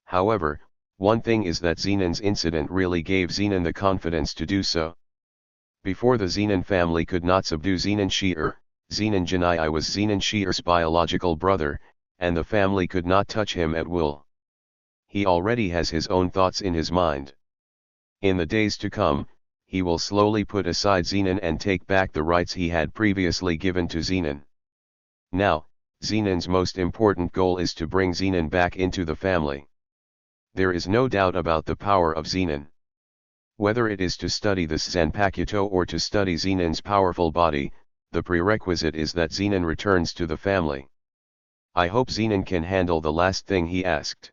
However, one thing is that Zenin's incident really gave Zenin the confidence to do so. Before the Zenin family could not subdue Zenin Shi'er, Zenin Jinai was Zenin Shi'er's biological brother, and the family could not touch him at will. He already has his own thoughts in his mind. In the days to come, he will slowly put aside Zenin and take back the rights he had previously given to Zenin. Now, Zenin's most important goal is to bring Zenin back into the family. There is no doubt about the power of Zenin. Whether it is to study the Zanpakuto or to study Zenin's powerful body, the prerequisite is that Zenin returns to the family. I hope Zenin can handle the last thing he asked.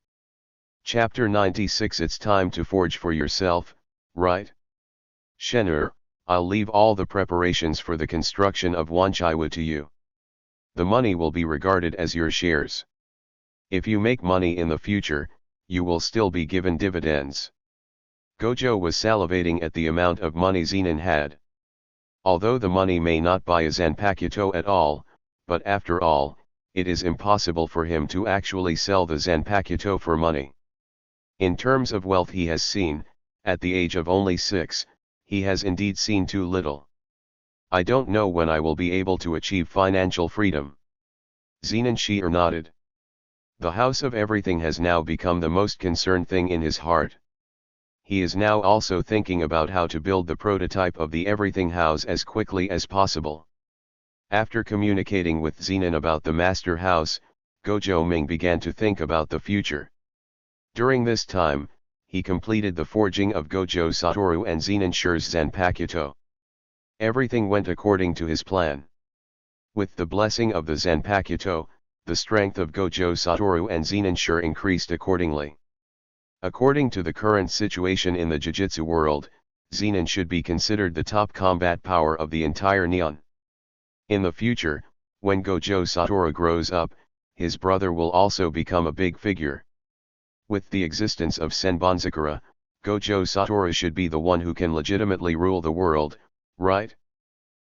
Chapter 96. It's time to forge for yourself, right? Shen'er, I'll leave all the preparations for the construction of Wanchaiwu to you. The money will be regarded as your shares. If you make money in the future, you will still be given dividends. Gojo was salivating at the amount of money Zenin had. Although the money may not buy a Zanpakuto at all, but after all, it is impossible for him to actually sell the Zanpakuto for money. In terms of wealth he has seen, at the age of only 6, he has indeed seen too little. I don't know when I will be able to achieve financial freedom. Zenin Shi'er nodded. The House of Everything has now become the most concerned thing in his heart. He is now also thinking about how to build the prototype of the Everything House as quickly as possible. After communicating with Zenin about the Master House, Gojo Ming began to think about the future. During this time, he completed the forging of Gojo Satoru and Zenin Shi'er's Zanpakuto. Everything went according to his plan. With the blessing of the Zanpakuto, the strength of Gojo Satoru and Zenin Shi'er increased accordingly. According to the current situation in the Jujutsu world, Zenin should be considered the top combat power of the entire Neon. In the future, when Gojo Satoru grows up, his brother will also become a big figure. With the existence of Senbonzakura, Gojo Satoru should be the one who can legitimately rule the world, right?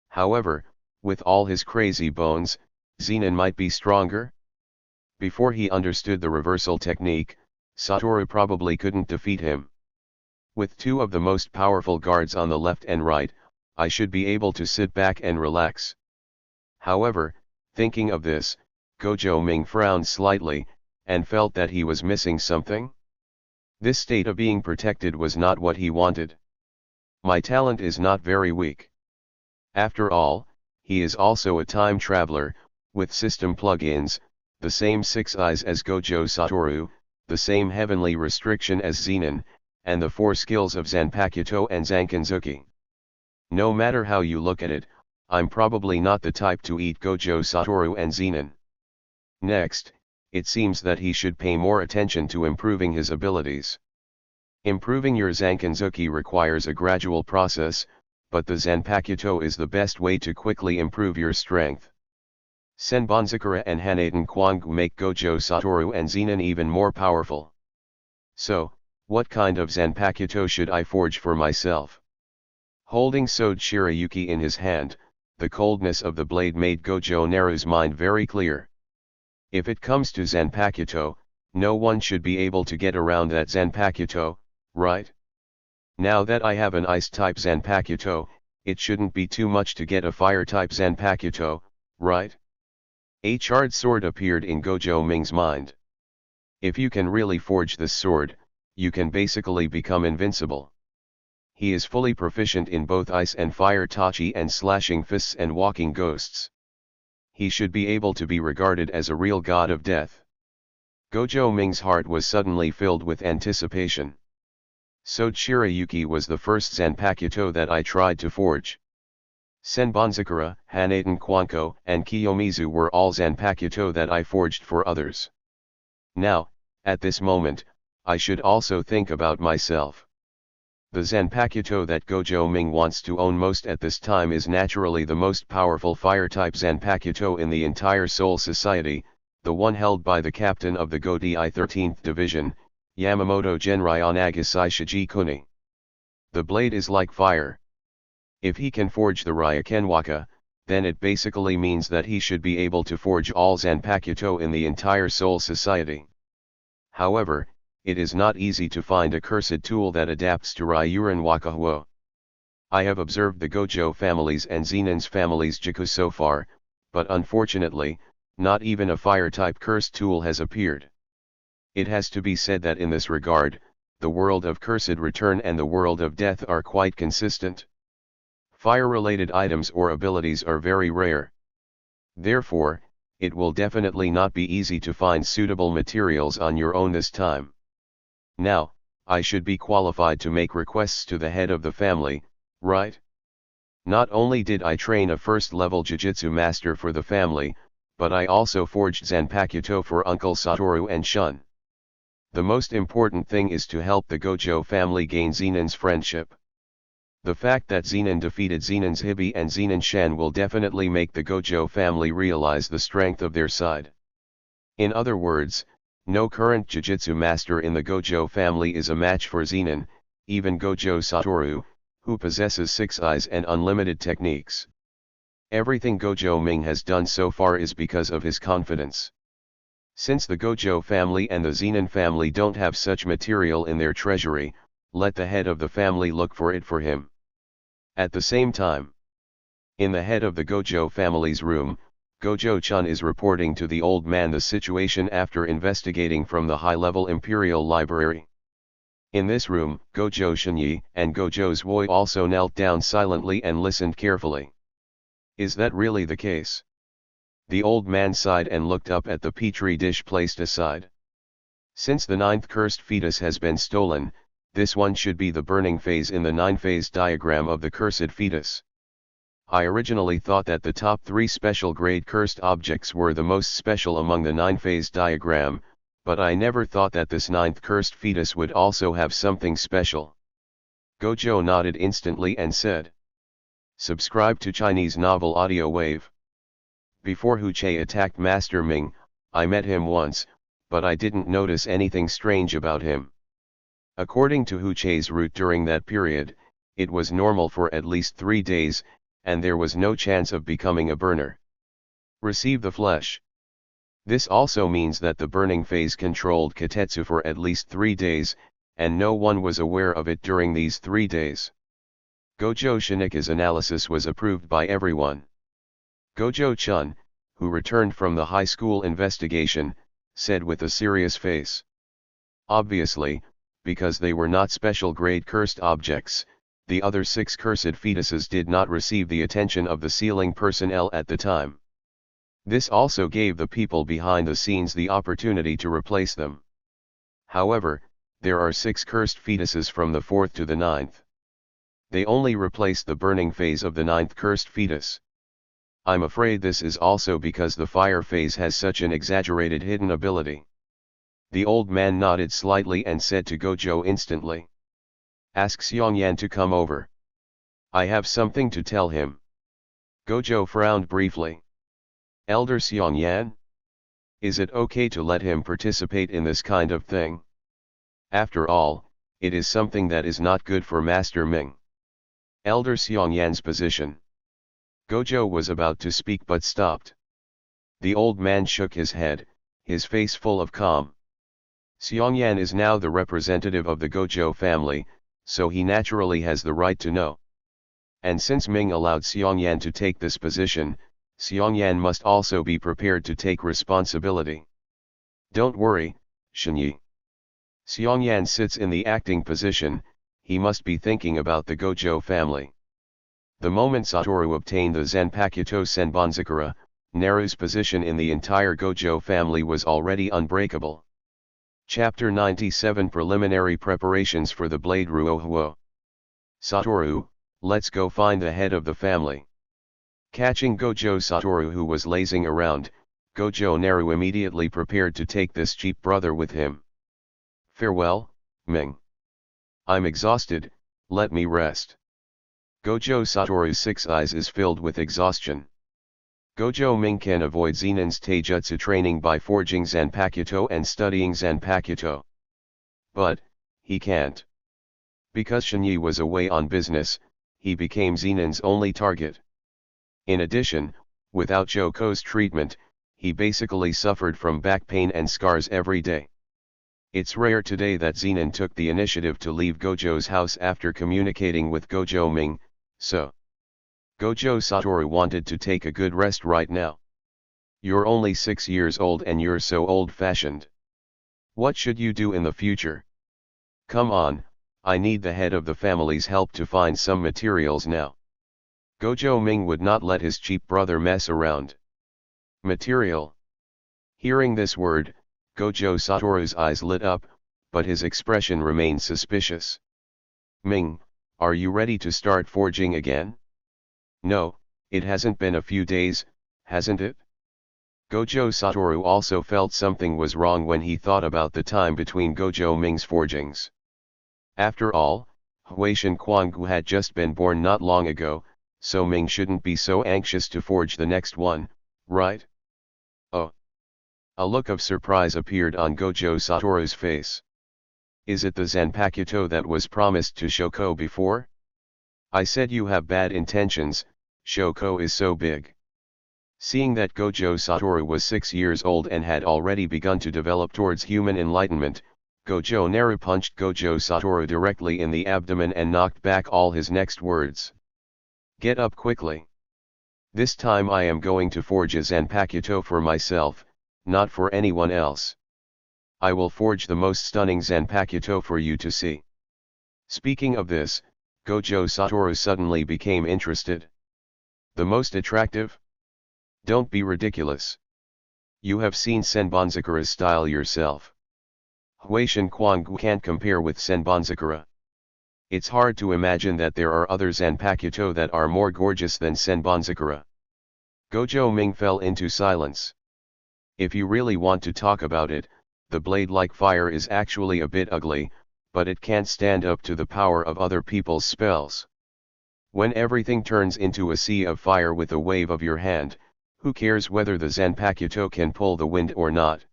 However, with all his crazy bones, Zenin might be stronger? Before he understood the reversal technique, Satoru probably couldn't defeat him. With two of the most powerful guards on the left and right, I should be able to sit back and relax. However, thinking of this, Gojo Ming frowned slightly, and felt that he was missing something. This state of being protected was not what he wanted. My talent is not very weak. After all, he is also a time traveler, with system plugins, the same 6 eyes as Gojo Satoru, the same heavenly restriction as Zenin, and the 4 skills of Zanpakuto and Zankinzuki. No matter how you look at it, I'm probably not the type to eat Gojo Satoru and Zenin. Next, it seems that he should pay more attention to improving his abilities. Improving your Zankinzuki requires a gradual process, but the Zanpakuto is the best way to quickly improve your strength. Senbonzakura and Hanaten Kwangu make Gojo Satoru and Zenin even more powerful. So, What kind of Zanpakuto should I forge for myself? Holding Sword Shirayuki in his hand, the coldness of the blade made Gojo Naru's mind very clear. If it comes to Zanpakuto, no one should be able to get around that Zanpakuto, right? Now that I have an ice-type Zanpakuto, it shouldn't be too much to get a fire-type Zanpakuto, right? A charred sword appeared in Gojo Ming's mind. If you can really forge this sword, you can basically become invincible. He is fully proficient in both ice and fire tachi and slashing fists and walking ghosts. He should be able to be regarded as a real god of death. Gojo Ming's heart was suddenly filled with anticipation. Sword Shirayuki was the first Zanpakuto that I tried to forge. Senbonzakura, Hanaten Kwanko, and Kiyomizu were all Zanpakuto that I forged for others. Now, at this moment, I should also think about myself. The Zanpakuto that Gojo Ming wants to own most at this time is naturally the most powerful fire-type Zanpakuto in the entire Soul Society, the one held by the captain of the Godi 13th Division, Yamamoto Genryon Agasai Shiji Kuni. The blade is like fire. If he can forge the Ryakenwaka, then it basically means that he should be able to forge all Zanpakuto in the entire Soul Society. However, it is not easy to find a cursed tool that adapts to Ryuren Wakahuo. I have observed the Gojo families and Zenon's families Jiku so far, but unfortunately, not even a fire-type cursed tool has appeared. It has to be said that in this regard, the world of Cursed Return and the world of Death are quite consistent. Fire-related items or abilities are very rare. Therefore, it will definitely not be easy to find suitable materials on your own this time. Now, I should be qualified to make requests to the head of the family, right? Not only did I train a first-level Jujutsu master for the family, but I also forged Zanpakuto for Uncle Satoru and Shun. The most important thing is to help the Gojo family gain Zenon's friendship. The fact that Zenon defeated Zenon's Hibi and Zenon Shen will definitely make the Gojo family realize the strength of their side. In other words, no current Jujutsu master in the Gojo family is a match for Zenon, even Gojo Satoru, who possesses 6 eyes and unlimited techniques. Everything Gojo Ming has done so far is because of his confidence. Since the Gojo family and the Zenon family don't have such material in their treasury, let the head of the family look for it for him. At the same time, in the head of the Gojo family's room, Gojo-chan is reporting to the old man the situation after investigating from the high-level Imperial Library. In this room, Gojo Shinyi and Gojo Zwoi also knelt down silently and listened carefully. Is that really the case? The old man sighed and looked up at the petri dish placed aside. Since the 9th cursed fetus has been stolen, this one should be the burning phase in the 9-phase diagram of the cursed fetus. I originally thought that the top 3 special grade cursed objects were the most special among the 9-phase diagram, but I never thought that this 9th cursed fetus would also have something special. Gojo nodded instantly and said, "Subscribe to Chinese novel audio wave." Before Hu Che attacked Master Ming, I met him once, but I didn't notice anything strange about him. According to Hu Che's route during that period, it was normal for at least 3 days, and there was no chance of becoming a burner. Receive the flesh. This also means that the burning phase controlled Katetsu for at least 3 days, and no one was aware of it during these 3 days. Gojo Shinika's analysis was approved by everyone. Gojo-chan, who returned from the high school investigation, said with a serious face. Obviously, because they were not special grade cursed objects, the other 6 cursed fetuses did not receive the attention of the sealing personnel at the time. This also gave the people behind the scenes the opportunity to replace them. However, there are 6 cursed fetuses from the 4th to the 9th. They only replaced the burning phase of the 9th cursed fetus. I'm afraid this is also because the fire phase has such an exaggerated hidden ability. The old man nodded slightly and said to Gojo instantly, "Ask Xiongyan to come over. I have something to tell him." Gojo frowned briefly. "Elder Xiongyan? Is it okay to let him participate in this kind of thing? After all, it is something that is not good for Master Ming. Elder Xiongyan's position. Gojo was about to speak but stopped. The old man shook his head, his face full of calm. Xiongyan is now the representative of the Gojo family, so he naturally has the right to know. And since Ming allowed Xiongyan to take this position, Xiongyan must also be prepared to take responsibility. Don't worry, Shenyi. Xiongyan sits in the acting position, he must be thinking about the Gojo family. The moment Satoru obtained the Zanpakuto Senbonzakura, Naru's position in the entire Gojo family was already unbreakable. Chapter 97 Preliminary Preparations for the Blade Ruohuo. Satoru, let's go find the head of the family. Catching Gojo Satoru who was lazing around, Gojo Naru immediately prepared to take this cheap brother with him. Farewell, Ming. I'm exhausted, let me rest. Gojo Satoru's 6 eyes is filled with exhaustion. Gojo Ming can avoid Zenon's taijutsu training by forging Zanpakuto and studying Zanpakuto. But, he can't. Because Shenyi was away on business, he became Zenon's only target. In addition, without Joko's treatment, he basically suffered from back pain and scars every day. It's rare today that Zenon took the initiative to leave Gojo's house after communicating with Gojo Ming, so Gojo Satoru wanted to take a good rest right now. You're only 6 years old and you're so old-fashioned. What should you do in the future? Come on, I need the head of the family's help to find some materials now. Gojo Ming would not let his cheap brother mess around. Material. Hearing this word, Gojo Satoru's eyes lit up, but his expression remained suspicious. Ming, are you ready to start forging again? No, it hasn't been a few days, hasn't it? Gojo Satoru also felt something was wrong when he thought about the time between Gojo Ming's forgings. After all, Huaishan Quangu had just been born not long ago, so Ming shouldn't be so anxious to forge the next one, right? Oh! A look of surprise appeared on Gojo Satoru's face. Is it the Zanpakuto that was promised to Shoko before? I said you have bad intentions, Shoko is so big. Seeing that Gojo Satoru was 6 years old and had already begun to develop towards human enlightenment, Gojo Naru punched Gojo Satoru directly in the abdomen and knocked back all his next words. Get up quickly. This time I am going to forge a Zanpakuto for myself, not for anyone else. I will forge the most stunning Zanpakuto for you to see. Speaking of this, Gojo Satoru suddenly became interested. The most attractive? Don't be ridiculous. You have seen Senbonzakura's style yourself. Huaishan Quangu can't compare with Senbonzakura. It's hard to imagine that there are other Zanpakuto that are more gorgeous than Senbonzakura. Gojo Ming fell into silence. If you really want to talk about it, the blade like fire is actually a bit ugly, but it can't stand up to the power of other people's spells. When everything turns into a sea of fire with a wave of your hand, who cares whether the Zanpakuto can pull the wind or not?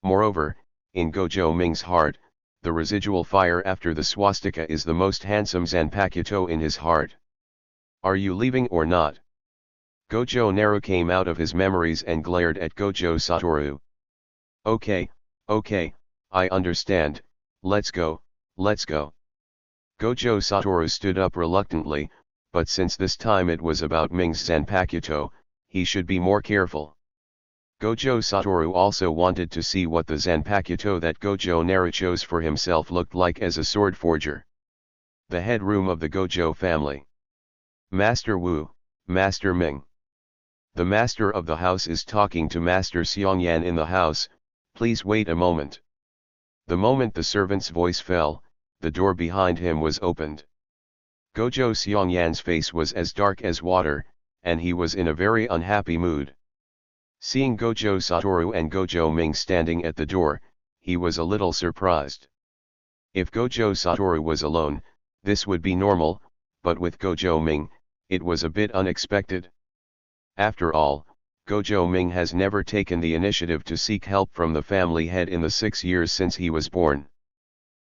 Moreover, in Gojo Ming's heart, the residual fire after the swastika is the most handsome Zanpakuto in his heart. Are you leaving or not? Gojo Naru came out of his memories and glared at Gojo Satoru. Okay, I understand, let's go, let's go. Gojo Satoru stood up reluctantly, but since this time it was about Ming's Zanpakuto, he should be more careful. Gojo Satoru also wanted to see what the Zanpakuto that Gojo Naru chose for himself looked like as a sword forger. The head room of the Gojo family. Master Wu, Master Ming. The master of the house is talking to Master Xiongyan in the house, please wait a moment. The moment the servant's voice fell, the door behind him was opened. Gojo Xiongyan's face was as dark as water, and he was in a very unhappy mood. Seeing Gojo Satoru and Gojo Ming standing at the door, he was a little surprised. If Gojo Satoru was alone, this would be normal, but with Gojo Ming, it was a bit unexpected. After all, Gojo Ming has never taken the initiative to seek help from the family head in the 6 years since he was born.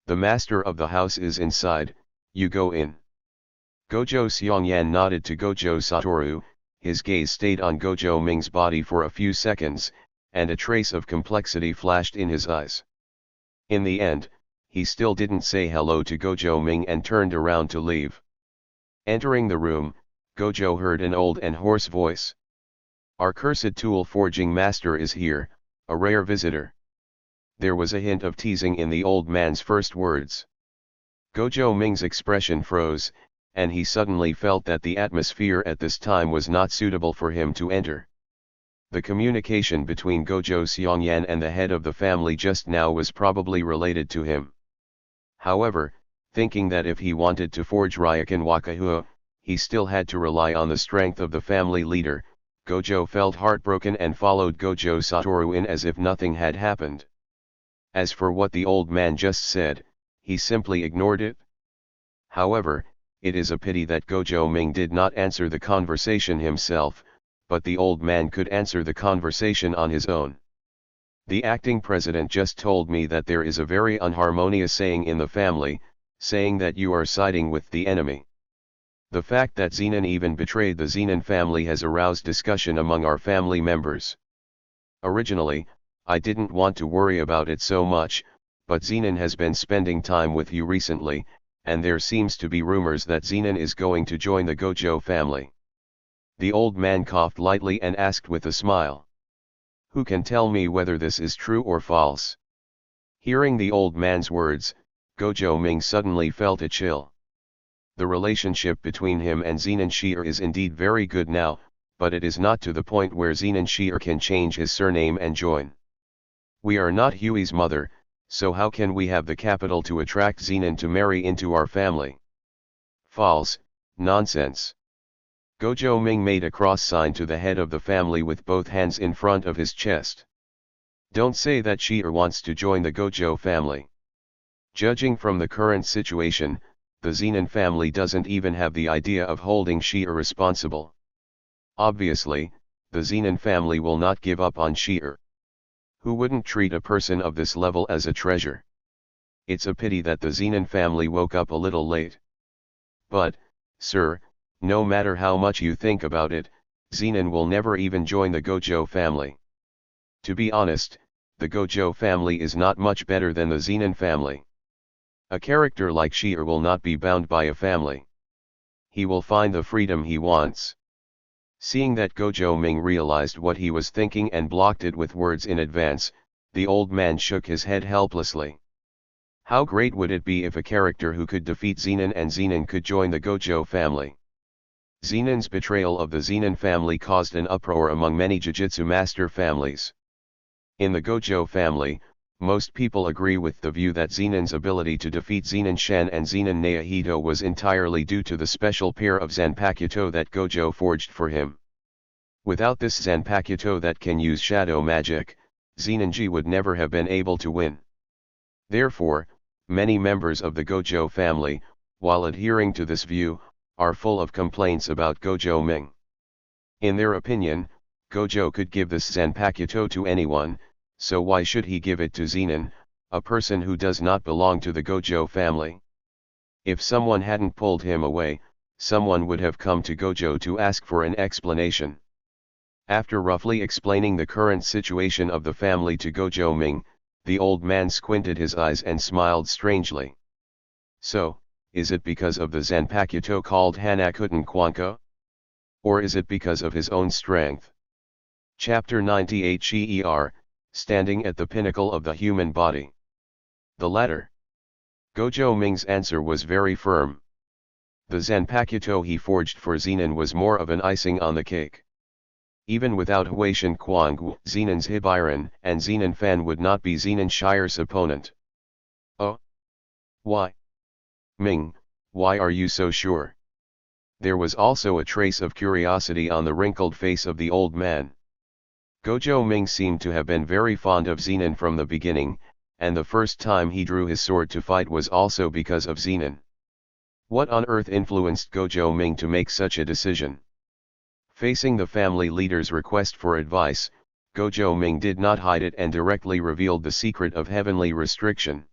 The master of the house is inside, you go in. Gojo Seongyan nodded to Gojo Satoru, his gaze stayed on Gojo Ming's body for a few seconds, and a trace of complexity flashed in his eyes. In the end, he still didn't say hello to Gojo Ming and turned around to leave. Entering the room, Gojo heard an old and hoarse voice. Our cursed tool forging master is here, a rare visitor. There was a hint of teasing in the old man's first words. Gojo Ming's expression froze, and he suddenly felt that the atmosphere at this time was not suitable for him to enter. The communication between Gojo Seongyan and the head of the family just now was probably related to him. However, thinking that if he wanted to forge Ryokan Wakahua, he still had to rely on the strength of the family leader, Gojo felt heartbroken and followed Gojo Satoru in as if nothing had happened. As for what the old man just said, he simply ignored it. However, it is a pity that Gojo Ming did not answer the conversation himself, but the old man could answer the conversation on his own. The acting president just told me that there is a very unharmonious saying in the family, saying that you are siding with the enemy. The fact that Zenon even betrayed the Zenon family has aroused discussion among our family members. Originally, I didn't want to worry about it so much, but Zenon has been spending time with you recently, and there seems to be rumors that Zenon is going to join the Gojo family. The old man coughed lightly and asked with a smile. Who can tell me whether this is true or false? Hearing the old man's words, Gojo Ming suddenly felt a chill. The relationship between him and Zenon Shi'er is indeed very good now, but it is not to the point where Zenon Shi'er can change his surname and join. We are not Huey's mother, so how can we have the capital to attract Zenon to marry into our family? False, nonsense. Gojo Ming made a cross sign to the head of the family with both hands in front of his chest. Don't say that Shi'er wants to join the Gojo family. Judging from the current situation, the Zenon family doesn't even have the idea of holding Shi'er responsible. Obviously, the Zenon family will not give up on Shi'er. Who wouldn't treat a person of this level as a treasure? It's a pity that the Zenon family woke up a little late. But, sir, no matter how much you think about it, Zenon will never even join the Gojo family. To be honest, the Gojo family is not much better than the Zenon family. A character like Shi'er will not be bound by a family. He will find the freedom he wants. Seeing that Gojo Ming realized what he was thinking and blocked it with words in advance, the old man shook his head helplessly. How great would it be if a character who could defeat Zenon and Zenon could join the Gojo family? Zenon's betrayal of the Zenon family caused an uproar among many Jujutsu master families. In the Gojo family, most people agree with the view that Zenon's ability to defeat Zenon Shan and Zenon Naohito was entirely due to the special pair of Zanpakuto that Gojo forged for him. Without this Zanpakuto that can use shadow magic, Zenonji would never have been able to win. Therefore, many members of the Gojo family, while adhering to this view, are full of complaints about Gojo Ming. In their opinion, Gojo could give this Zanpakuto to anyone, so why should he give it to Zenon, a person who does not belong to the Gojo family? If someone hadn't pulled him away, someone would have come to Gojo to ask for an explanation. After roughly explaining the current situation of the family to Gojo Ming, the old man squinted his eyes and smiled strangely. So, is it because of the Zanpakuto called Hanakuten Kwanko? Or is it because of his own strength? Chapter 98 Sher, standing at the pinnacle of the human body. The latter. Gojo Ming's answer was very firm. The Zanpakuto he forged for Zenon was more of an icing on the cake. Even without Huaishan Kuangwu, Zenon's Hibiran and Zenon Fan would not be Zenon Shire's opponent. Oh? Why? Ming, why are you so sure? There was also a trace of curiosity on the wrinkled face of the old man. Gojo Ming seemed to have been very fond of Zenon from the beginning, and the first time he drew his sword to fight was also because of Zenon. What on earth influenced Gojo Ming to make such a decision? Facing the family leader's request for advice, Gojo Ming did not hide it and directly revealed the secret of heavenly restriction.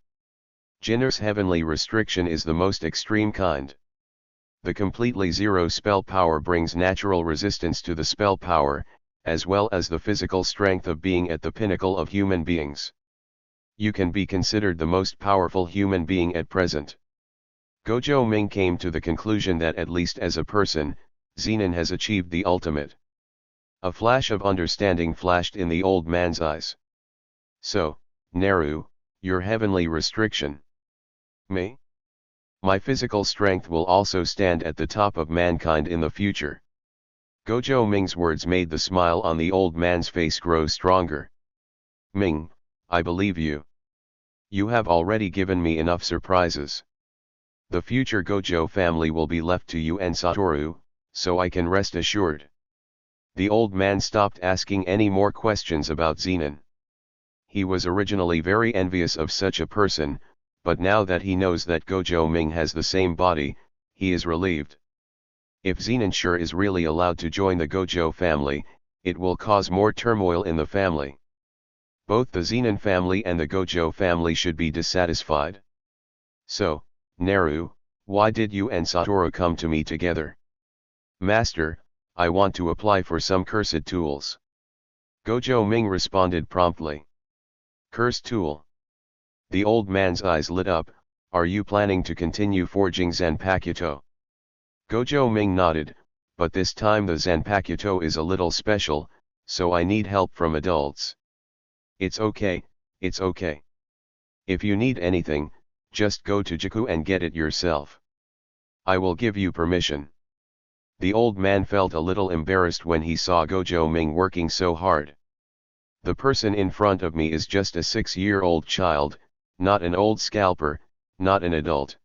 Jinner's heavenly restriction is the most extreme kind. The completely zero spell power brings natural resistance to the spell power, as well as the physical strength of being at the pinnacle of human beings. You can be considered the most powerful human being at present. Gojo Ming came to the conclusion that at least as a person, Zenin has achieved the ultimate. A flash of understanding flashed in the old man's eyes. So, Naru, your heavenly restriction. Me? My physical strength will also stand at the top of mankind in the future. Gojo Ming's words made the smile on the old man's face grow stronger. Ming, I believe you. You have already given me enough surprises. The future Gojo family will be left to you and Satoru, so I can rest assured. The old man stopped asking any more questions about Zenin. He was originally very envious of such a person, but now that he knows that Gojo Ming has the same body, he is relieved. If Zenin sure is really allowed to join the Gojo family, it will cause more turmoil in the family. Both the Zenin family and the Gojo family should be dissatisfied. So, Naru, why did you and Satoru come to me together? Master, I want to apply for some cursed tools. Gojo Ming responded promptly. Cursed tool. The old man's eyes lit up. Are you planning to continue forging Zanpakuto? Gojo Ming nodded, but this time the Zanpakuto is a little special, so I need help from adults. It's okay, it's okay. If you need anything, just go to Jiku and get it yourself. I will give you permission. The old man felt a little embarrassed when he saw Gojo Ming working so hard. The person in front of me is just a 6-year-old child, not an old scalper, not an adult.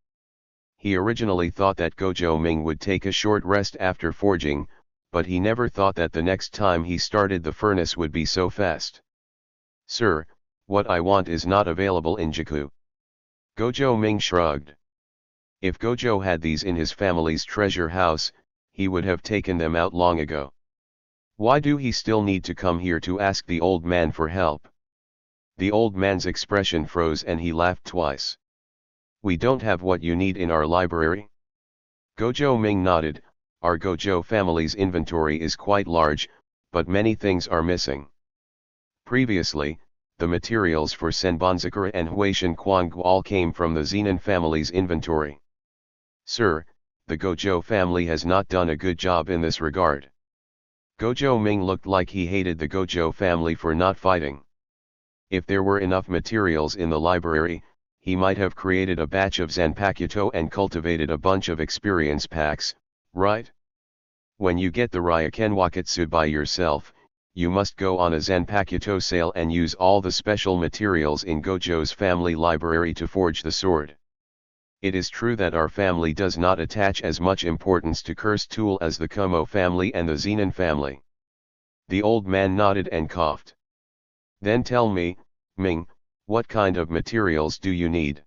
He originally thought that Gojo Ming would take a short rest after forging, but he never thought that the next time he started the furnace would be so fast. Sir, what I want is not available in Jiku. Gojo Ming shrugged. If Gojo had these in his family's treasure house, he would have taken them out long ago. Why do he still need to come here to ask the old man for help? The old man's expression froze and he laughed twice. We don't have what you need in our library? Gojo Ming nodded. Our Gojo family's inventory is quite large, but many things are missing. Previously, the materials for Senbonzakura and Huishin Quangu all came from the Zenin family's inventory. Sir, the Gojo family has not done a good job in this regard. Gojo Ming looked like he hated the Gojo family for not fighting. If there were enough materials in the library, he might have created a batch of Zanpakuto and cultivated a bunch of experience packs, right? When you get the Ryoken Wakatsu by yourself, you must go on a Zanpakuto sale and use all the special materials in Gojo's family library to forge the sword. It is true that our family does not attach as much importance to cursed tool as the Kumo family and the Zenin family. The old man nodded and coughed. Then tell me, Ming, what kind of materials do you need?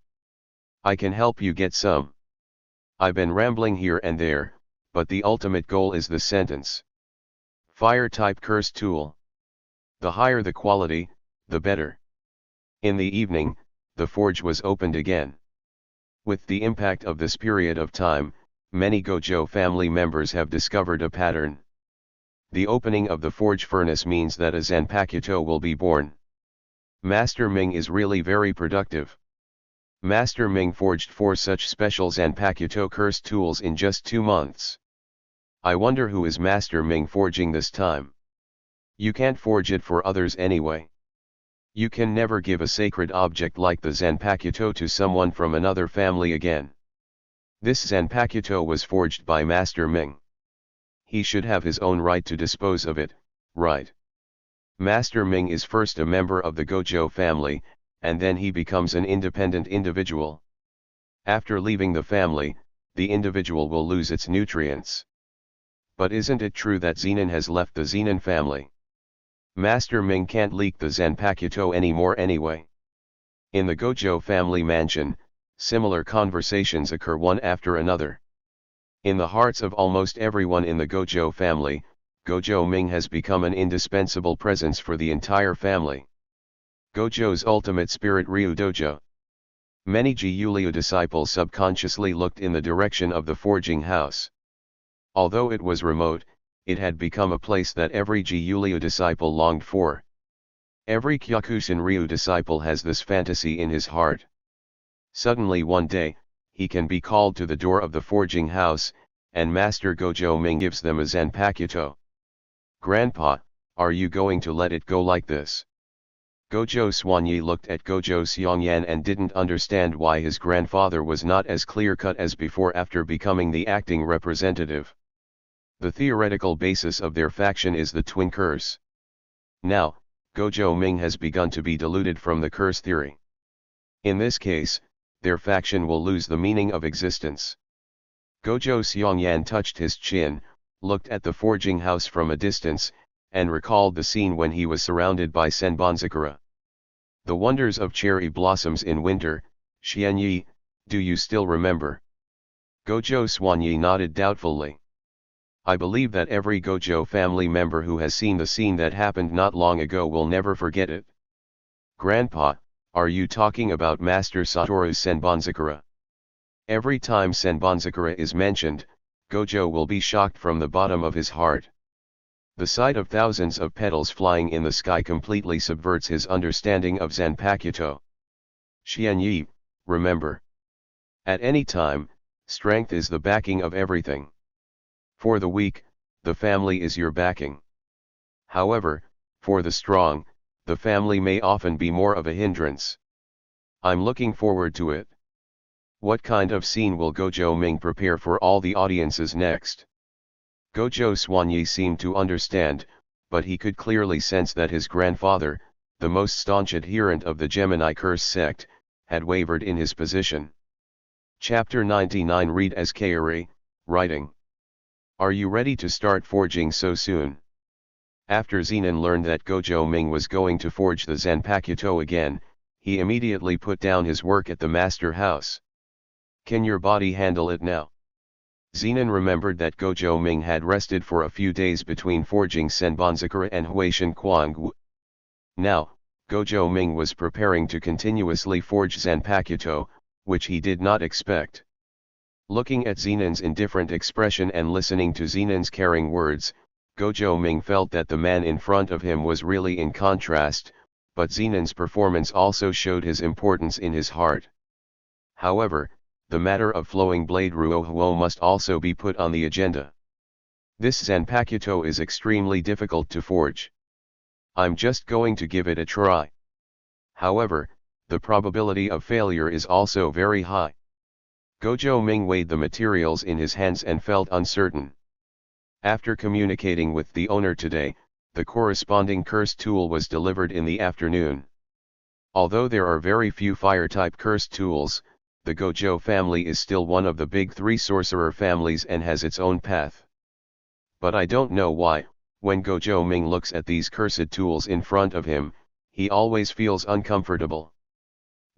I can help you get some. I've been rambling here and there, but the ultimate goal is the sentence. Fire-type cursed tool. The higher the quality, the better. In the evening, the forge was opened again. With the impact of this period of time, many Gojo family members have discovered a pattern. The opening of the forge furnace means that a Zanpakuto will be born. Master Ming is really very productive. Master Ming forged 4 such special Zanpakuto cursed tools in just 2 months. I wonder who is Master Ming forging this time. You can't forge it for others anyway. You can never give a sacred object like the Zanpakuto to someone from another family again. This Zanpakuto was forged by Master Ming. He should have his own right to dispose of it, right? Master Ming is first a member of the Gojo family, and then he becomes an independent individual. After leaving the family, the individual will lose its nutrients. But isn't it true that Zenin has left the Zenin family? Master Ming can't leak the Zanpakuto anymore anyway. In the Gojo family mansion, similar conversations occur one after another. In the hearts of almost everyone in the Gojo family, Gojo Ming has become an indispensable presence for the entire family. Gojo's ultimate spirit Ryu Dojo. Many Gyulio disciples subconsciously looked in the direction of the forging house. Although it was remote, it had become a place that every Gyulio disciple longed for. Every Kyokushin Ryu disciple has this fantasy in his heart. Suddenly one day, he can be called to the door of the forging house, and Master Gojo Ming gives them a Zanpakuto. "Grandpa, are you going to let it go like this?" Gojo Suanyi looked at Gojo Seongyan and didn't understand why his grandfather was not as clear-cut as before after becoming the acting representative. The theoretical basis of their faction is the twin curse. Now, Gojo Ming has begun to be deluded from the curse theory. In this case, their faction will lose the meaning of existence. Gojo Seongyan touched his chin, looked at the forging house from a distance, and recalled the scene when he was surrounded by Senbonzakura. The wonders of cherry blossoms in winter, Xianyi, do you still remember? Gojo Suanyi nodded doubtfully. I believe that every Gojo family member who has seen the scene that happened not long ago will never forget it. Grandpa, are you talking about Master Satoru's Senbonzakura? Every time Senbonzakura is mentioned, Gojo will be shocked from the bottom of his heart. The sight of thousands of petals flying in the sky completely subverts his understanding of Zanpakuto. Xianyi, remember. At any time, strength is the backing of everything. For the weak, the family is your backing. However, for the strong, the family may often be more of a hindrance. I'm looking forward to it. What kind of scene will Gojo Ming prepare for all the audiences next? Gojo Suanyi seemed to understand, but he could clearly sense that his grandfather, the most staunch adherent of the Gemini curse sect, had wavered in his position. Chapter 99 Read as Kairi, Writing. Are you ready to start forging so soon? After Zenon learned that Gojo Ming was going to forge the Zanpakuto again, he immediately put down his work at the master house. Can your body handle it now? Zenon remembered that Gojo Ming had rested for a few days between forging Senbonzakura and Huishin Kuangwu. Now, Gojo Ming was preparing to continuously forge Zanpakuto, which he did not expect. Looking at Zenon's indifferent expression and listening to Zenon's caring words, Gojo Ming felt that the man in front of him was really in contrast, but Zenon's performance also showed his importance in his heart. However, the matter of flowing blade Ruohuo must also be put on the agenda. This Zanpakuto is extremely difficult to forge. I'm just going to give it a try. However, the probability of failure is also very high. Gojo Ming weighed the materials in his hands and felt uncertain. After communicating with the owner today, the corresponding curse tool was delivered in the afternoon. Although there are very few fire-type curse tools, the Gojo family is still one of the big three sorcerer families and has its own path. But I don't know why, when Gojo Ming looks at these cursed tools in front of him, he always feels uncomfortable.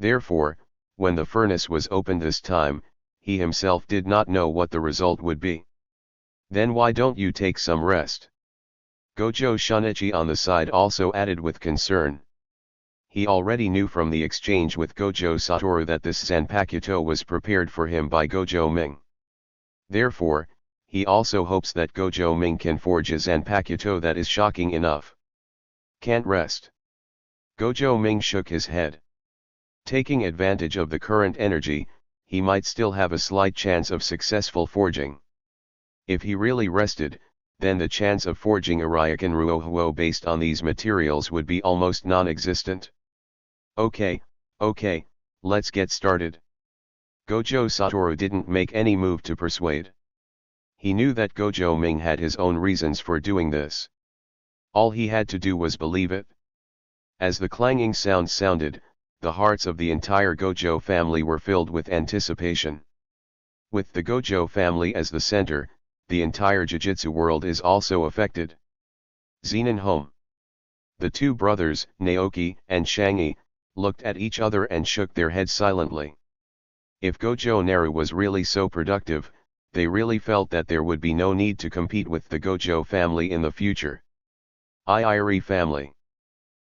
Therefore, when the furnace was opened this time, he himself did not know what the result would be. Then why don't you take some rest? Gojo Shunichi on the side also added with concern. He already knew from the exchange with Gojo Satoru that this Zanpakuto was prepared for him by Gojo Ming. Therefore, he also hopes that Gojo Ming can forge a Zanpakuto that is shocking enough. Can't rest. Gojo Ming shook his head. Taking advantage of the current energy, he might still have a slight chance of successful forging. If he really rested, then the chance of forging a Ryokan Ruohuo based on these materials would be almost non-existent. Okay, let's get started. Gojo Satoru didn't make any move to persuade. He knew that Gojo Ming had his own reasons for doing this. All he had to do was believe it. As the clanging sound sounded, the hearts of the entire Gojo family were filled with anticipation. With the Gojo family as the center, the entire Jujutsu world is also affected. Zenon home. The two brothers, Naoki and Shangi, looked at each other and shook their heads silently. If Gojo Naru was really so productive, they really felt that there would be no need to compete with the Gojo family in the future. Iiri family.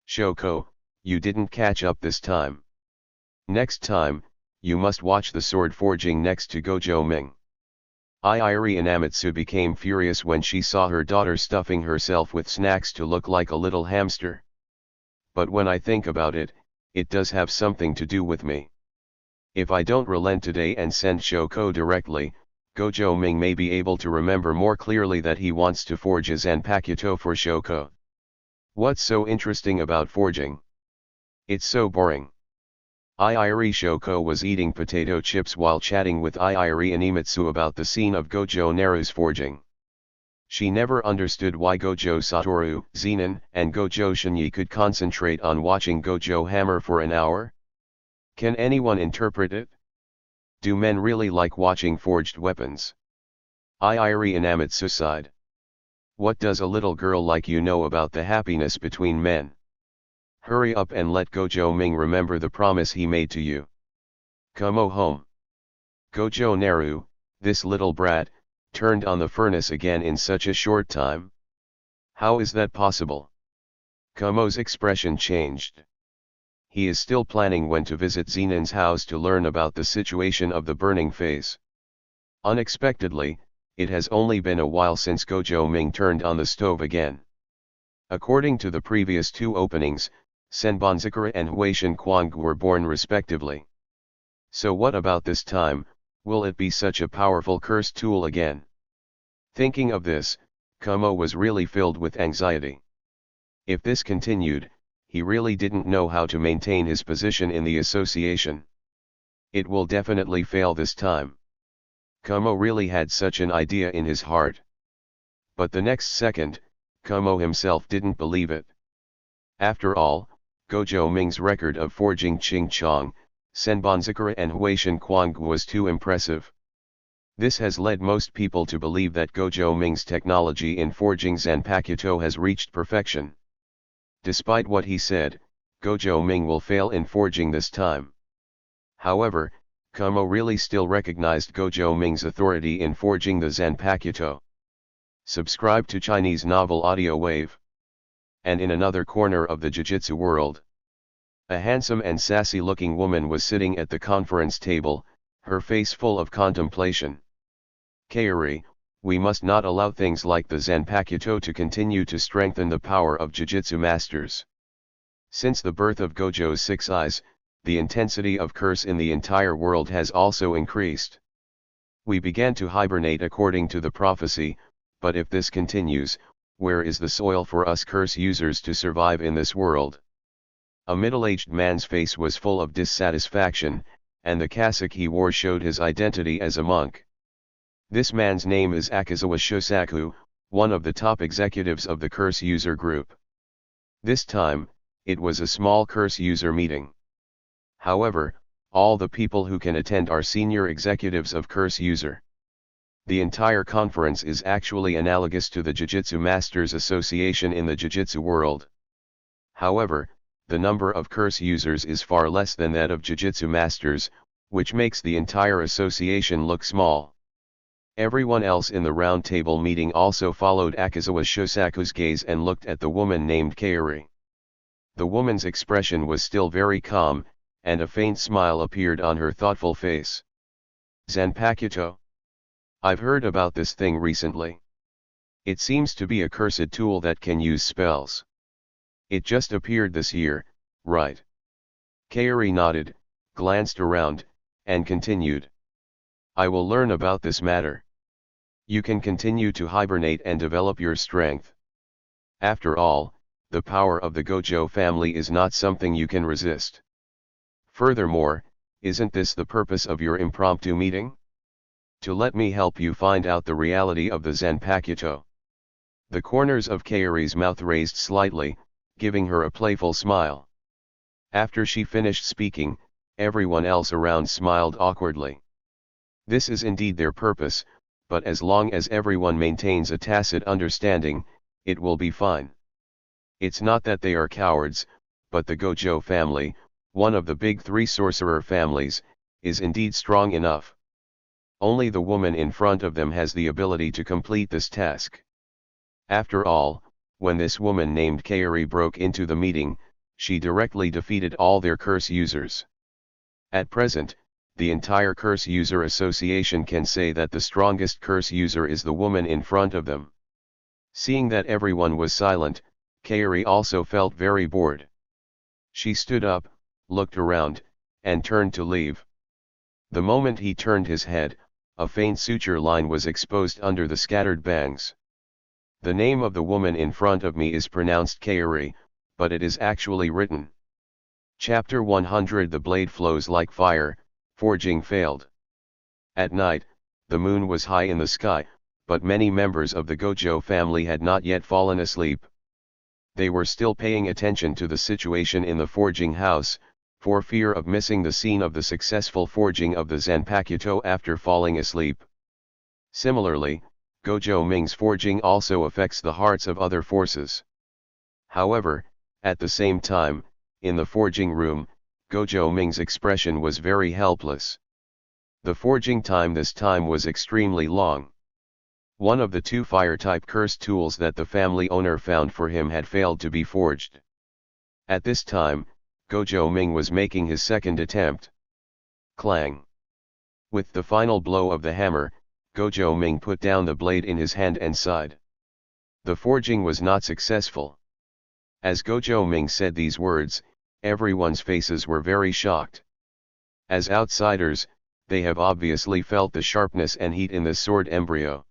Shoko, you didn't catch up this time. Next time, you must watch the sword forging next to Gojo Ming. Iiri Inamitsu became furious when she saw her daughter stuffing herself with snacks to look like a little hamster. But when I think about it, it does have something to do with me. If I don't relent today and send Shoko directly, Gojo Ming may be able to remember more clearly that he wants to forge a Zanpakuto for Shoko. What's so interesting about forging? It's so boring. Iiri Shoko was eating potato chips while chatting with Iiri Inimitsu about the scene of Gojo Naru's forging. She never understood why Gojo Satoru, Zenin, and Gojo Shinyi could concentrate on watching Gojo hammer for an hour. Can anyone interpret it? Do men really like watching forged weapons? Iiri Inamitsu sighed. What does a little girl like you know about the happiness between men? Hurry up and let Gojo Ming remember the promise he made to you. Come home. Gojo Naru, this little brat, turned on the furnace again in such a short time. How is that possible? Kumo's expression changed. He is still planning when to visit Zenin's house to learn about the situation of the burning phase. Unexpectedly, it has only been a while since Gojo Ming turned on the stove again. According to the previous two openings, Senbonzakura and Huishin Kwang were born respectively. So what about this time, will it be such a powerful curse tool again? Thinking of this, Kumo was really filled with anxiety. If this continued, he really didn't know how to maintain his position in the association. It will definitely fail this time. Kumo really had such an idea in his heart. But the next second, Kumo himself didn't believe it. After all, Gojo Ming's record of forging Ching Chong, Senbonzakura and Huishin Kwang was too impressive. This has led most people to believe that Gojo Ming's technology in forging Zanpakuto has reached perfection. Despite what he said, Gojo Ming will fail in forging this time. However, Kumo really still recognized Gojo Ming's authority in forging the Zanpakuto. Subscribe to Chinese Novel Audio Wave. And in another corner of the Jujutsu world, a handsome and sassy-looking woman was sitting at the conference table, her face full of contemplation. Kaori, we must not allow things like the Zanpakuto to continue to strengthen the power of Jujutsu masters. Since the birth of Gojo's Six Eyes, the intensity of curse in the entire world has also increased. We began to hibernate according to the prophecy, but if this continues, where is the soil for us curse users to survive in this world? A middle-aged man's face was full of dissatisfaction, and the cassock he wore showed his identity as a monk. This man's name is Akazawa Shosaku, one of the top executives of the curse user group. This time, it was a small curse user meeting. However, all the people who can attend are senior executives of curse user. The entire conference is actually analogous to the Jujutsu Masters Association in the Jujutsu world. However, the number of curse users is far less than that of Jujutsu Masters, which makes the entire association look small. Everyone else in the round table meeting also followed Akazawa Shosaku's gaze and looked at the woman named Kaori. The woman's expression was still very calm, and a faint smile appeared on her thoughtful face. Zanpakuto? I've heard about this thing recently. It seems to be a cursed tool that can use spells. It just appeared this year, right? Kaori nodded, glanced around, and continued. I will learn about this matter. You can continue to hibernate and develop your strength. After all, the power of the Gojo family is not something you can resist. Furthermore, isn't this the purpose of your impromptu meeting? To let me help you find out the reality of the Zanpakuto. The corners of Kaori's mouth raised slightly, giving her a playful smile. After she finished speaking, everyone else around smiled awkwardly. This is indeed their purpose, but as long as everyone maintains a tacit understanding, it will be fine. It's not that they are cowards, but the Gojo family, one of the big three sorcerer families, is indeed strong enough. Only the woman in front of them has the ability to complete this task. After all, when this woman named Kaori broke into the meeting, she directly defeated all their curse users. At present, the entire curse user association can say that the strongest curse user is the woman in front of them. Seeing that everyone was silent, Kaori also felt very bored. She stood up, looked around, and turned to leave. The moment he turned his head, a faint suture line was exposed under the scattered bangs. The name of the woman in front of me is pronounced Kaori, but it is actually written. Chapter 100. The blade flows like fire, forging failed. At night, the moon was high in the sky, but many members of the Gojo family had not yet fallen asleep. They were still paying attention to the situation in the forging house, for fear of missing the scene of the successful forging of the Zanpakuto after falling asleep. Similarly, Gojo Ming's forging also affects the hearts of other forces. However, at the same time, in the forging room, Gojo Ming's expression was very helpless. The forging time this time was extremely long. One of the two fire-type curse tools that the family owner found for him had failed to be forged. At this time, Gojo Ming was making his second attempt. Clang! With the final blow of the hammer, Gojo Ming put down the blade in his hand and sighed. The forging was not successful. As Gojo Ming said these words, everyone's faces were very shocked. As outsiders, they have obviously felt the sharpness and heat in the sword embryo.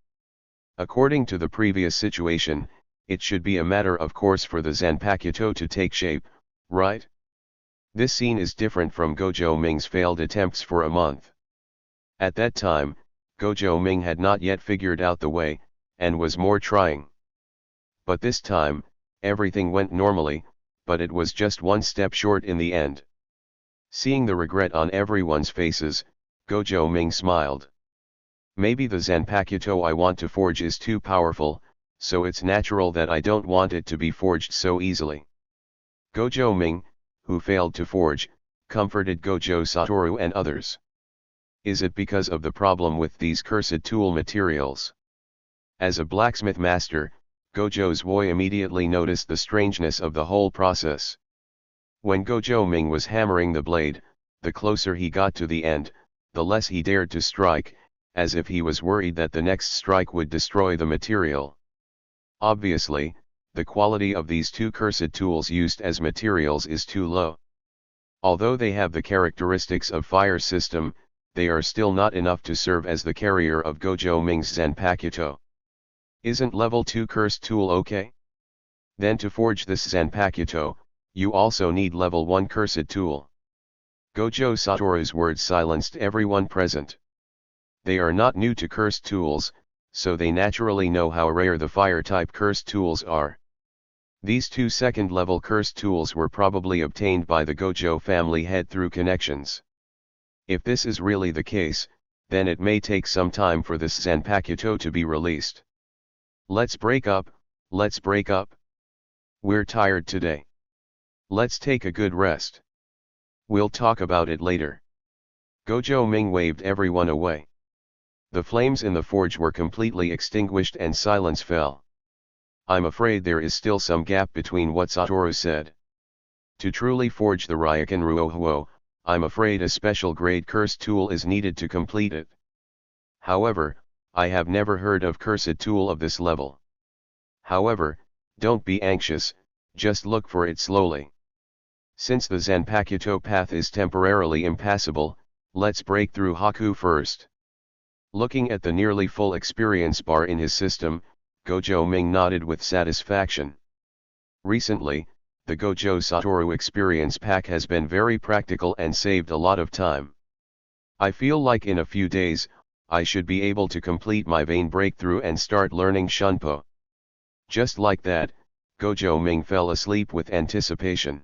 According to the previous situation, it should be a matter of course for the Zanpakuto to take shape, right? This scene is different from Gojo Ming's failed attempts for a month. At that time, Gojo Ming had not yet figured out the way, and was more trying. But this time, everything went normally, but it was just one step short in the end. Seeing the regret on everyone's faces, Gojo Ming smiled. Maybe the Zanpakuto I want to forge is too powerful, so it's natural that I don't want it to be forged so easily. Gojo Ming, who failed to forge, comforted Gojo Satoru and others. Is it because of the problem with these cursed tool materials? As a blacksmith master, Gojo Zui immediately noticed the strangeness of the whole process. When Gojo Ming was hammering the blade, the closer he got to the end, the less he dared to strike, as if he was worried that the next strike would destroy the material. Obviously, the quality of these two cursed tools used as materials is too low. Although they have the characteristics of fire system, they are still not enough to serve as the carrier of Gojo Ming's Zanpakuto. Isn't level 2 cursed tool okay? Then to forge this Zanpakuto, you also need level 1 cursed tool. Gojo Satoru's words silenced everyone present. They are not new to cursed tools, so they naturally know how rare the fire-type cursed tools are. These two second-level cursed tools were probably obtained by the Gojo family head through connections. If this is really the case, then it may take some time for this Zanpakuto to be released. Let's break up, let's break up. We're tired today. Let's take a good rest. We'll talk about it later. Gojo Ming waved everyone away. The flames in the forge were completely extinguished and silence fell. I'm afraid there is still some gap between what Satoru said. To truly forge the Ryokan Ruohuo, I'm afraid a special grade cursed tool is needed to complete it. However, I have never heard of cursed tool of this level. However, don't be anxious, just look for it slowly. Since the Zanpakuto path is temporarily impassable, let's break through Haku first. Looking at the nearly full experience bar in his system, Gojo Ming nodded with satisfaction. Recently, the Gojo Satoru experience pack has been very practical and saved a lot of time. I feel like in a few days, I should be able to complete my vein breakthrough and start learning Shunpo. Just like that, Gojo Ming fell asleep with anticipation.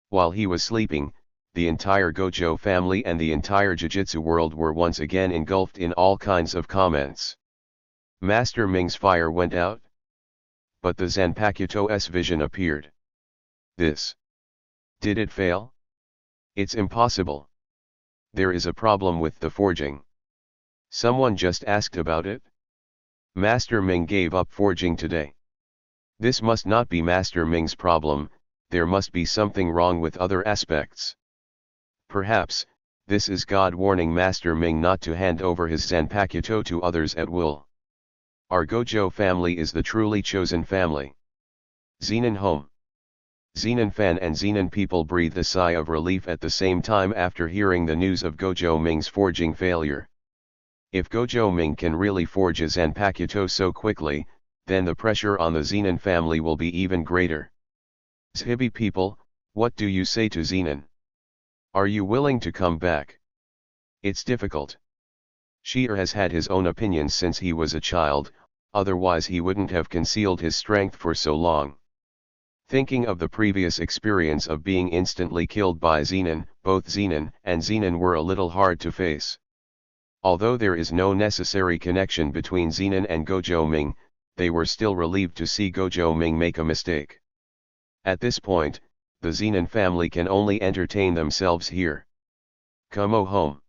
While he was sleeping, the entire Gojo family and the entire Jujutsu world were once again engulfed in all kinds of comments. Master Ming's fire went out. But the Zanpakuto's vision appeared. This. Did it fail? It's impossible. There is a problem with the forging. Someone just asked about it. Master Ming gave up forging today. This must not be Master Ming's problem, there must be something wrong with other aspects. Perhaps, This is God warning Master Ming not to hand over his Zanpakuto to others at will. Our Gojo family is the truly chosen family. Zenin home. Zenin fan and Zenin people breathed a sigh of relief at the same time after hearing the news of Gojo Ming's forging failure. If Gojo Ming can really forge a Zanpakuto so quickly, then the pressure on the Zenin family will be even greater. Zhibi people, what do you say to Zenin? Are you willing to come back? It's difficult. Sheer has had his own opinions since he was a child, otherwise he wouldn't have concealed his strength for so long. Thinking of the previous experience of being instantly killed by Zenin, both Zenin and Zenin were a little hard to face. Although there is no necessary connection between Zenin and Gojo Ming, they were still relieved to see Gojo Ming make a mistake. At this point, the Zenin family can only entertain themselves here. Kumo home.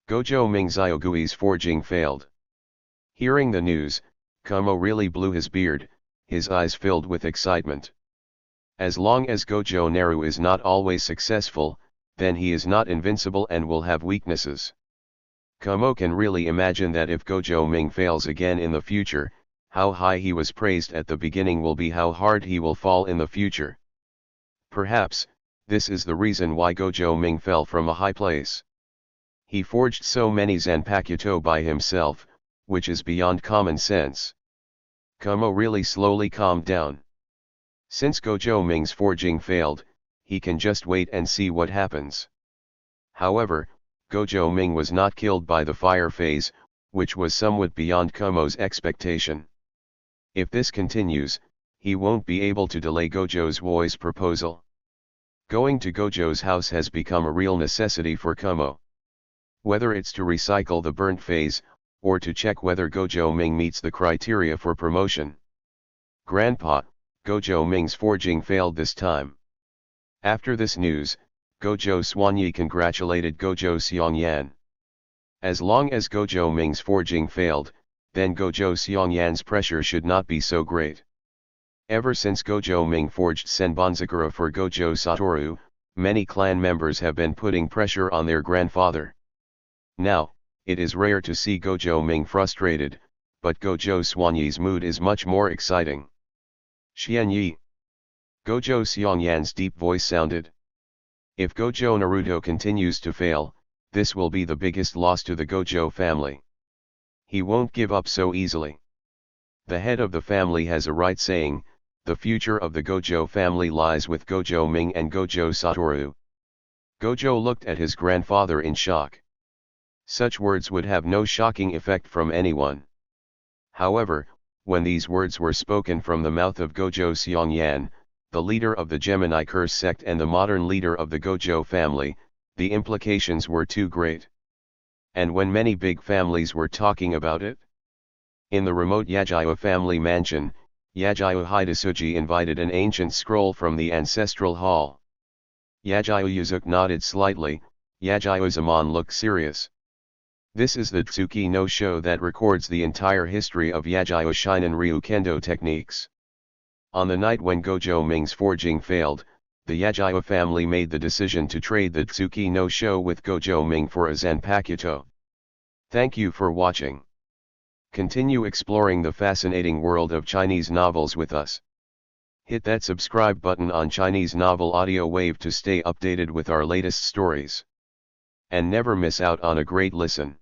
Gojo Ming Zyogui's forging failed. Hearing the news, Kumo really blew his beard, his eyes filled with excitement. As long as Gojo Naru is not always successful, then he is not invincible and will have weaknesses. Kumo can really imagine that if Gojo Ming fails again in the future, how high he was praised at the beginning will be how hard he will fall in the future. Perhaps, this is the reason why Gojo Ming fell from a high place. He forged so many Zanpakuto by himself, which is beyond common sense. Kumo really slowly calmed down. Since Gojo Ming's forging failed, he can just wait and see what happens. However, Gojo Ming was not killed by the fire phase, which was somewhat beyond Kumo's expectation. If this continues, he won't be able to delay Gojo's voice proposal. Going to Gojo's house has become a real necessity for Kumo. Whether it's to recycle the burnt phase, or to check whether Gojo Ming meets the criteria for promotion. Grandpa, Gojo Ming's forging failed this time. After this news, Gojo Swanyi congratulated Gojo Xiongyan. As long as Gojo Ming's forging failed, then Gojo Xiongyan's pressure should not be so great. Ever since Gojo Ming forged Senbonzakura for Gojo Satoru, many clan members have been putting pressure on their grandfather. Now, it is rare to see Gojo Ming frustrated, but Gojo Swanyi's mood is much more exciting. Xianyi. Gojo Xiongyan's deep voice sounded. If Gojo Naruto continues to fail, this will be the biggest loss to the Gojo family. He won't give up so easily. The head of the family has a right saying, the future of the Gojo family lies with Gojo Ming and Gojo Satoru. Gojo looked at his grandfather in shock. Such words would have no shocking effect from anyone. However, when these words were spoken from the mouth of Gojo Xiongyan, the leader of the Gemini Curse sect and the modern leader of the Gojo family, the implications were too great. And when many big families were talking about it? In the remote Yajayo family mansion, Yajayo Hidasuji invited an ancient scroll from the ancestral hall. Yajayo Yuzuki nodded slightly, Yajayo Zaman looked serious. This is the Tsuki no Sho that records the entire history of Yajayo Shinen Ryu Kendo techniques. On the night when Gojo Ming's forging failed, the Yajayo family made the decision to trade the Tsuki no Sho with Gojo Ming for a Zanpakuto. Thank you for watching. Continue exploring the fascinating world of Chinese novels with us. Hit that subscribe button on Chinese Novel Audio Wave to stay updated with our latest stories. And never miss out on a great listen.